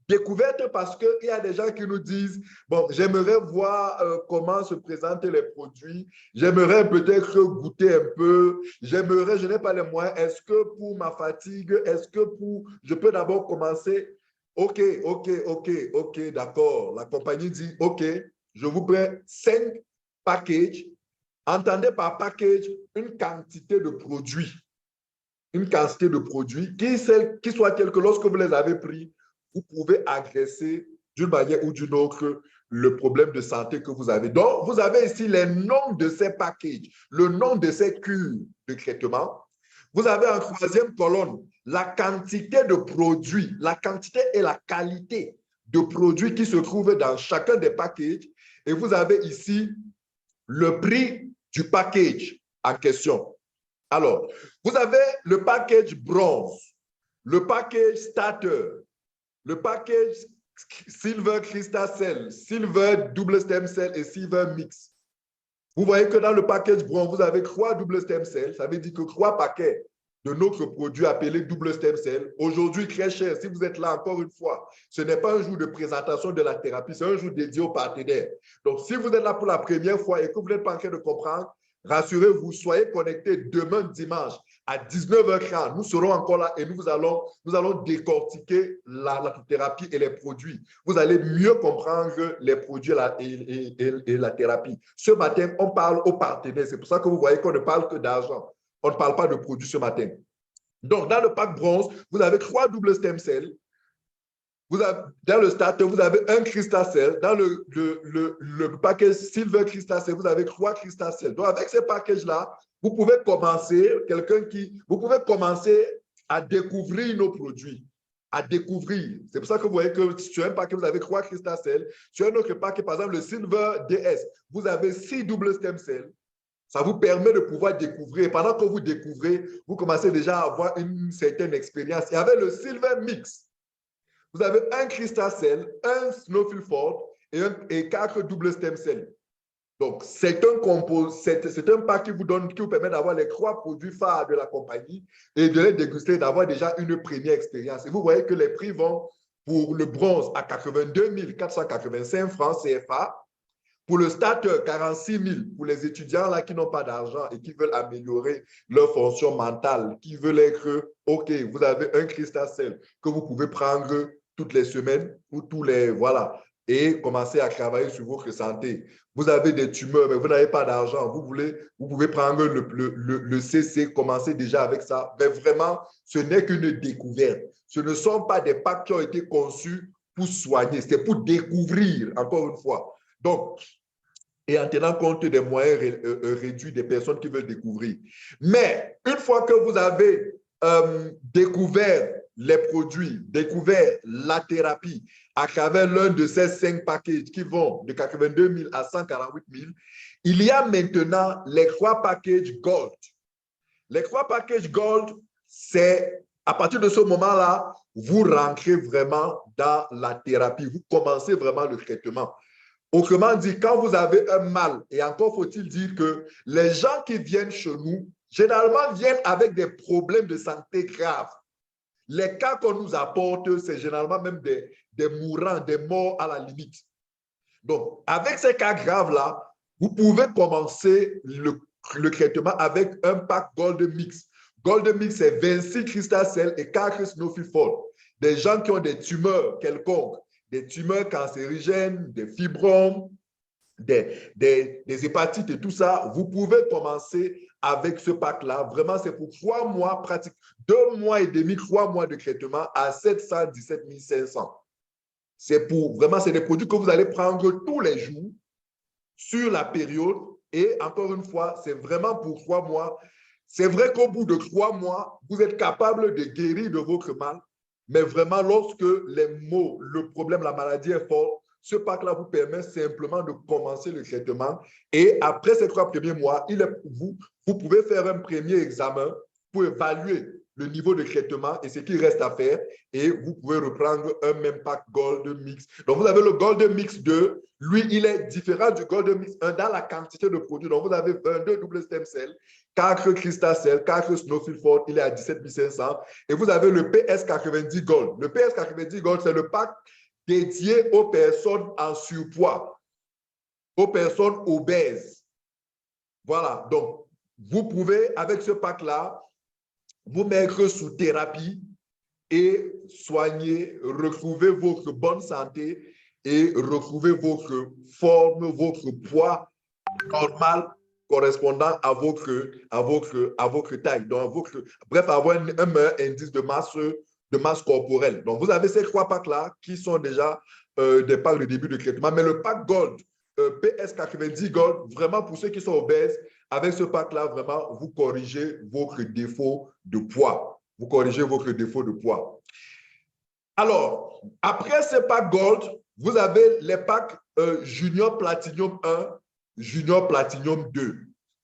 Découverte parce qu'il y a des gens qui nous disent, bon, j'aimerais voir comment se présentent les produits, j'aimerais peut-être goûter un peu, j'aimerais, je n'ai pas les moyens, est-ce que pour ma fatigue, est-ce que pour, je peux d'abord commencer, ok, d'accord. La compagnie dit, ok, je vous prends 5 packages. Entendez par package une quantité de produits. Une quantité de produits qui soit telle que lorsque vous les avez pris, vous pouvez agresser d'une manière ou d'une autre le problème de santé que vous avez. Donc, vous avez ici les noms de ces packages, le nom de ces cures de traitement. Vous avez en troisième colonne la quantité de produits, la quantité et la qualité de produits qui se trouvent dans chacun des packages. Et vous avez ici le prix du package en question. Alors, vous avez le package bronze, le package starter, le package silver crystal cell, silver double stem cell et silver mix. Vous voyez que dans le package bronze, vous avez 3 double stem cells. Ça veut dire que 3 paquets de notre produit appelé double stem cell. Aujourd'hui, très cher. Si vous êtes là encore une fois, ce n'est pas un jour de présentation de la thérapie, c'est un jour dédié aux partenaires. Donc, si vous êtes là pour la première fois et que vous n'êtes pas en train de comprendre, rassurez-vous, soyez connectés demain dimanche à 19h30. Nous serons encore là et nous allons décortiquer la thérapie et les produits. Vous allez mieux comprendre les produits et la thérapie. Ce matin, on parle aux partenaires. C'est pour ça que vous voyez qu'on ne parle que d'argent. On ne parle pas de produits ce matin. Donc, dans le pack bronze, vous avez 3 double stem cells. Dans le starter, vous avez un crystal cell. Dans le package silver crystal cell, vous avez 3 crystal cells. Donc, avec ces packages-là, vous pouvez commencer, vous pouvez commencer à découvrir nos produits. À découvrir. C'est pour ça que vous voyez que sur un paquet, vous avez 3 crystal cells. Sur un autre paquet, par exemple, le silver DS, vous avez 6 double stem cells. Ça vous permet de pouvoir découvrir. Pendant que vous découvrez, vous commencez déjà à avoir une certaine expérience. Et avec le silver mix, vous avez un crystal cell, un snowfield fort et 4 double stem cells. Donc, c'est un pack qui vous permet d'avoir les 3 produits phares de la compagnie et de les déguster, d'avoir déjà une première expérience. Et vous voyez que les prix vont pour le bronze à 82 485 francs CFA. Pour le starter, 46 000 pour les étudiants là, qui n'ont pas d'argent et qui veulent améliorer leur fonction mentale, qui veulent être, OK, vous avez un crystal cell que vous pouvez prendre toutes les semaines ou tous les, voilà, et commencer à travailler sur votre santé. Vous avez des tumeurs, mais vous n'avez pas d'argent. Vous pouvez prendre le CC, commencer déjà avec ça. Mais vraiment, ce n'est qu'une découverte. Ce ne sont pas des packs qui ont été conçus pour soigner, c'est pour découvrir, encore une fois. Donc, et en tenant compte des moyens réduits des personnes qui veulent découvrir. Mais une fois que vous avez découvert les produits, découvert la thérapie à travers l'un de ces 5 packages qui vont de 82 000 à 148 000, il y a maintenant les 3 packages Gold. Les 3 packages Gold, c'est à partir de ce moment-là, vous rentrez vraiment dans la thérapie, vous commencez vraiment le traitement. Autrement dit, quand vous avez un mal, et encore faut-il dire que les gens qui viennent chez nous, généralement viennent avec des problèmes de santé graves. Les cas qu'on nous apporte, c'est généralement même des mourants, des morts à la limite. Donc, avec ces cas graves-là, vous pouvez commencer le traitement avec un pack Gold Mix. Gold Mix, c'est 26 crystal cells et 4 snowfield fort. Des gens qui ont des tumeurs quelconques, des tumeurs cancérigènes, des fibromes, des hépatites et tout ça, vous pouvez commencer avec ce pack-là. Vraiment, c'est pour 3 mois, pratique 2 mois et demi, 3 mois de traitement à 717 500. C'est pour, vraiment, c'est des produits que vous allez prendre tous les jours sur la période. Et encore une fois, c'est vraiment pour 3 mois. C'est vrai qu'au bout de 3 mois, vous êtes capable de guérir de votre mal. Mais vraiment, lorsque les maux, le problème, la maladie est fort, ce pack-là vous permet simplement de commencer le traitement. Et après ces 3 premiers mois, vous pouvez faire un premier examen pour évaluer le niveau de traitement et ce qu'il reste à faire. Et vous pouvez reprendre un même pack Gold Mix. Donc, vous avez le Gold Mix 2. Lui, il est différent du Gold Mix 1 dans la quantité de produits. Donc, vous avez 22 double stem cells, 4 Crystal Cell, 4 Snowfield Fort, il est à 17 500. Et vous avez le PS90 Gold. Le PS90 Gold, c'est le pack dédié aux personnes en surpoids, aux personnes obèses. Voilà, donc vous pouvez, avec ce pack-là, vous mettre sous thérapie et soigner, retrouver votre bonne santé et retrouver votre forme, votre poids normal correspondant à votre taille. Donc, bref, avoir un meilleur indice de masse corporelle. Donc, vous avez ces 3 packs-là qui sont déjà des packs de début de traitement. Mais le pack Gold, PS90 Gold, vraiment pour ceux qui sont obèses, avec ce pack-là, vraiment, vous corrigez votre défaut de poids. Vous corrigez votre défaut de poids. Alors, après ce pack Gold, vous avez les packs Junior Platinum 1, Junior Platinum 2.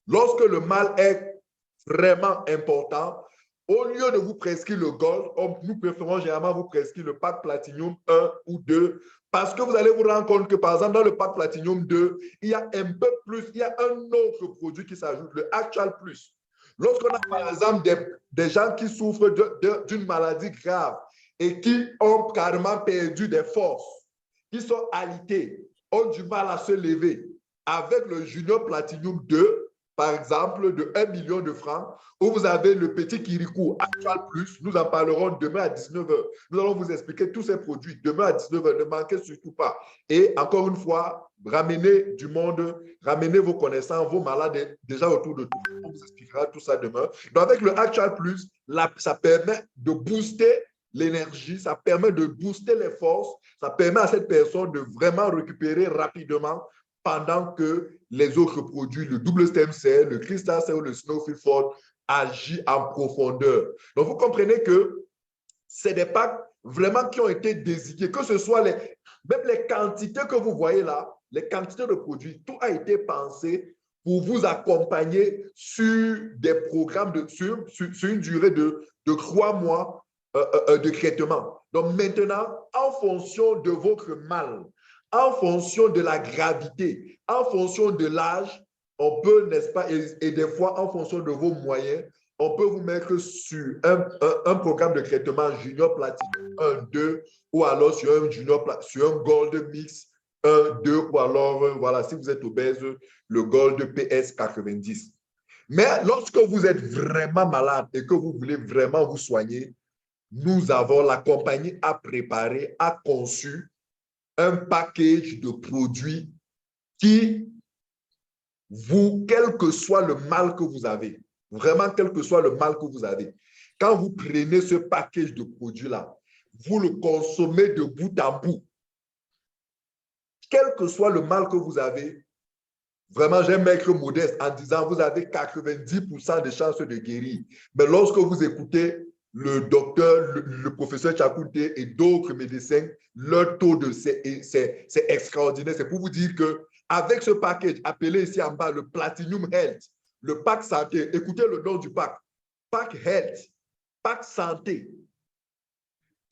Lorsque le mal est vraiment important, au lieu de vous prescrire le Gold, nous préférons généralement vous prescrire le pack Platinum 1 ou 2 parce que vous allez vous rendre compte que, par exemple, dans le pack Platinum 2, il y a un peu plus, il y a un autre produit qui s'ajoute, le Actual Plus. Lorsqu'on a, par exemple, des gens qui souffrent d'une maladie grave et qui ont carrément perdu des forces, qui sont alités, ont du mal à se lever, avec le Junior Platinum 2, par exemple, de 1 million de francs, où vous avez le petit Kirikou Actual Plus. Nous en parlerons demain à 19h. Nous allons vous expliquer tous ces produits demain à 19h. Ne manquez surtout pas. Et encore une fois, ramenez du monde, ramenez vos connaissances, vos malades déjà autour de tout. On vous expliquera tout ça demain. Donc, avec le Actual Plus, ça permet de booster l'énergie, ça permet de booster les forces, ça permet à cette personne de vraiment récupérer rapidement pendant que les autres produits, le double stem cell, le crystal cell, le snowfield fort, agissent en profondeur. Donc, vous comprenez que c'est des packs vraiment qui ont été désignés, que ce soit même les quantités que vous voyez là, les quantités de produits, tout a été pensé pour vous accompagner sur des programmes, sur une durée de 3 mois de traitement. Donc maintenant, en fonction de votre mal, en fonction de la gravité, en fonction de l'âge, on peut, n'est-ce pas, et des fois en fonction de vos moyens, on peut vous mettre sur un programme de traitement Junior Platinum 1, 2, ou alors sur un Gold Mix 1, 2, ou alors, voilà, si vous êtes obèse, le Gold PS 90. Mais lorsque vous êtes vraiment malade et que vous voulez vraiment vous soigner, nous avons, la compagnie a préparé, a conçu un package de produits qui vous, quel que soit le mal que vous avez, vraiment quel que soit le mal que vous avez, quand vous prenez ce package de produits-là, vous le consommez de bout en bout. Quel que soit le mal que vous avez, vraiment, j'aime être modeste en disant vous avez 90% de chances de guérir. Mais lorsque vous écoutez le docteur, le professeur Chakoute et d'autres médecins, leur taux de c'est extraordinaire. C'est pour vous dire qu'avec ce package appelé ici en bas le Platinum Health, le pack santé, écoutez le nom du pack, pack Health, pack santé,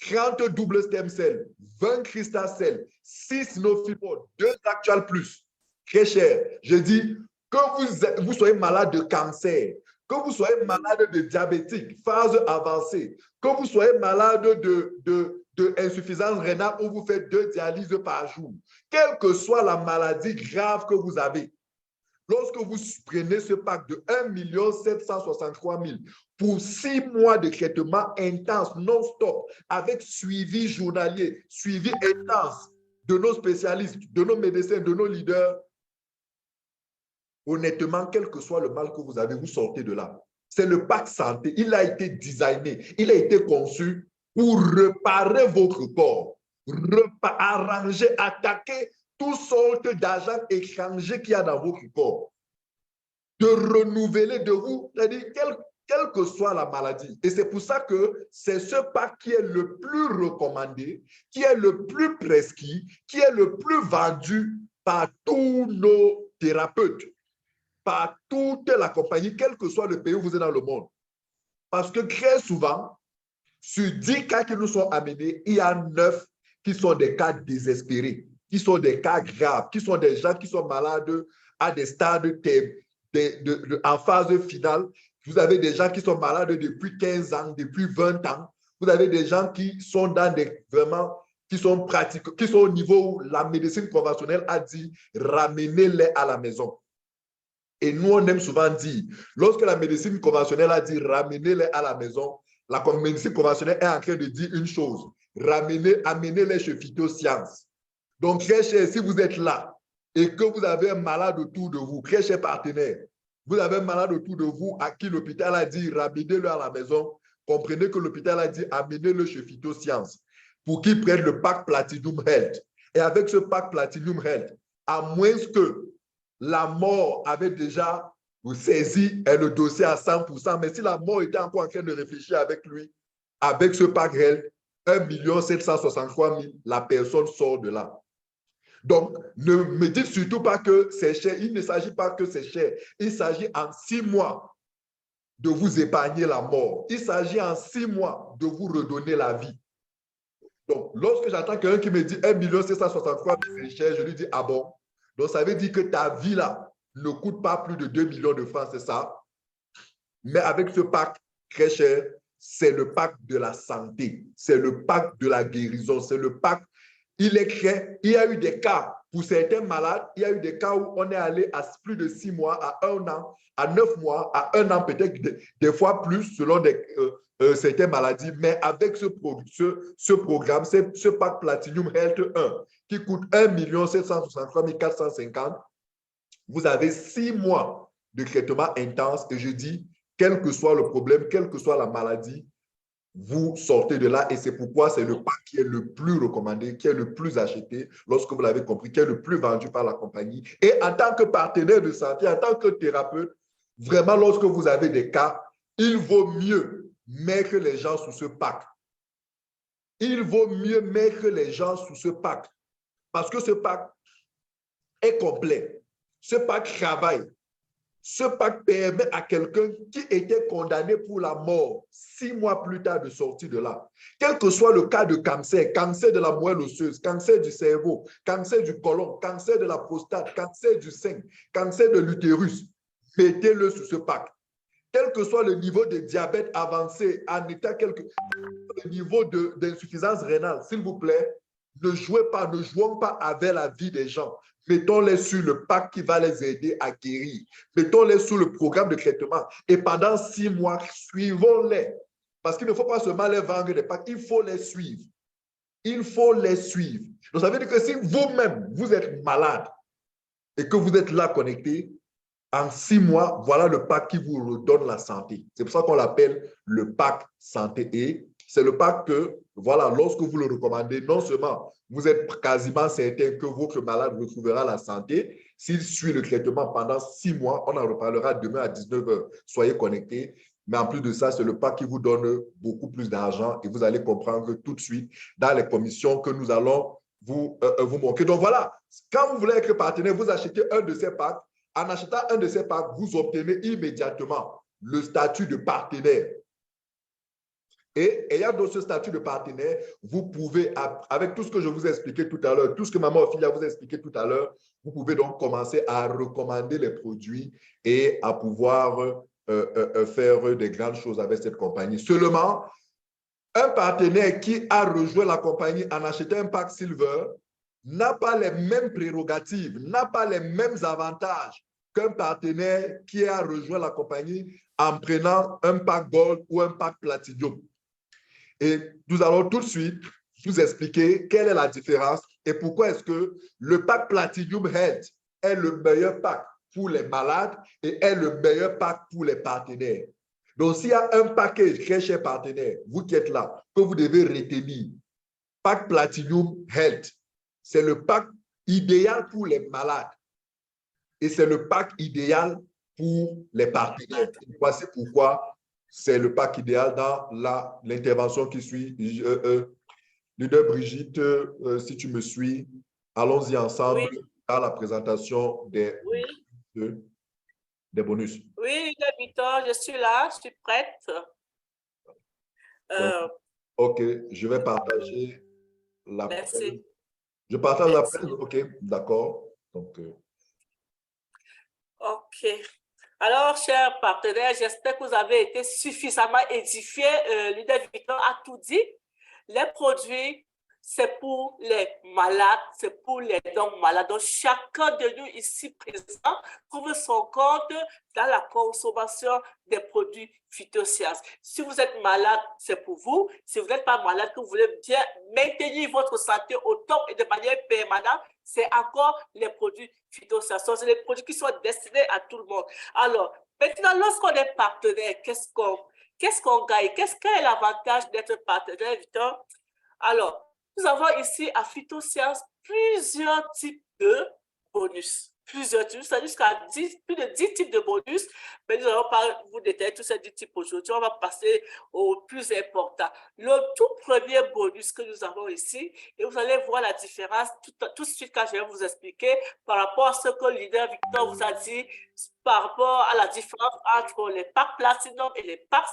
30 double stem cells, 20 crystal cells, 6 nofibos, 2 actual plus, très cher. Je dis que vous soyez malade de cancer, que vous soyez malade de diabétique, phase avancée, que vous soyez malade de insuffisance rénale où vous faites 2 dialyses par jour, quelle que soit la maladie grave que vous avez, lorsque vous prenez ce pack de 1 763 000 pour 6 mois de traitement intense, non-stop, avec suivi journalier, suivi intense de nos spécialistes, de nos médecins, de nos leaders, honnêtement, quel que soit le mal que vous avez, vous sortez de là. C'est le pack santé. Il a été designé, il a été conçu pour réparer votre corps, arranger, attaquer toutes sortes d'agents étrangers qu'il y a dans votre corps, de renouveler de vous, c'est-à-dire quelle que soit la maladie. Et c'est pour ça que c'est ce pack qui est le plus recommandé, qui est le plus prescrit, qui est le plus vendu par tous nos thérapeutes, par toute la compagnie, quel que soit le pays où vous êtes dans le monde. Parce que très souvent, sur 10 cas qui nous sont amenés, il y a 9 qui sont des cas désespérés, qui sont des cas graves, qui sont des gens qui sont malades à des stades en phase finale. Vous avez des gens qui sont malades depuis 15 ans, depuis 20 ans. Vous avez des gens qui sont dans des vraiment, qui sont pratiques, qui sont au niveau où la médecine conventionnelle a dit ramenez-les à la maison. Et nous, on aime souvent dire, lorsque la médecine conventionnelle a dit ramenez-les à la maison, la médecine conventionnelle est en train de dire une chose, amenez-les chez Phytosciences. Donc, très cher, si vous êtes là et que vous avez un malade autour de vous, très cher partenaire, vous avez un malade autour de vous à qui l'hôpital a dit ramenez-le à la maison, comprenez que l'hôpital a dit amenez-le chez Phytosciences pour qu'il prenne le pack Platinum Health. Et avec ce pack Platinum Health, à moins que la mort avait déjà saisi le dossier à 100%, mais si la mort était encore en train de réfléchir avec lui, avec ce pack Health, 1 763 000, la personne sort de là. Donc, ne me dites surtout pas que c'est cher. Il ne s'agit pas que c'est cher. Il s'agit en 6 mois de vous épargner la mort. Il s'agit en 6 mois de vous redonner la vie. Donc, lorsque j'entends quelqu'un qui me dit 1 763 000, c'est cher, je lui dis, ah bon? Donc, ça veut dire que ta vie là ne coûte pas plus de 2 millions de francs, c'est ça? Mais avec ce pack très cher, c'est le pack de la santé, c'est le pack de la guérison, c'est le pack. Il est créé, il y a eu des cas, pour certains malades, il y a eu des cas où on est allé à plus de 6 mois, à 1 an, à 9 mois, à 1 an, peut-être des fois plus selon certaines maladies. Mais avec ce programme, ce pack Platinum Health 1, qui coûte 1 763 450, vous avez 6 mois de traitement intense. Et je dis, quel que soit le problème, quelle que soit la maladie, vous sortez de là et c'est pourquoi c'est le pack qui est le plus recommandé, qui est le plus acheté, lorsque vous l'avez compris, qui est le plus vendu par la compagnie. Et en tant que partenaire de santé, en tant que thérapeute, vraiment, lorsque vous avez des cas, il vaut mieux mettre les gens sous ce pack. Il vaut mieux mettre les gens sous ce pack parce que ce pack est complet. Ce pack travaille. Ce pack permet à quelqu'un qui était condamné pour la mort 6 mois plus tard de sortir de là. Quel que soit le cas de cancer, cancer de la moelle osseuse, cancer du cerveau, cancer du côlon, cancer de la prostate, cancer du sein, cancer de l'utérus, mettez-le sous ce pack. Quel que soit le niveau de diabète avancé, en état le niveau d'insuffisance rénale, s'il vous plaît, ne jouons pas avec la vie des gens. Mettons-les sur le pack qui va les aider à guérir. Mettons-les sous le programme de traitement. Et pendant 6 mois, suivons-les. Parce qu'il ne faut pas seulement les vendre des packs, il faut les suivre. Il faut les suivre. Donc, ça veut dire que si vous-même, vous êtes malade et que vous êtes là connecté, en 6 mois, voilà le pack qui vous redonne la santé. C'est pour ça qu'on l'appelle le pack santé. Et c'est le pack que, voilà, lorsque vous le recommandez, non seulement vous êtes quasiment certain que votre malade retrouvera la santé, s'il suit le traitement pendant 6 mois, on en reparlera demain à 19 h. Soyez connectés. Mais en plus de ça, c'est le pack qui vous donne beaucoup plus d'argent et vous allez comprendre tout de suite dans les commissions que nous allons vous montrer. Donc voilà, quand vous voulez être partenaire, vous achetez un de ces packs. En achetant un de ces packs, vous obtenez immédiatement le statut de partenaire. Et ayant donc ce statut de partenaire, vous pouvez, avec tout ce que je vous ai expliqué tout à l'heure, tout ce que Maman Ophélia vous a expliqué tout à l'heure, vous pouvez donc commencer à recommander les produits et à pouvoir faire des grandes choses avec cette compagnie. Seulement, un partenaire qui a rejoint la compagnie en achetant un pack Silver n'a pas les mêmes prérogatives, n'a pas les mêmes avantages qu'un partenaire qui a rejoint la compagnie en prenant un pack Gold ou un pack Platinum. Et nous allons tout de suite vous expliquer quelle est la différence et pourquoi est-ce que le pack Platinum Health est le meilleur pack. pour les malades et est le meilleur pack pour les partenaires. Donc, s'il y a un package, très cher partenaire, vous qui êtes là, que vous devez retenir, pack Platinum Health, c'est le pack idéal pour les malades et c'est le pack idéal pour les partenaires. Et voici pourquoi c'est le pack idéal dans l'intervention qui suit. Leader Brigitte, si tu me suis, allons-y ensemble dans la présentation des bonus. Oui, leader Victor, je suis là, je suis prête. OK, je vais partager la Merci. presse. Je partage la presse, OK, d'accord. Donc, OK. Alors, chers partenaires, j'espère que vous avez été suffisamment édifiés. Leader Victor a tout dit. Les produits, c'est pour les malades, c'est pour les hommes malades. Donc, chacun de nous ici présent trouve son compte dans la consommation des produits phytosciences. Si vous êtes malade, c'est pour vous. Si vous n'êtes pas malade, que vous voulez bien maintenir votre santé au top et de manière permanente, c'est encore les produits phytosciences. C'est les produits qui sont destinés à tout le monde. Alors, maintenant, lorsqu'on est partenaire, qu'est-ce qu'on gagne? Quel est l'avantage d'être partenaire, Victor? Alors, nous avons ici à Phytosciences plusieurs types de bonus. Plusieurs types, c'est jusqu'à plus de 10 types de bonus, mais nous n'allons pas vous détailler tous ces 10 types aujourd'hui. On va passer au plus important. Le tout premier bonus que nous avons ici, et vous allez voir la différence tout de suite quand je vais vous expliquer par rapport à ce que le leader Victor vous a dit, par rapport à la différence entre les packs Platinum et les packs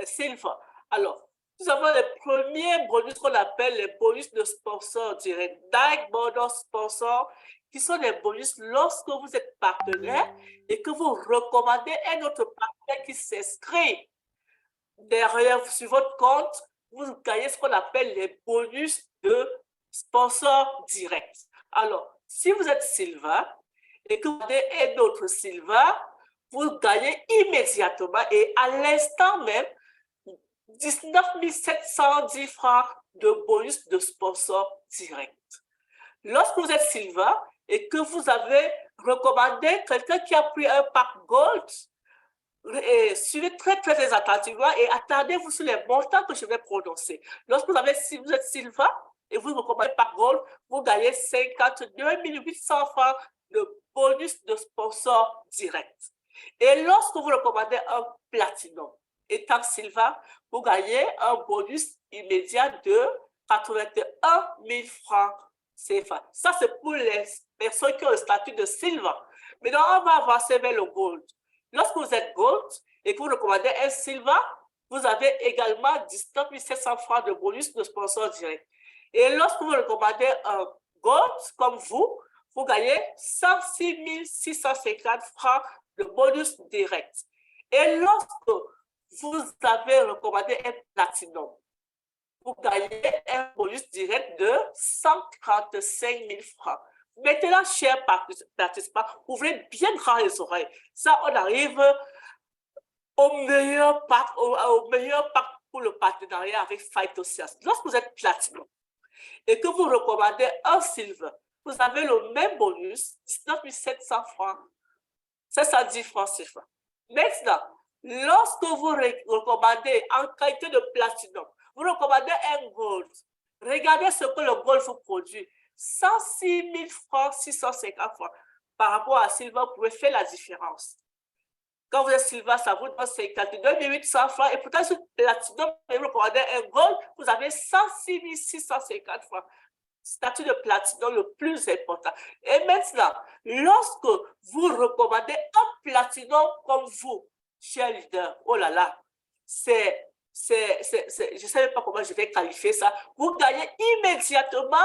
Silver. Alors, nous avons les premiers bonus qu'on appelle les bonus de sponsor direct, direct bonus sponsor, qui sont des bonus lorsque vous êtes partenaire et que vous recommandez un autre partenaire qui s'inscrit derrière sur votre compte, vous gagnez ce qu'on appelle les bonus de sponsor direct. Alors, si vous êtes Silver et que vous avez un autre Silver, vous gagnez immédiatement et à l'instant même 19 710 francs de bonus de sponsor direct. Lorsque vous êtes Silver et que vous avez recommandé quelqu'un qui a pris un pack Gold, suivez très attentivement et attendez-vous sur les montants que je vais prononcer. Si vous êtes Silver et vous recommandez pack Gold, vous gagnez 52 800 francs de bonus de sponsor direct. Et lorsque vous recommandez un Platinum, étant Silver, vous gagnez un bonus immédiat de 81 000 francs CFA. Ça, c'est pour les personnes qui ont le statut de Silver. Maintenant, on va avancer vers le Gold. Lorsque vous êtes Gold et que vous recommandez un Silver, vous avez également 19 700 francs de bonus de sponsor direct. Et lorsque vous recommandez un Gold comme vous gagnez 106 650 francs de bonus direct. Et lorsque vous avez recommandé un Platinum, vous gagnez un bonus direct de 135 000 francs. Maintenant, chers participants, ouvrez bien grand les oreilles. Ça, on arrive au meilleur pack pour le partenariat avec Phytosciences. Lorsque vous êtes Platinum et que vous recommandez un Silver, vous avez le même bonus, 19 700 francs, 710 francs CFA. Maintenant, lorsque vous recommandez en qualité de Platinum, vous recommandez un Gold, regardez ce que le Gold vous produit, 106 000 francs, 650 francs. Par rapport à Silver, vous pouvez faire la différence. Quand vous êtes Silver, ça vous donne 52 800 francs. Et pourtant, sur Platinum, vous recommandez un Gold, vous avez 106 650 francs. Statut de Platinum le plus important. Et maintenant, lorsque vous recommandez un Platinum comme vous, cher leader, oh là là, je ne sais pas comment je vais qualifier ça, vous gagnez immédiatement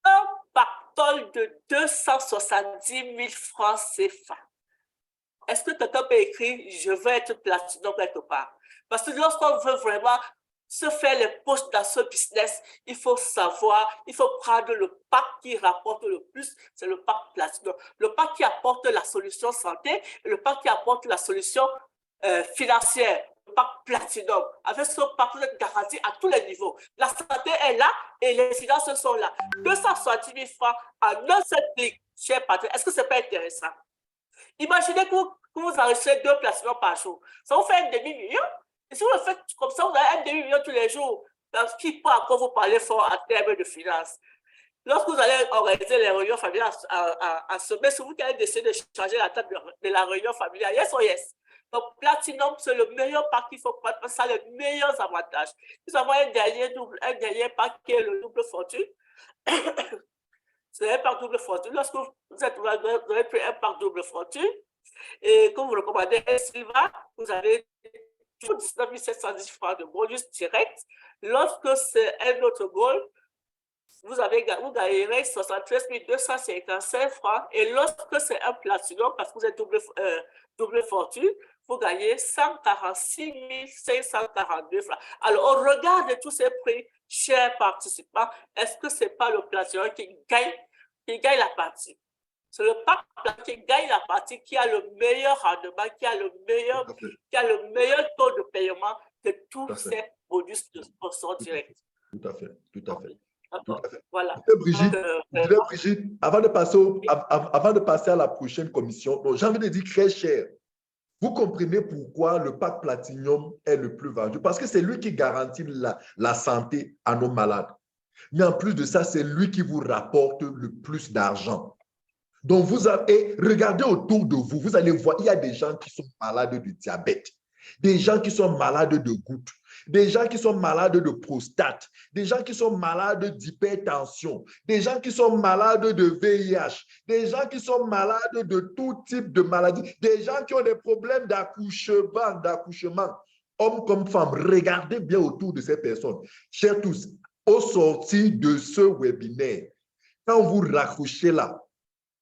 un pactole de 270 000 francs CFA. Est-ce que quelqu'un peut écrire « je veux être Platinum quelque part » Parce que lorsqu'on veut vraiment se faire les poches dans ce business, il faut savoir, il faut prendre le pack qui rapporte le plus, c'est le pack Platinum. Le pack qui apporte la solution santé et le pack qui apporte la solution financière, le pack Platinum. Avec ce pack, vous êtes garanti à tous les niveaux. La santé est là et les finances sont là. 270 000 francs en un seul clic, cher patron. Est-ce que ce n'est pas intéressant? Imaginez que vous enregistrez 2 placements par jour. Ça vous fait un demi-million. Et si vous le faites comme ça, vous avez un demi-million tous les jours. Parce qu'il peut encore vous parler fort en termes de finances. Lorsque vous allez organiser les réunions familiales en semaine, c'est vous qui allez décider de changer la table de la réunion familiale. Yes or yes? Donc, Platinum, c'est le meilleur pack qu'il faut prendre parce que ça a les meilleurs avantages. Nous avons un dernier pack qui est le double fortune. C'est un pack double fortune. Lorsque vous avez pris un pack double fortune et que vous recommandez un Silva, vous avez 19 710 francs de bonus direct. Lorsque c'est un autre goal, vous gagnerez 73 255 francs. Et lorsque c'est un platinum, parce que vous êtes double fortune, vous gagnez 146 542 francs. Alors, on regarde tous ces prix, chers participants. Est-ce que ce n'est pas le platinum qui gagne la partie? C'est le pack qui gagne la partie, qui a le meilleur rendement, qui a le meilleur taux de paiement de tous ces bonus de sponsor direct. Tout à fait, tout à fait. Tout à fait. Voilà. Brigitte, avant de passer à la prochaine commission, j'ai envie de dire très cher. Vous comprenez pourquoi le pack Platinum est le plus vendu? Parce que c'est lui qui garantit la santé à nos malades. Mais en plus de ça, c'est lui qui vous rapporte le plus d'argent. Donc, regardez autour de vous, vous allez voir, il y a des gens qui sont malades de diabète, des gens qui sont malades de gouttes, des gens qui sont malades de prostate, des gens qui sont malades d'hypertension, des gens qui sont malades de VIH, des gens qui sont malades de tout type de maladie, des gens qui ont des problèmes d'accouchement, hommes comme femmes. Regardez bien autour de ces personnes. Chers tous, au sortir de ce webinaire, quand vous raccrochez là,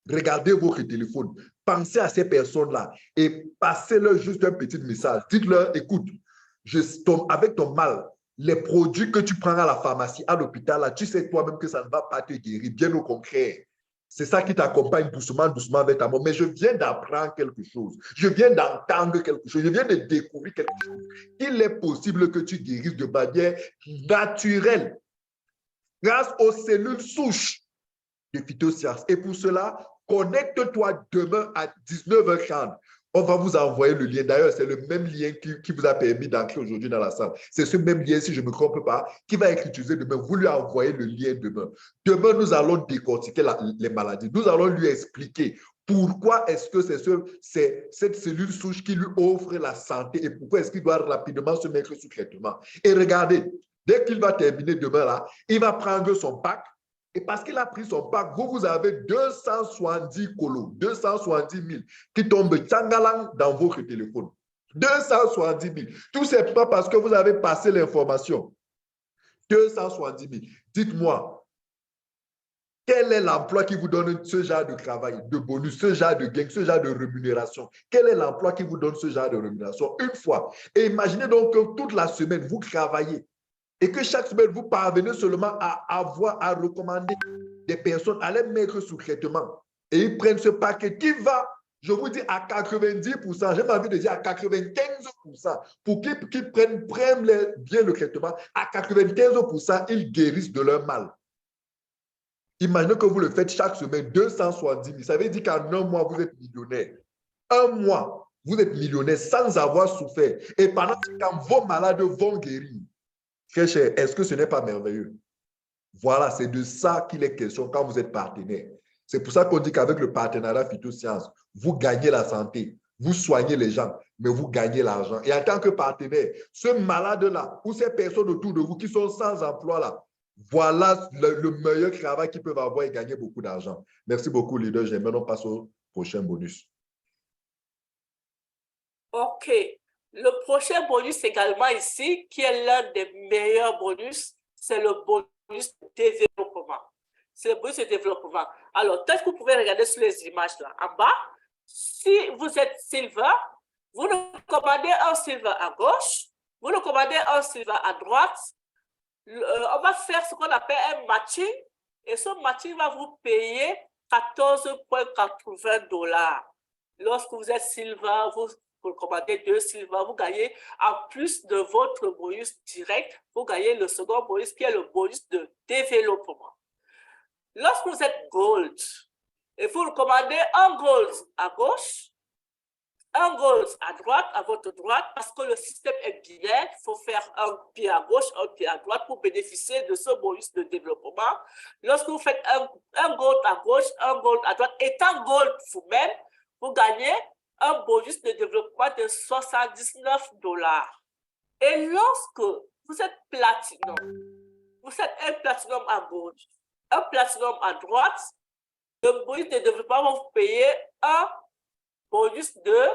regardez votre téléphone, pensez à ces personnes-là et passez-leur juste un petit message. Dites-leur, écoute, avec ton mal, les produits que tu prends à la pharmacie, à l'hôpital, là, tu sais toi-même que ça ne va pas te guérir, bien au contraire. C'est ça qui t'accompagne doucement, doucement vers ta mort. Mais je viens d'apprendre quelque chose. Je viens d'entendre quelque chose. Je viens de découvrir quelque chose. Il est possible que tu guérisses de manière naturelle grâce aux cellules souches de Phytosciences. Et pour cela, connecte-toi demain à 19h30. On va vous envoyer le lien. D'ailleurs, c'est le même lien qui vous a permis d'entrer aujourd'hui dans la salle. C'est ce même lien, si je ne me trompe pas, qui va être utilisé demain. Vous lui envoyez le lien demain. Demain, nous allons décortiquer les maladies. Nous allons lui expliquer pourquoi est-ce que c'est cette cellule souche qui lui offre la santé et pourquoi est-ce qu'il doit rapidement se mettre sous traitement. Et regardez, dès qu'il va terminer demain là, il va prendre son pack. Et parce qu'il a pris son pack, vous avez 270 colos, 270 000 qui tombent tchangalang dans votre téléphone. 270 000. Tout simplement parce que vous avez passé l'information. 270 000. Dites-moi, quel est l'emploi qui vous donne ce genre de travail, de bonus, ce genre de gain, ce genre de rémunération? Quel est l'emploi qui vous donne ce genre de rémunération? Une fois. Et imaginez donc que toute la semaine, vous travaillez. Et que chaque semaine, vous parvenez seulement à recommander des personnes à les mettre sous traitement. Et ils prennent ce paquet qui va, je vous dis, à 90%, j'ai envie de dire à 95%, pour qu'ils prennent bien le traitement. À 95%, ils guérissent de leur mal. Imaginez que vous le faites chaque semaine, 270 000. Ça veut dire qu'en un mois, vous êtes millionnaire. Un mois, vous êtes millionnaire sans avoir souffert. Et pendant ce temps, vos malades vont guérir. Très cher, est-ce que ce n'est pas merveilleux? Voilà, c'est de ça qu'il est question quand vous êtes partenaire. C'est pour ça qu'on dit qu'avec le partenariat Phytosciences, vous gagnez la santé, vous soignez les gens, mais vous gagnez l'argent. Et en tant que partenaire, ce malade-là ou ces personnes autour de vous qui sont sans emploi là, voilà le meilleur travail qu'ils peuvent avoir et gagner beaucoup d'argent. Merci beaucoup, leader. Maintenant, on passe au prochain bonus. OK. Le prochain bonus également ici, qui est l'un des meilleurs bonus, c'est le bonus de développement. C'est le bonus de développement. Alors, peut-être que vous pouvez regarder sur les images là. En bas, si vous êtes silver, vous recommandez un silver à gauche, vous recommandez un silver à droite. On va faire ce qu'on appelle un matching et ce matching va vous payer 14,80 $. Lorsque vous êtes silver, vous commandez 2 silver, vous gagnez, en plus de votre bonus direct, vous gagnez le second bonus qui est le bonus de développement. Lorsque vous êtes gold et vous recommandez un gold à gauche, un gold à droite, à votre droite, parce que le système est binaire. Il faut faire un pied à gauche, un pied à droite pour bénéficier de ce bonus de développement. Lorsque vous faites un gold à gauche, un gold à droite, étant gold vous-même, vous gagnez un bonus de développement de 79 $. Et lorsque vous êtes platinum, vous êtes un platinum à gauche, un platinum à droite, le bonus de développement va vous payer un bonus de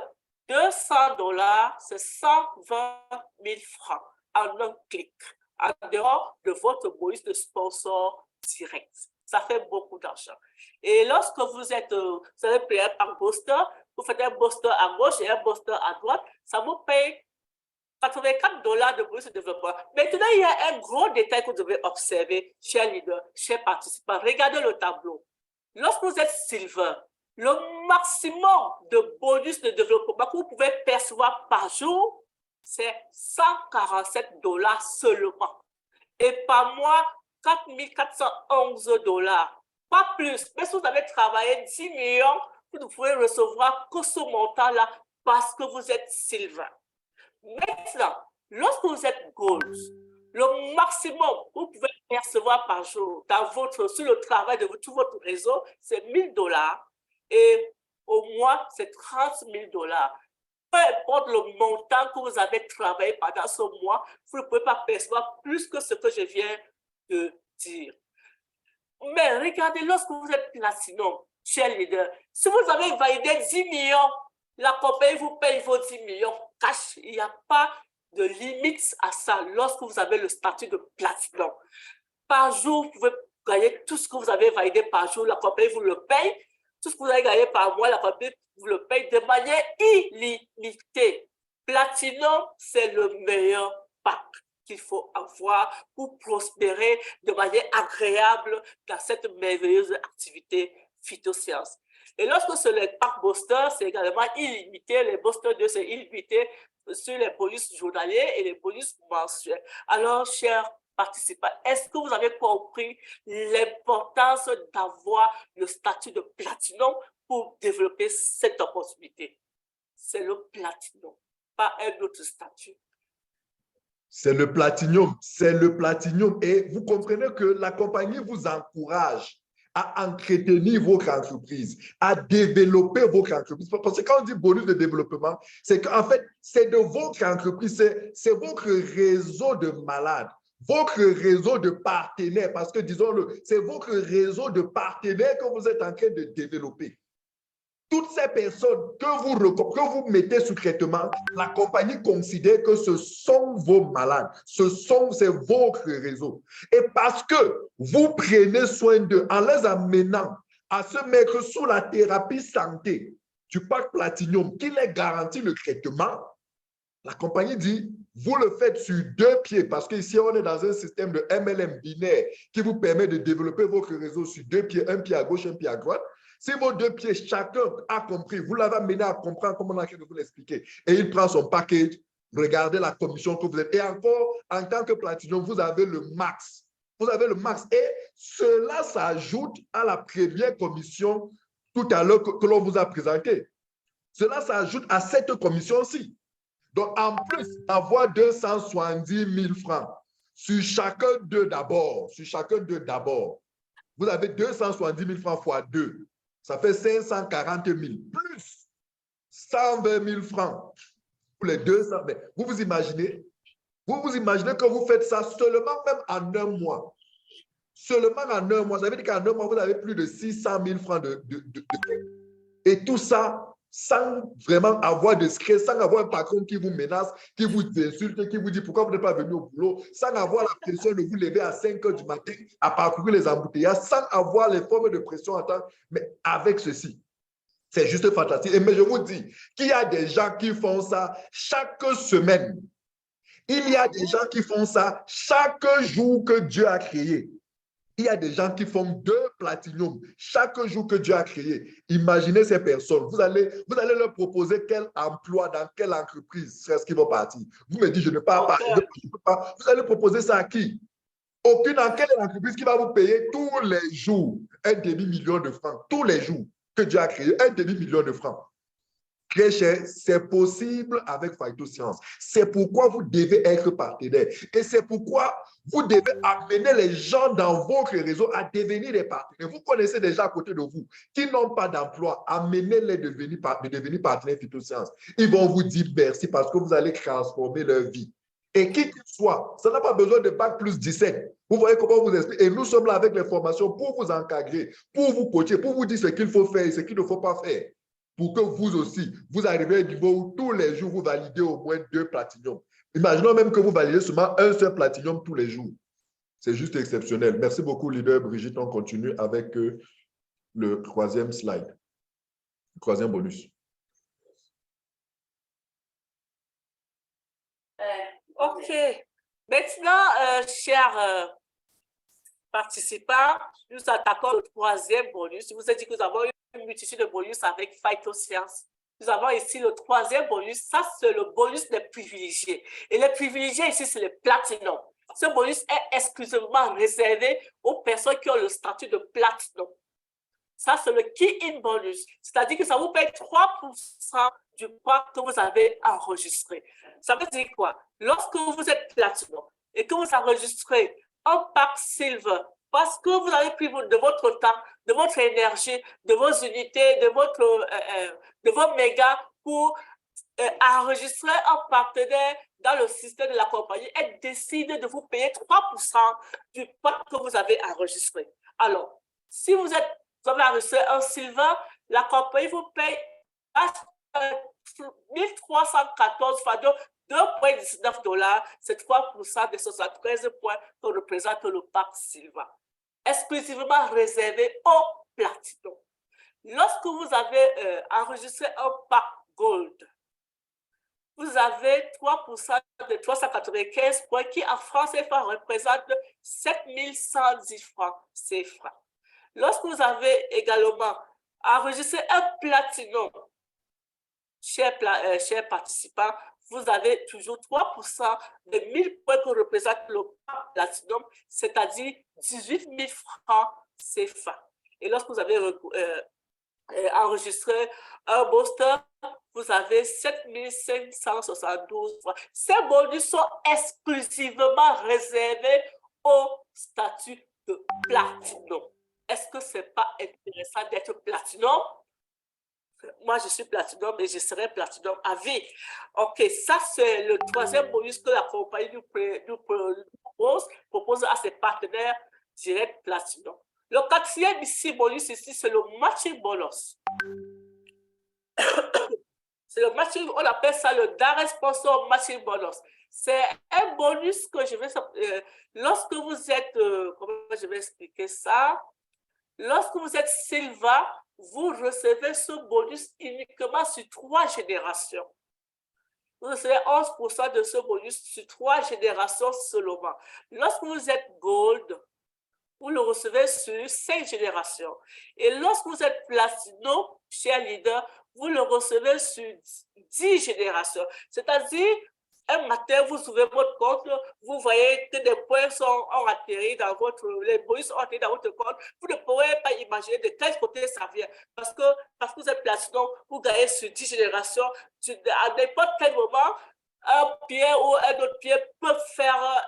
200 $, c'est 120 000 francs en un clic, en dehors de votre bonus de sponsor direct. Ça fait beaucoup d'argent. Et lorsque vous allez payer un booster, vous faites un booster à gauche et un booster à droite, ça vous paye 84 $ de bonus de développement. Maintenant, il y a un gros détail que vous devez observer, chers leaders, chers participants. Regardez le tableau. Lorsque vous êtes silver, le maximum de bonus de développement que vous pouvez percevoir par jour, c'est 147 $ seulement. Et par mois, 4 411 $. Pas plus. Mais si vous avez travaillé 10 millions, vous ne pouvez recevoir que ce montant-là parce que vous êtes silver. Maintenant, lorsque vous êtes gold, le maximum que vous pouvez percevoir par jour sur le travail de tout votre réseau, c'est 1 000 $ et au mois, c'est 30 000 $. Peu importe le montant que vous avez travaillé pendant ce mois, vous ne pouvez pas percevoir plus que ce que je viens de dire. Mais regardez, lorsque vous êtes platinum, cher leader, si vous avez validé 10 millions, la compagnie vous paye vos 10 millions cash. Il n'y a pas de limite à ça lorsque vous avez le statut de platinum. Par jour, vous pouvez gagner tout ce que vous avez validé par jour, la compagnie vous le paye. Tout ce que vous avez gagné par mois, la compagnie vous le paye de manière illimitée. Platinum, c'est le meilleur pack qu'il faut avoir pour prospérer de manière agréable dans cette merveilleuse activité phytosciences. Et lorsque c'est le pack booster, c'est également illimité. Les boosters 2, c'est illimité sur les bonus journaliers et les bonus mensuels. Alors, chers participants, est-ce que vous avez compris l'importance d'avoir le statut de platinum pour développer cette opportunité? C'est le platinum, pas un autre statut. C'est le platinum, c'est le platinum. Et vous comprenez que la compagnie vous encourage à entretenir votre entreprise, à développer votre entreprise. Parce que quand on dit bonus de développement, c'est qu'en fait, c'est de votre entreprise, c'est votre réseau de malades, votre réseau de partenaires, parce que disons-le, c'est votre réseau de partenaires que vous êtes en train de développer. Toutes ces personnes que vous mettez sous traitement, la compagnie considère que ce sont vos malades, c'est votre réseau. Et parce que vous prenez soin d'eux en les amenant à se mettre sous la thérapie santé du pack Platinum qui les garantit le traitement, la compagnie dit, vous le faites sur 2 pieds parce qu'ici, on est dans un système de MLM binaire qui vous permet de développer votre réseau sur 2 pieds, un pied à gauche, un pied à droite. Si vos 2 pieds, chacun a compris, vous l'avez amené à comprendre comment on a de vous l'expliquer. Et il prend son package, regardez la commission que vous êtes. Et encore, en tant que Platinum, vous avez le max. Vous avez le max. Et cela s'ajoute à la première commission tout à l'heure que l'on vous a présentée. Cela s'ajoute à cette commission-ci. Donc, en plus d'avoir 270 000 francs sur chacun d'eux d'abord, vous avez 270 000 francs fois 2. Ça fait 540 000 plus 120 000 francs pour les 200 000. Vous vous imaginez que vous faites ça seulement même en un mois. Seulement en un mois. Ça veut dire qu'en un mois, vous avez plus de 600 000 francs et tout ça sans vraiment avoir de stress, sans avoir un patron qui vous menace, qui vous insulte, qui vous dit pourquoi vous n'êtes pas venu au boulot, sans avoir la pression de vous lever à 5 heures du matin à parcourir les embouteillages, sans avoir les formes de pression en temps. Mais avec ceci, c'est juste fantastique. Mais je vous dis qu'il y a des gens qui font ça chaque semaine. Il y a des gens qui font ça chaque jour que Dieu a créé. Il y a des gens qui font 2 platinum chaque jour que Dieu a créé. Imaginez ces personnes. Vous allez leur proposer quel emploi dans quelle entreprise est-ce qu'ils vont partir. Vous me dites, je ne peux pas. Vous allez proposer ça à qui? Aucune dans quelle entreprise qui va vous payer tous les jours 1,5 million de francs. Tous les jours que Dieu a créé, 1,5 million de francs. Très cher, c'est possible avec Phytosciences. C'est pourquoi vous devez être partenaire. Et c'est pourquoi vous devez amener les gens dans votre réseau à devenir des partenaires. Vous connaissez des gens à côté de vous qui n'ont pas d'emploi. Amenez-les de devenir partenaires Phytosciences. Ils vont vous dire merci parce que vous allez transformer leur vie. Et qui qu'il soit, ça n'a pas besoin de bac plus 17. Vous voyez comment vous explique. Et nous sommes là avec les formations pour vous encadrer, pour vous coacher, pour vous dire ce qu'il faut faire et ce qu'il ne faut pas faire. Pour que vous aussi, vous arrivez à un niveau où tous les jours, vous validez au moins 2 platiniums. Imaginons même que vous validez seulement un seul platinium tous les jours. C'est juste exceptionnel. Merci beaucoup, leader Brigitte. On continue avec le 3e slide, le 3e bonus. OK. Maintenant, chers participants, nous attaquons le 3e bonus. Je vous ai dit que nous avons une multitude de bonus avec Phytosciences. Nous avons ici le 3e bonus. Ça, c'est le bonus des privilégiés. Et les privilégiés ici, c'est le platinum. Ce bonus est exclusivement réservé aux personnes qui ont le statut de platinum. Ça, c'est le key-in bonus. C'est-à-dire que ça vous paye 3% du poids que vous avez enregistré. Ça veut dire quoi? Lorsque vous êtes platinum et que vous enregistrez un pack silver, parce que vous avez pris de votre temps, de votre énergie, de vos unités, de vos mégas pour enregistrer un partenaire dans le système de la compagnie et décide de vous payer 3% du pack que vous avez enregistré. Alors, si vous avez enregistré un silver, la compagnie vous paye 1314 fois 2,19 $, c'est 3% des 73 points que représente le pack silver, exclusivement réservé au platinum. Lorsque vous avez enregistré un pack gold, vous avez 3% de 395 points qui en francs CFA représente 7110 francs CFA. Lorsque vous avez également enregistré un platinum, chers participants, vous avez toujours 3% de 1000 points que représente le platinum, c'est-à-dire 18 000 francs CFA. Et lorsque vous avez enregistré un booster, vous avez 7 572 francs. Ces bonus sont exclusivement réservés au statut de platinum. Est-ce que ce n'est pas intéressant d'être platinum? Moi, je suis platinum et je serai platinum à vie. OK, ça, c'est le 3e bonus que la compagnie nous propose à ses partenaires directs platinum. Le 4e ici, bonus ici, c'est le matching bonus. C'est le matching, on appelle ça le direct sponsor matching bonus. C'est un bonus que je vais... lorsque vous êtes... comment je vais expliquer ça? Lorsque vous êtes Silva, vous recevez ce bonus uniquement sur 3 générations. Vous recevez 11% de ce bonus sur 3 générations seulement. Lorsque vous êtes Gold, vous le recevez sur 5 générations. Et lorsque vous êtes Platinum, cher leader, vous le recevez sur 10 générations. C'est-à-dire, un matin, vous ouvrez votre compte, vous voyez que des points ont atterri dans les bonus ont atterri dans votre compte. Vous ne pourrez pas imaginer de quel côté ça vient. Parce que vous êtes platinum, vous gagnez sur 10 générations. À n'importe quel moment, un pied ou un autre pied peut faire,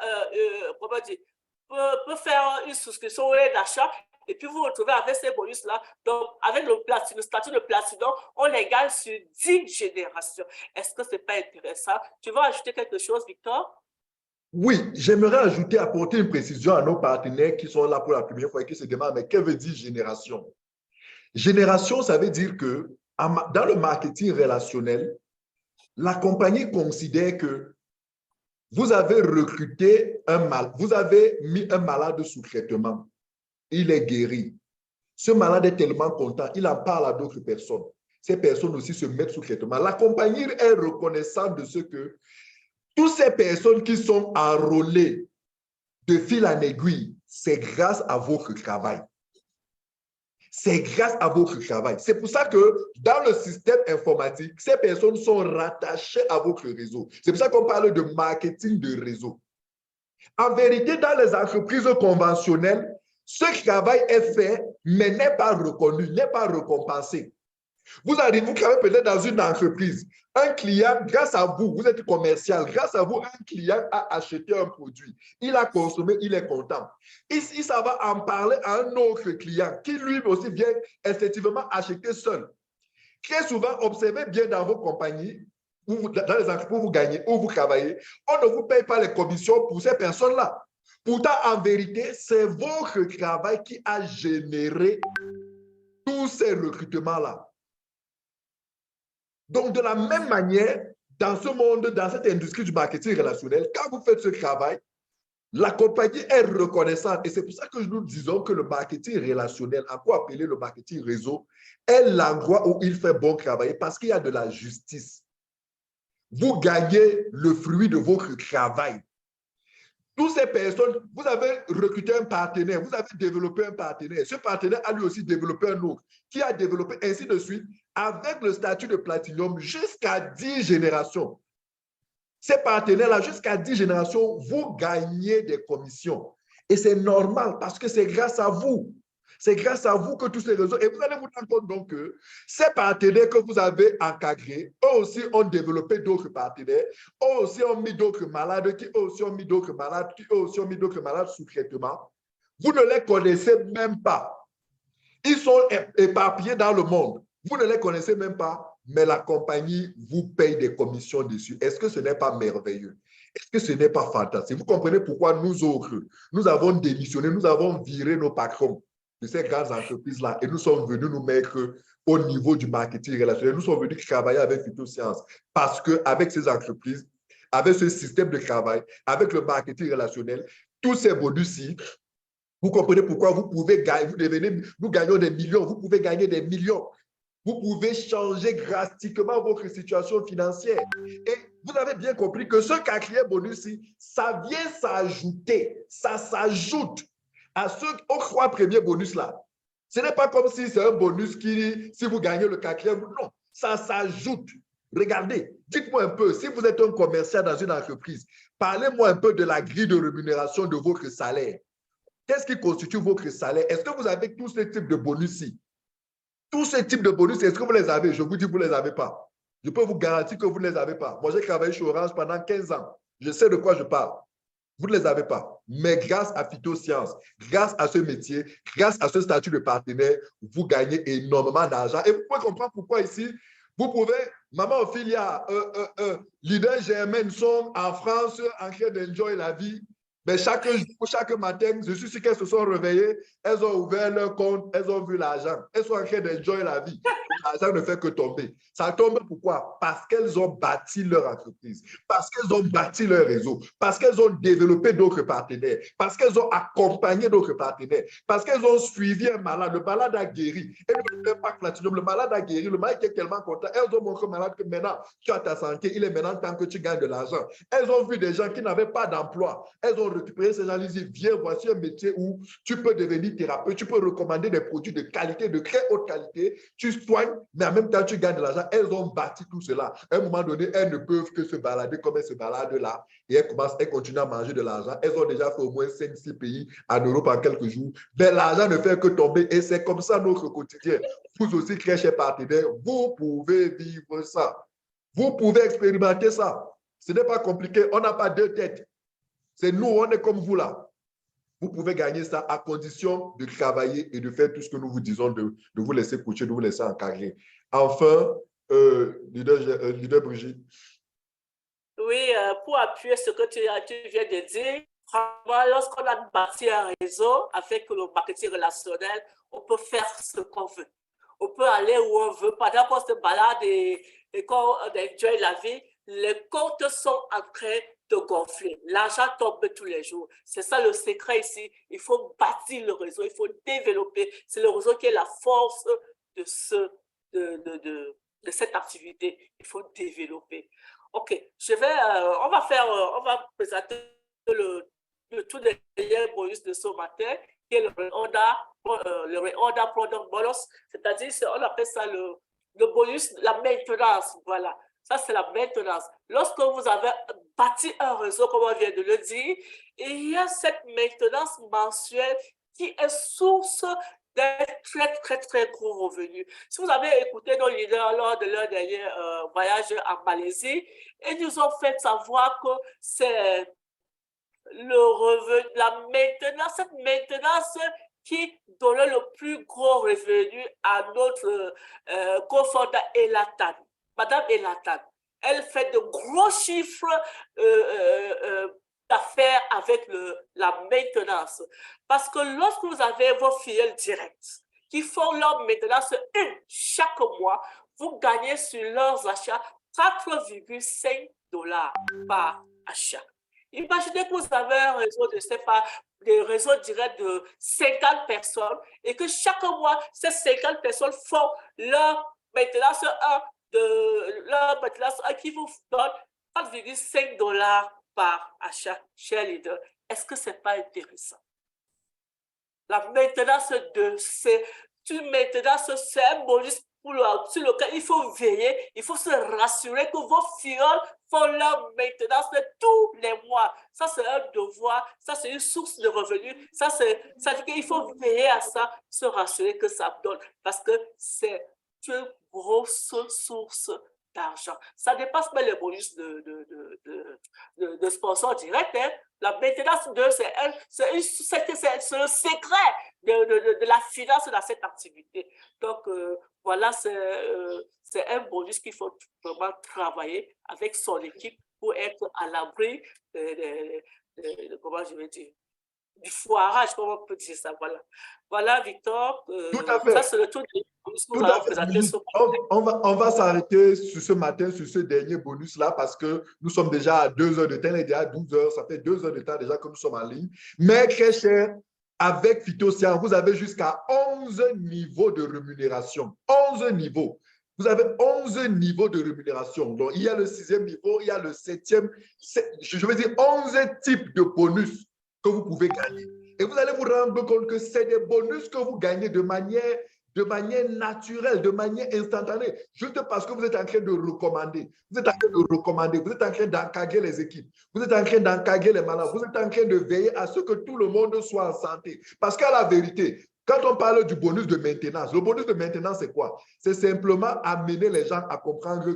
peut faire une souscription ou un achat. Et puis vous vous retrouvez avec ces bonus-là. Donc, avec le statut de platinum, on les gagne sur 10 générations. Est-ce que ce n'est pas intéressant? Tu veux ajouter quelque chose, Victor? Oui, j'aimerais ajouter, apporter une précision à nos partenaires qui sont là pour la première fois et qui se demandent, mais que veut dire génération? Génération, ça veut dire que dans le marketing relationnel, la compagnie considère que vous avez recruté vous avez mis un malade sous traitement. Il est guéri. Ce malade est tellement content, il en parle à d'autres personnes. Ces personnes aussi se mettent sous traitement. La compagnie est reconnaissante de ce que toutes ces personnes qui sont enrôlées de fil en aiguille, c'est grâce à votre travail. C'est grâce à votre travail. C'est pour ça que dans le système informatique, ces personnes sont rattachées à votre réseau. C'est pour ça qu'on parle de marketing de réseau. En vérité, dans les entreprises conventionnelles, ce travail est fait, mais n'est pas reconnu, n'est pas récompensé. Vous arrivez, vous travaillez peut-être dans une entreprise. Un client, grâce à vous, vous êtes commercial, grâce à vous, un client a acheté un produit. Il a consommé, il est content. Ici, ça va en parler à un autre client qui lui aussi vient effectivement acheter seul. Très souvent, observez bien dans vos compagnies, dans les entreprises où vous gagnez, où vous travaillez, on ne vous paye pas les commissions pour ces personnes-là. Pourtant, en vérité, c'est votre travail qui a généré tous ces recrutements-là. Donc, de la même manière, dans ce monde, dans cette industrie du marketing relationnel, quand vous faites ce travail, la compagnie est reconnaissante. Et c'est pour ça que nous disons que le marketing relationnel, à quoi appeler le marketing réseau, est l'endroit où il fait bon travail parce qu'il y a de la justice. Vous gagnez le fruit de votre travail. Toutes ces personnes, vous avez recruté un partenaire, vous avez développé un partenaire. Ce partenaire a lui aussi développé un autre, qui a développé ainsi de suite, avec le statut de Platinum jusqu'à 10 générations. Ces partenaires-là, jusqu'à 10 générations, vous gagnez des commissions. Et c'est normal parce que c'est grâce à vous. C'est grâce à vous que tous ces réseaux... Et vous allez vous rendre compte donc que ces partenaires que vous avez encadrés, eux aussi ont développé d'autres partenaires, eux aussi ont mis d'autres malades, qui eux aussi ont mis d'autres malades, qui eux aussi ont mis d'autres malades sous traitement. Vous ne les connaissez même pas. Ils sont éparpillés dans le monde. Vous ne les connaissez même pas, mais la compagnie vous paye des commissions dessus. Est-ce que ce n'est pas merveilleux? Est-ce que ce n'est pas fantastique? Vous comprenez pourquoi nous autres, nous avons démissionné, nous avons viré nos patrons de ces grandes entreprises-là et nous sommes venus nous mettre au niveau du marketing relationnel. Nous sommes venus travailler avec Phytosciences parce qu'avec ces entreprises, avec ce système de travail, avec le marketing relationnel, tous ces bonus-ci, vous comprenez pourquoi vous pouvez gagner, nous gagnons des millions, vous pouvez gagner des millions. Vous pouvez changer drastiquement votre situation financière. Et vous avez bien compris que ce quatrième bonus-ci, ça vient s'ajouter, ça s'ajoute aux 3 premiers bonus-là. Ce n'est pas comme si c'est un bonus qui, si vous gagnez le quatrième, non, ça s'ajoute. Regardez, dites-moi un peu, si vous êtes un commercial dans une entreprise, parlez-moi un peu de la grille de rémunération de votre salaire. Qu'est-ce qui constitue votre salaire? Est-ce que vous avez tous ces types de bonus-ci? Tous ces types de bonus, est-ce que vous les avez? Je vous dis, vous ne les avez pas. Je peux vous garantir que vous ne les avez pas. Moi, j'ai travaillé chez Orange pendant 15 ans. Je sais de quoi je parle. Vous ne les avez pas. Mais grâce à Phytosciences, grâce à ce métier, grâce à ce statut de partenaire, vous gagnez énormément d'argent. Et vous pouvez comprendre pourquoi ici, vous pouvez, maman Ophélia, leader Germaine sont en France en train d'enjoy la vie. Mais chaque jour, chaque matin, je suis sûr qu'elles se sont réveillées, elles ont ouvert leur compte, elles ont vu l'argent. Elles sont en train d'enjoy la vie. L'argent ne fait que tomber. Ça tombe pourquoi? Parce qu'elles ont bâti leur entreprise, parce qu'elles ont bâti leur réseau, parce qu'elles ont développé d'autres partenaires, parce qu'elles ont accompagné d'autres partenaires, parce qu'elles ont suivi un malade. Le malade a guéri. Et ne fait pas Platinum, le malade a guéri. Le malade est tellement content. Elles ont montré au malade que maintenant, tu as ta santé. Il est maintenant temps que tu gagnes de l'argent. Elles ont vu des gens qui n'avaient pas d'emploi. Elles ont récupéré ces gens, ils disent, viens, voici un métier où tu peux devenir thérapeute, tu peux recommander des produits de qualité, de très haute qualité, tu soignes, mais en même temps, tu gagnes de l'argent. Elles ont bâti tout cela. À un moment donné, elles ne peuvent que se balader comme elles se baladent là, et elles continuent à manger de l'argent. Elles ont déjà fait au moins 5-6 pays en Europe en quelques jours. Mais l'argent ne fait que tomber, et c'est comme ça notre quotidien. Vous aussi, très chers partenaires, vous pouvez vivre ça. Vous pouvez expérimenter ça. Ce n'est pas compliqué, on n'a pas 2 têtes. C'est nous, on est comme vous là. Vous pouvez gagner ça à condition de travailler et de faire tout ce que nous vous disons, de vous laisser coacher, de vous laisser encadrer. Enfin, leader Brigitte. Oui, pour appuyer ce que tu viens de dire, lorsqu'on a bâti un réseau avec le marketing relationnel, on peut faire ce qu'on veut. On peut aller où on veut. Pendant qu'on se balade et qu'on enjoy la vie, les comptes sont en train de gonfler. L'argent tombe tous les jours. C'est ça le secret ici. Il faut bâtir le réseau, il faut développer. C'est le réseau qui est la force de cette activité. Il faut développer. OK, on va présenter le tout dernier bonus de ce matin, qui est le Reorder Product Bonus, c'est-à-dire, on appelle ça le bonus, la maintenance, voilà. Ça, c'est la maintenance. Lorsque vous avez bâti un réseau, comme on vient de le dire, il y a cette maintenance mensuelle qui est source d'un très gros revenu. Si vous avez écouté nos leaders lors de leur dernier voyage en Malaisie, ils nous ont fait savoir que c'est le revenu, la maintenance, cette maintenance qui donnait le plus gros revenu à notre cofondateur Elatan. Madame Elatan, elle fait de gros chiffres d'affaires avec la maintenance. Parce que lorsque vous avez vos filiales directes qui font leur maintenance chaque mois, vous gagnez sur leurs achats 4,5 $ par achat. Imaginez que vous avez un réseau de, des réseaux directs de 50 personnes et que chaque mois, ces 50 personnes font leur maintenance qui vous donne 4,5 $ par achat, cher leader. Est-ce que ce n'est pas intéressant? La maintenance c'est un bonus sur lequel il faut veiller, il faut se rassurer que vos fioles font leur maintenance tous les mois. Ça, c'est un devoir, ça, c'est une source de revenus. Ça veut dire qu'il faut veiller à ça, se rassurer que ça donne, parce que c'est une grosse source d'argent. Ça dépasse même les bonus de sponsors directs. Hein. La maintenance, c'est le secret de la finance dans cette activité. Donc, voilà, c'est un bonus qu'il faut vraiment travailler avec son équipe pour être à l'abri comment je vais dire, du foirage, comment on peut dire ça. Voilà, voilà Victor. Tout à fait. Ça, c'est le tour de bonus qu'on va présenter. On va s'arrêter sur ce matin, sur ce dernier bonus-là, parce que nous sommes déjà à 2 heures de temps, il est déjà à 12 heures, ça fait 2 heures de temps déjà que nous sommes en ligne. Mais très cher, avec Phytoscience, vous avez jusqu'à 11 niveaux de rémunération. 11 niveaux. Vous avez 11 niveaux de rémunération. Donc, il y a le 6e niveau, il y a le 7e. Je veux dire 11 types de bonus que vous pouvez gagner. Et vous allez vous rendre compte que c'est des bonus que vous gagnez de manière naturelle, de manière instantanée, juste parce que vous êtes en train de recommander. Vous êtes en train de recommander, vous êtes en train d'encadrer les équipes, vous êtes en train d'encadrer les malades, vous êtes en train de veiller à ce que tout le monde soit en santé. Parce qu'à la vérité, quand on parle du bonus de maintenance, le bonus de maintenance, c'est quoi? C'est simplement amener les gens à comprendre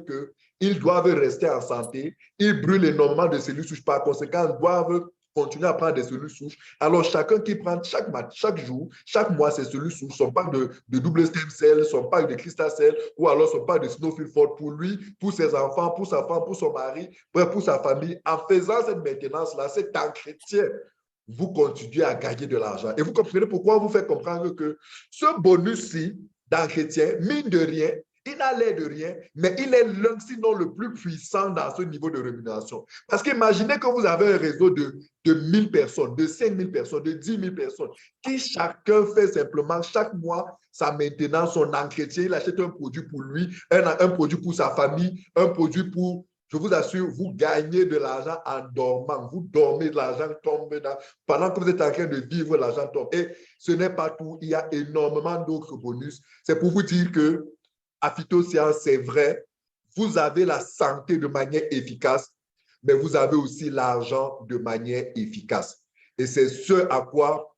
qu'ils doivent rester en santé, ils brûlent énormément de cellules souches, par conséquent, ils doivent continuer à prendre des cellules souches. Alors, chacun qui prend chaque jour, chaque mois, ces cellules souches, son pack de double stem cell, son pack de crystal cell, ou alors son pack de snowfield fort pour lui, pour ses enfants, pour sa femme, pour son mari, bref, pour sa famille. En faisant cette maintenance-là, cet entretien, vous continuez à gagner de l'argent. Et vous comprenez pourquoi on vous fait comprendre que ce bonus-ci d'entretien, mine de rien, il n'a l'air de rien, mais il est l'un, sinon le plus puissant dans ce niveau de rémunération. Parce qu'imaginez que vous avez un réseau de 1000 personnes, de 5000 personnes, de 10 000 personnes, qui chacun fait simplement chaque mois sa maintenance, son entretien. Il achète un produit pour lui, un produit pour sa famille, un produit pour... Je vous assure, vous gagnez de l'argent en dormant. Vous dormez, de l'argent tombe pendant que vous êtes en train de vivre, l'argent tombe. Et ce n'est pas tout. Il y a énormément d'autres bonus. C'est pour vous dire que à Phytoscience, c'est vrai, vous avez la santé de manière efficace, mais vous avez aussi l'argent de manière efficace. Et c'est ce à quoi,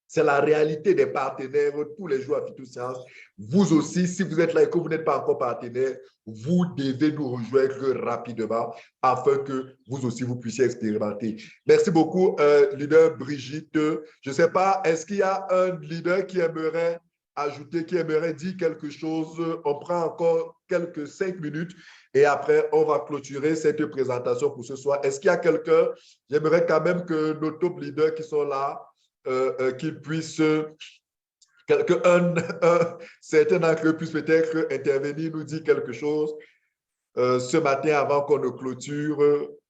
c'est la réalité des partenaires tous les jours à Phytoscience. Vous aussi, si vous êtes là et que vous n'êtes pas encore partenaire, vous devez nous rejoindre rapidement afin que vous aussi, vous puissiez expérimenter. Merci beaucoup, leader Brigitte. Je ne sais pas, est-ce qu'il y a un leader qui aimerait ajouter, qui aimerait dire quelque chose? On prend encore quelques 5 minutes et après, on va clôturer cette présentation pour ce soir. Est-ce qu'il y a quelqu'un? J'aimerais quand même que nos top leaders qui sont là, qu'ils puissent, certains d'entre eux puissent peut-être intervenir, nous dire quelque chose ce matin avant qu'on ne clôture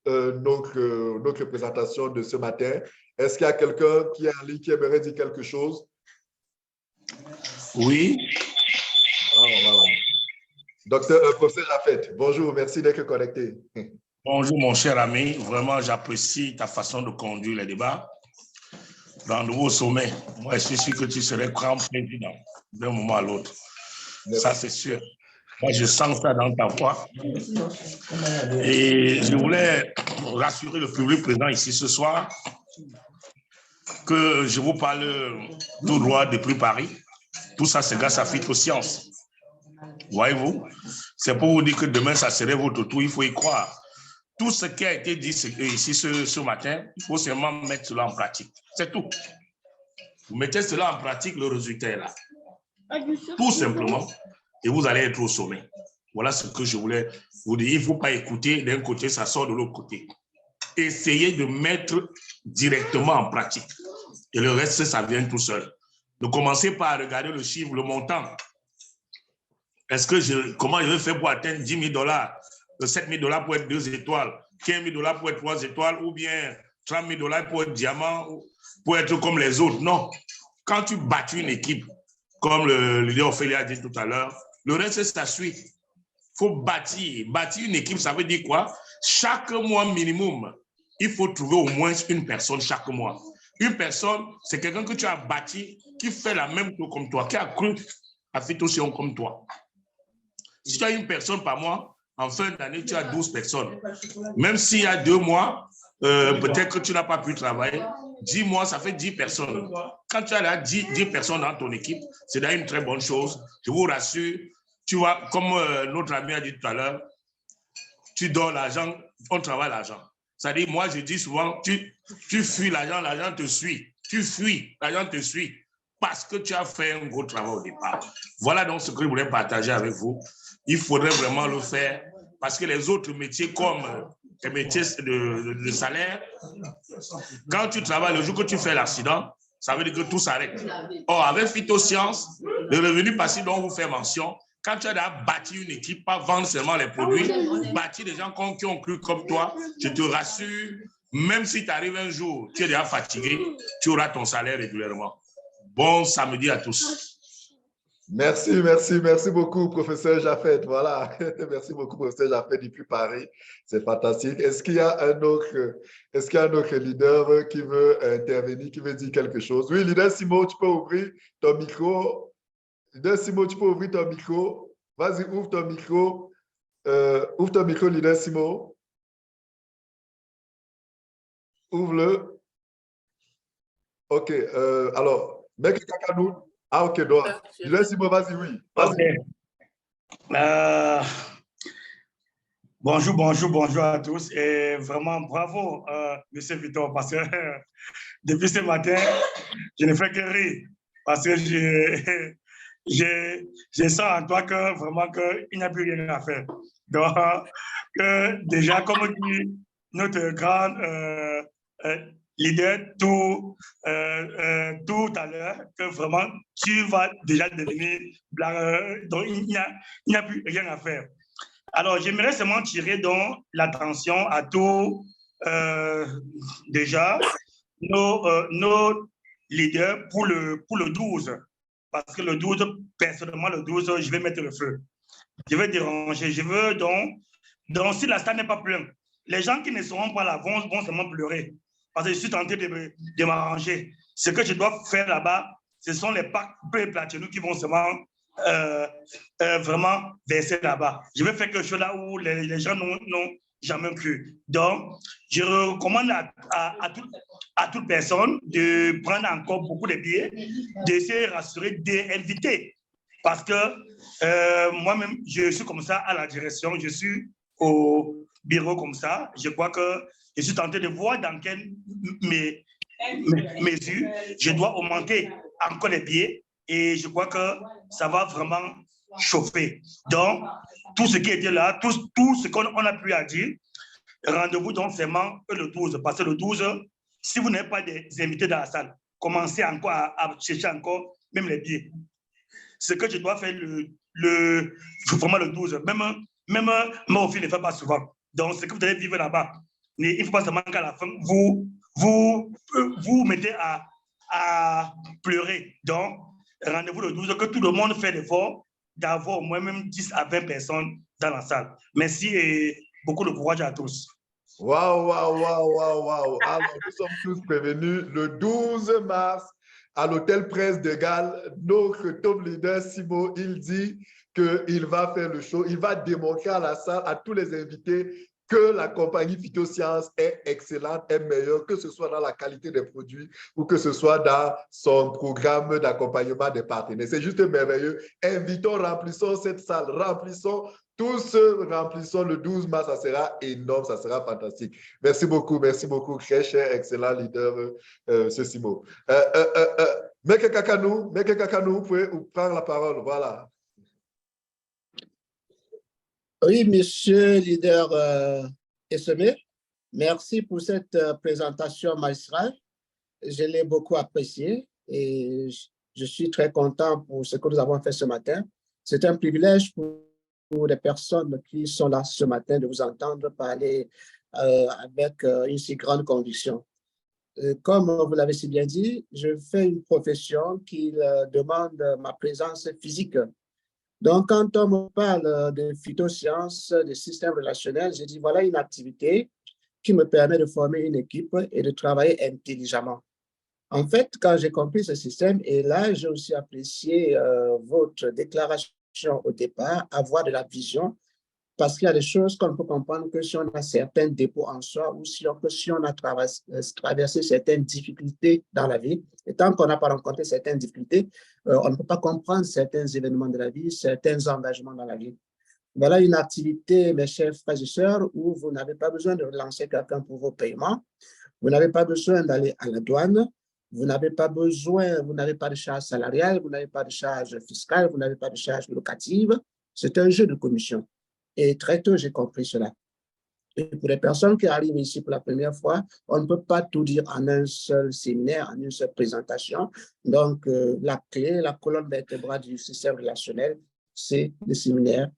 notre présentation de ce matin. Est-ce qu'il y a quelqu'un qui est en ligne qui aimerait dire quelque chose? Oui. Voilà. Docteur professeur Jaffet, bonjour, merci d'être connecté. Bonjour mon cher ami, vraiment j'apprécie ta façon de conduire les débats dans le nouveau sommet. Moi je suis sûr que tu serais grand président d'un moment à l'autre. Ça c'est sûr. Moi je sens ça dans ta voix. Et je voulais rassurer le public présent ici ce soir que je vous parle tout droit depuis Paris. Tout ça, c'est grâce à Phytosciences. Voyez-vous? C'est pour vous dire que demain, ça serait votre tour. Il faut y croire. Tout ce qui a été dit ici ce matin, il faut seulement mettre cela en pratique. C'est tout. Vous mettez cela en pratique, le résultat est là. Tout simplement. Et vous allez être au sommet. Voilà ce que je voulais vous dire. Il ne faut pas écouter d'un côté, ça sort de l'autre côté. Essayez de mettre directement en pratique. Et le reste, ça vient tout seul. Ne commencez pas à regarder le chiffre, le montant. Est-ce que comment je vais faire pour atteindre 10 000 $, 7 000 $ pour être 2 étoiles, 15 000 $ pour être 3 étoiles, ou bien 30 000 $ pour être diamant, pour être comme les autres? Non. Quand tu bâtis une équipe, comme le leader Ophélie a dit tout à l'heure, le reste, ça suit. Il faut bâtir. Bâtir une équipe, ça veut dire quoi? Chaque mois minimum, il faut trouver au moins une personne chaque mois. Une personne, c'est quelqu'un que tu as bâti, qui fait la même chose comme toi, qui a cru à Phytosciences comme toi. Si tu as une personne par mois, en fin d'année, tu as 12 personnes. Même s'il y a 2 mois, peut-être que tu n'as pas pu travailler, 10 mois, ça fait 10 personnes. Quand tu as là 10 personnes dans ton équipe, c'est déjà une très bonne chose. Je vous rassure, tu vois, comme notre ami a dit tout à l'heure, tu donnes l'argent, on travaille l'argent. C'est-à-dire, moi, je dis souvent, tu fuis l'argent, l'argent te suit. Tu fuis, l'argent te suit. Parce que tu as fait un gros travail au départ. Voilà donc ce que je voulais partager avec vous. Il faudrait vraiment le faire parce que les autres métiers comme les métiers de salaire, quand tu travailles, le jour que tu fais l'accident, ça veut dire que tout s'arrête. Or, avec Phytosciences, le revenu passif dont vous faites mention, quand tu as bâti une équipe, pas vendre seulement les produits, bâti des gens qui ont cru comme toi, je te rassure, même si tu arrives un jour, tu es déjà fatigué, tu auras ton salaire régulièrement. Bon samedi à tous. Merci beaucoup, professeur Jaffet. Voilà, merci beaucoup, professeur Jaffet depuis Paris. C'est fantastique. Est-ce qu'il y a un autre leader qui veut intervenir, qui veut dire quelque chose? Oui, leader Simo, tu peux ouvrir ton micro. Leader Simo, tu peux ouvrir ton micro. Vas-y, ouvre ton micro. Ouvre ton micro, leader Simo. Ouvre-le. OK. Alors, mec Kakanou. Ah, OK, donc, leader Simo, vas-y, oui. Vas-y. Okay. Bonjour à tous et vraiment bravo, Monsieur Victor, parce que depuis ce matin, je ne fais que rire parce que je sens en toi que vraiment qu'il n'y a plus rien à faire. Donc, déjà, comme dit notre grand leader tout à l'heure, que vraiment tu vas déjà devenir blanc, donc il n'y a plus rien à faire. Alors, j'aimerais seulement tirer donc l'attention à tous, déjà, nos leaders pour le 12. Parce que le 12, personnellement, le 12, je vais mettre le feu. Je vais déranger. Je veux donc si la salle n'est pas pleine, les gens qui ne seront pas là vont seulement pleurer. Parce que je suis tenté de m'arranger. Ce que je dois faire là-bas, ce sont les packs platinum qui vont seulement vraiment verser là-bas. Je vais faire quelque chose là où les gens n'ont jamais cru. Donc, je recommande à toute personne de prendre encore beaucoup de billets, de se rassurer, d'inviter. Parce que moi-même, je suis comme ça à la direction, je suis au bureau comme ça. Je crois que je suis tenté de voir dans quelle mesure je dois augmenter encore les billets. Et je crois que ça va vraiment chauffer. Donc, tout ce qui était là, tout ce qu'on a pu à dire, rendez-vous donc seulement le 12. Parce que le 12, si vous n'avez pas des invités dans la salle, commencez encore à chercher encore même les billets. Ce que je dois faire vraiment le 12, même moi aussi, je ne le fais pas souvent. Donc, ce que vous allez vivre là-bas, il ne faut pas seulement qu'à la fin, vous mettez à pleurer. Donc, rendez-vous le 12, que tout le monde fait l'effort d'avoir au moins même 10 à 20 personnes dans la salle. Merci et beaucoup de courage à tous. Waouh. Alors, nous sommes tous prévenus le 12 mars à l'hôtel Prince de Galles. Notre top leader, Simo, il dit qu'il va faire le show. Il va démontrer à la salle, à tous les invités, que la compagnie Phytosciences est excellente, est meilleure, que ce soit dans la qualité des produits ou que ce soit dans son programme d'accompagnement des partenaires. C'est juste merveilleux. Invitons, remplissons cette salle, remplissons tous, remplissons le 12 mars, ça sera énorme, ça sera fantastique. Merci beaucoup, très cher, excellent leader, M. Simo. Meke Kakanou, vous pouvez prendre la parole, voilà. Oui, monsieur leader Essemé, merci pour cette présentation magistrale. Je l'ai beaucoup appréciée et je suis très content pour ce que nous avons fait ce matin. C'est un privilège pour les personnes qui sont là ce matin de vous entendre parler avec une si grande conviction. Comme vous l'avez si bien dit, je fais une profession qui demande ma présence physique. Donc, quand on me parle de phytosciences, de systèmes relationnels, je dis voilà une activité qui me permet de former une équipe et de travailler intelligemment. En fait, quand j'ai compris ce système, et là, j'ai aussi apprécié votre déclaration au départ, avoir de la vision, parce qu'il y a des choses qu'on ne peut comprendre que si on a certains dépôts en soi ou si on a traversé certaines difficultés dans la vie. Et tant qu'on n'a pas rencontré certaines difficultés, on ne peut pas comprendre certains événements de la vie, certains engagements dans la vie. Voilà une activité, mes chers frères et sœurs, où vous n'avez pas besoin de relancer quelqu'un pour vos paiements. Vous n'avez pas besoin d'aller à la douane. Vous n'avez pas de charge salariale, vous n'avez pas de charge fiscale, vous n'avez pas de charge locative. C'est un jeu de commission. Et très tôt, j'ai compris cela. Et pour les personnes qui arrivent ici pour la première fois, on ne peut pas tout dire en un seul séminaire, en une seule présentation. Donc, la clé, la colonne vertébrale du système relationnel, c'est le séminaire.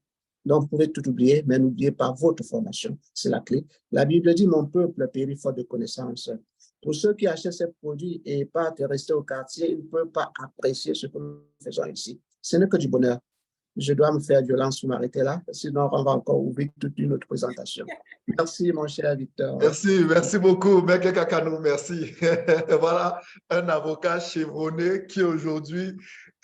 Donc, vous pouvez tout oublier, mais n'oubliez pas votre formation. C'est la clé. La Bible dit, mon peuple périt faute de connaissances. Pour ceux qui achètent ces produits et pas rester au quartier, ils ne peuvent pas apprécier ce que nous faisons ici. Ce n'est que du bonheur. Je dois me faire violence pour m'arrêter là, sinon on va encore ouvrir toute une autre présentation. Merci, mon cher Victor. Merci beaucoup, Meke Kakanou, merci. Voilà un avocat chevronné qui aujourd'hui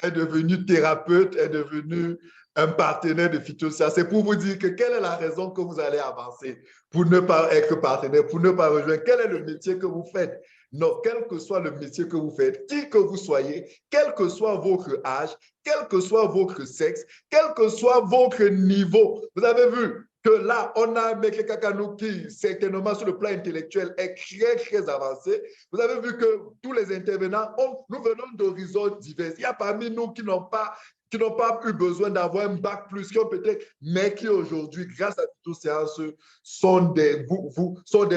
est devenu thérapeute, est devenu un partenaire de Phytosciences. C'est pour vous dire que quelle est la raison que vous allez avancer pour ne pas être partenaire, pour ne pas rejoindre. Quel est le métier que vous faites? Non, quel que soit le métier que vous faites, qui que vous soyez, quel que soit votre âge, quel que soit votre sexe, quel que soit votre niveau. Vous avez vu que là, on a Meke Kakanou qui, certainement sur le plan intellectuel, est très, très avancé. Vous avez vu que tous les intervenants, nous venons d'horizons divers. Il y a parmi nous qui n'ont pas eu besoin d'avoir un bac plus, qui ont peut-être, mais qui aujourd'hui, grâce à Phytosciences, sont des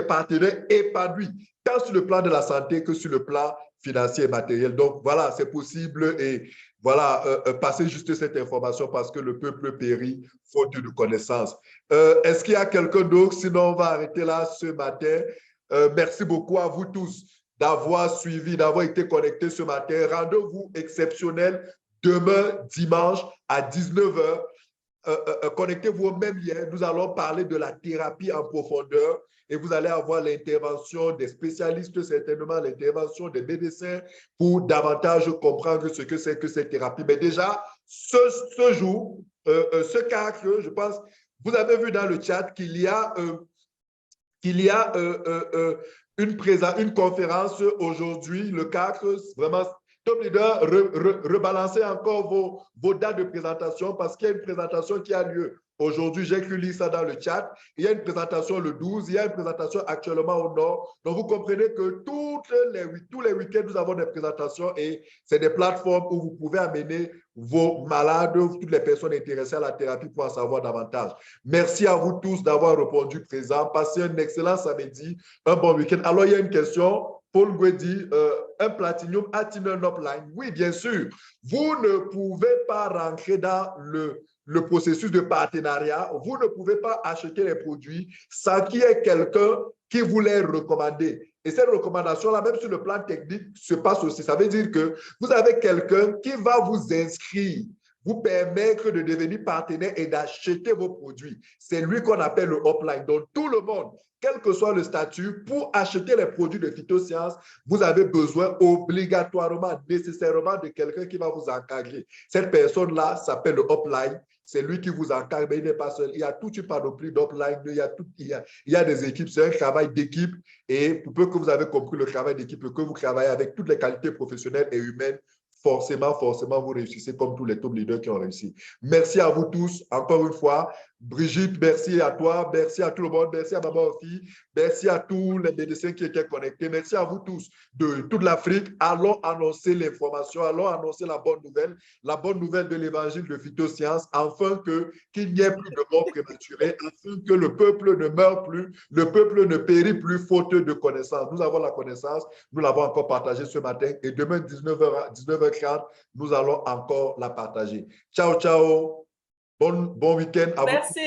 partenaires épanouis, tant sur le plan de la santé que sur le plan financier et matériel. Donc, voilà, c'est possible et voilà, passez juste cette information parce que le peuple périt faute de connaissances. Est-ce qu'il y a quelqu'un d'autre? Sinon, on va arrêter là ce matin. Merci beaucoup à vous tous d'avoir suivi, d'avoir été connectés ce matin. Rendez-vous exceptionnel demain, dimanche, à 19h. Connectez-vous au même lien. Nous allons parler de la thérapie en profondeur et vous allez avoir l'intervention des spécialistes, certainement l'intervention des médecins pour davantage comprendre ce que c'est que cette thérapie. Mais déjà, ce jour, ce 4, je pense, vous avez vu dans le chat qu'il y a une conférence aujourd'hui, le 4, vraiment. Top leader, rebalancez encore vos dates de présentation parce qu'il y a une présentation qui a lieu aujourd'hui. J'ai cru lire ça dans le chat. Il y a une présentation le 12, il y a une présentation actuellement au nord. Donc, vous comprenez que tous les week-ends, nous avons des présentations et c'est des plateformes où vous pouvez amener vos malades, toutes les personnes intéressées à la thérapie pour en savoir davantage. Merci à vous tous d'avoir répondu présent. Passez un excellent samedi, un bon week-end. Alors, il y a une question. Paul Ngwe dit, un Platinum a-t-il un upline? Oui, bien sûr. Vous ne pouvez pas rentrer dans le processus de partenariat. Vous ne pouvez pas acheter les produits sans qu'il y ait quelqu'un qui vous les recommande. Et cette recommandation-là, même sur le plan technique, se passe aussi. Ça veut dire que vous avez quelqu'un qui va vous inscrire vous permettre de devenir partenaire et d'acheter vos produits. C'est lui qu'on appelle le upline. Donc, tout le monde, quel que soit le statut, pour acheter les produits de phytosciences, vous avez besoin obligatoirement, nécessairement de quelqu'un qui va vous encadrer. Cette personne-là s'appelle le upline. C'est lui qui vous encadre, mais il n'est pas seul. Il y a toute une panoplie d'upline, il y a des équipes, c'est un travail d'équipe. Et pour peu que vous avez compris le travail d'équipe, que vous travaillez avec toutes les qualités professionnelles et humaines, forcément, vous réussissez comme tous les top leaders qui ont réussi. Merci à vous tous, encore une fois. Brigitte, merci à toi, merci à tout le monde, merci à maman aussi, merci à tous les médecins qui étaient connectés, merci à vous tous de toute l'Afrique. Allons annoncer l'information, allons annoncer la bonne nouvelle de l'évangile de phytosciences, afin qu'il n'y ait plus de mort prématurée, afin que le peuple ne meure plus, le peuple ne périt plus faute de connaissance. Nous avons la connaissance, nous l'avons encore partagée ce matin, et demain 19h30, nous allons encore la partager. Ciao, ciao. Bon week-end à vous. Merci,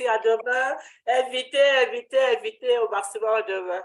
à demain. Invitez au maximum demain.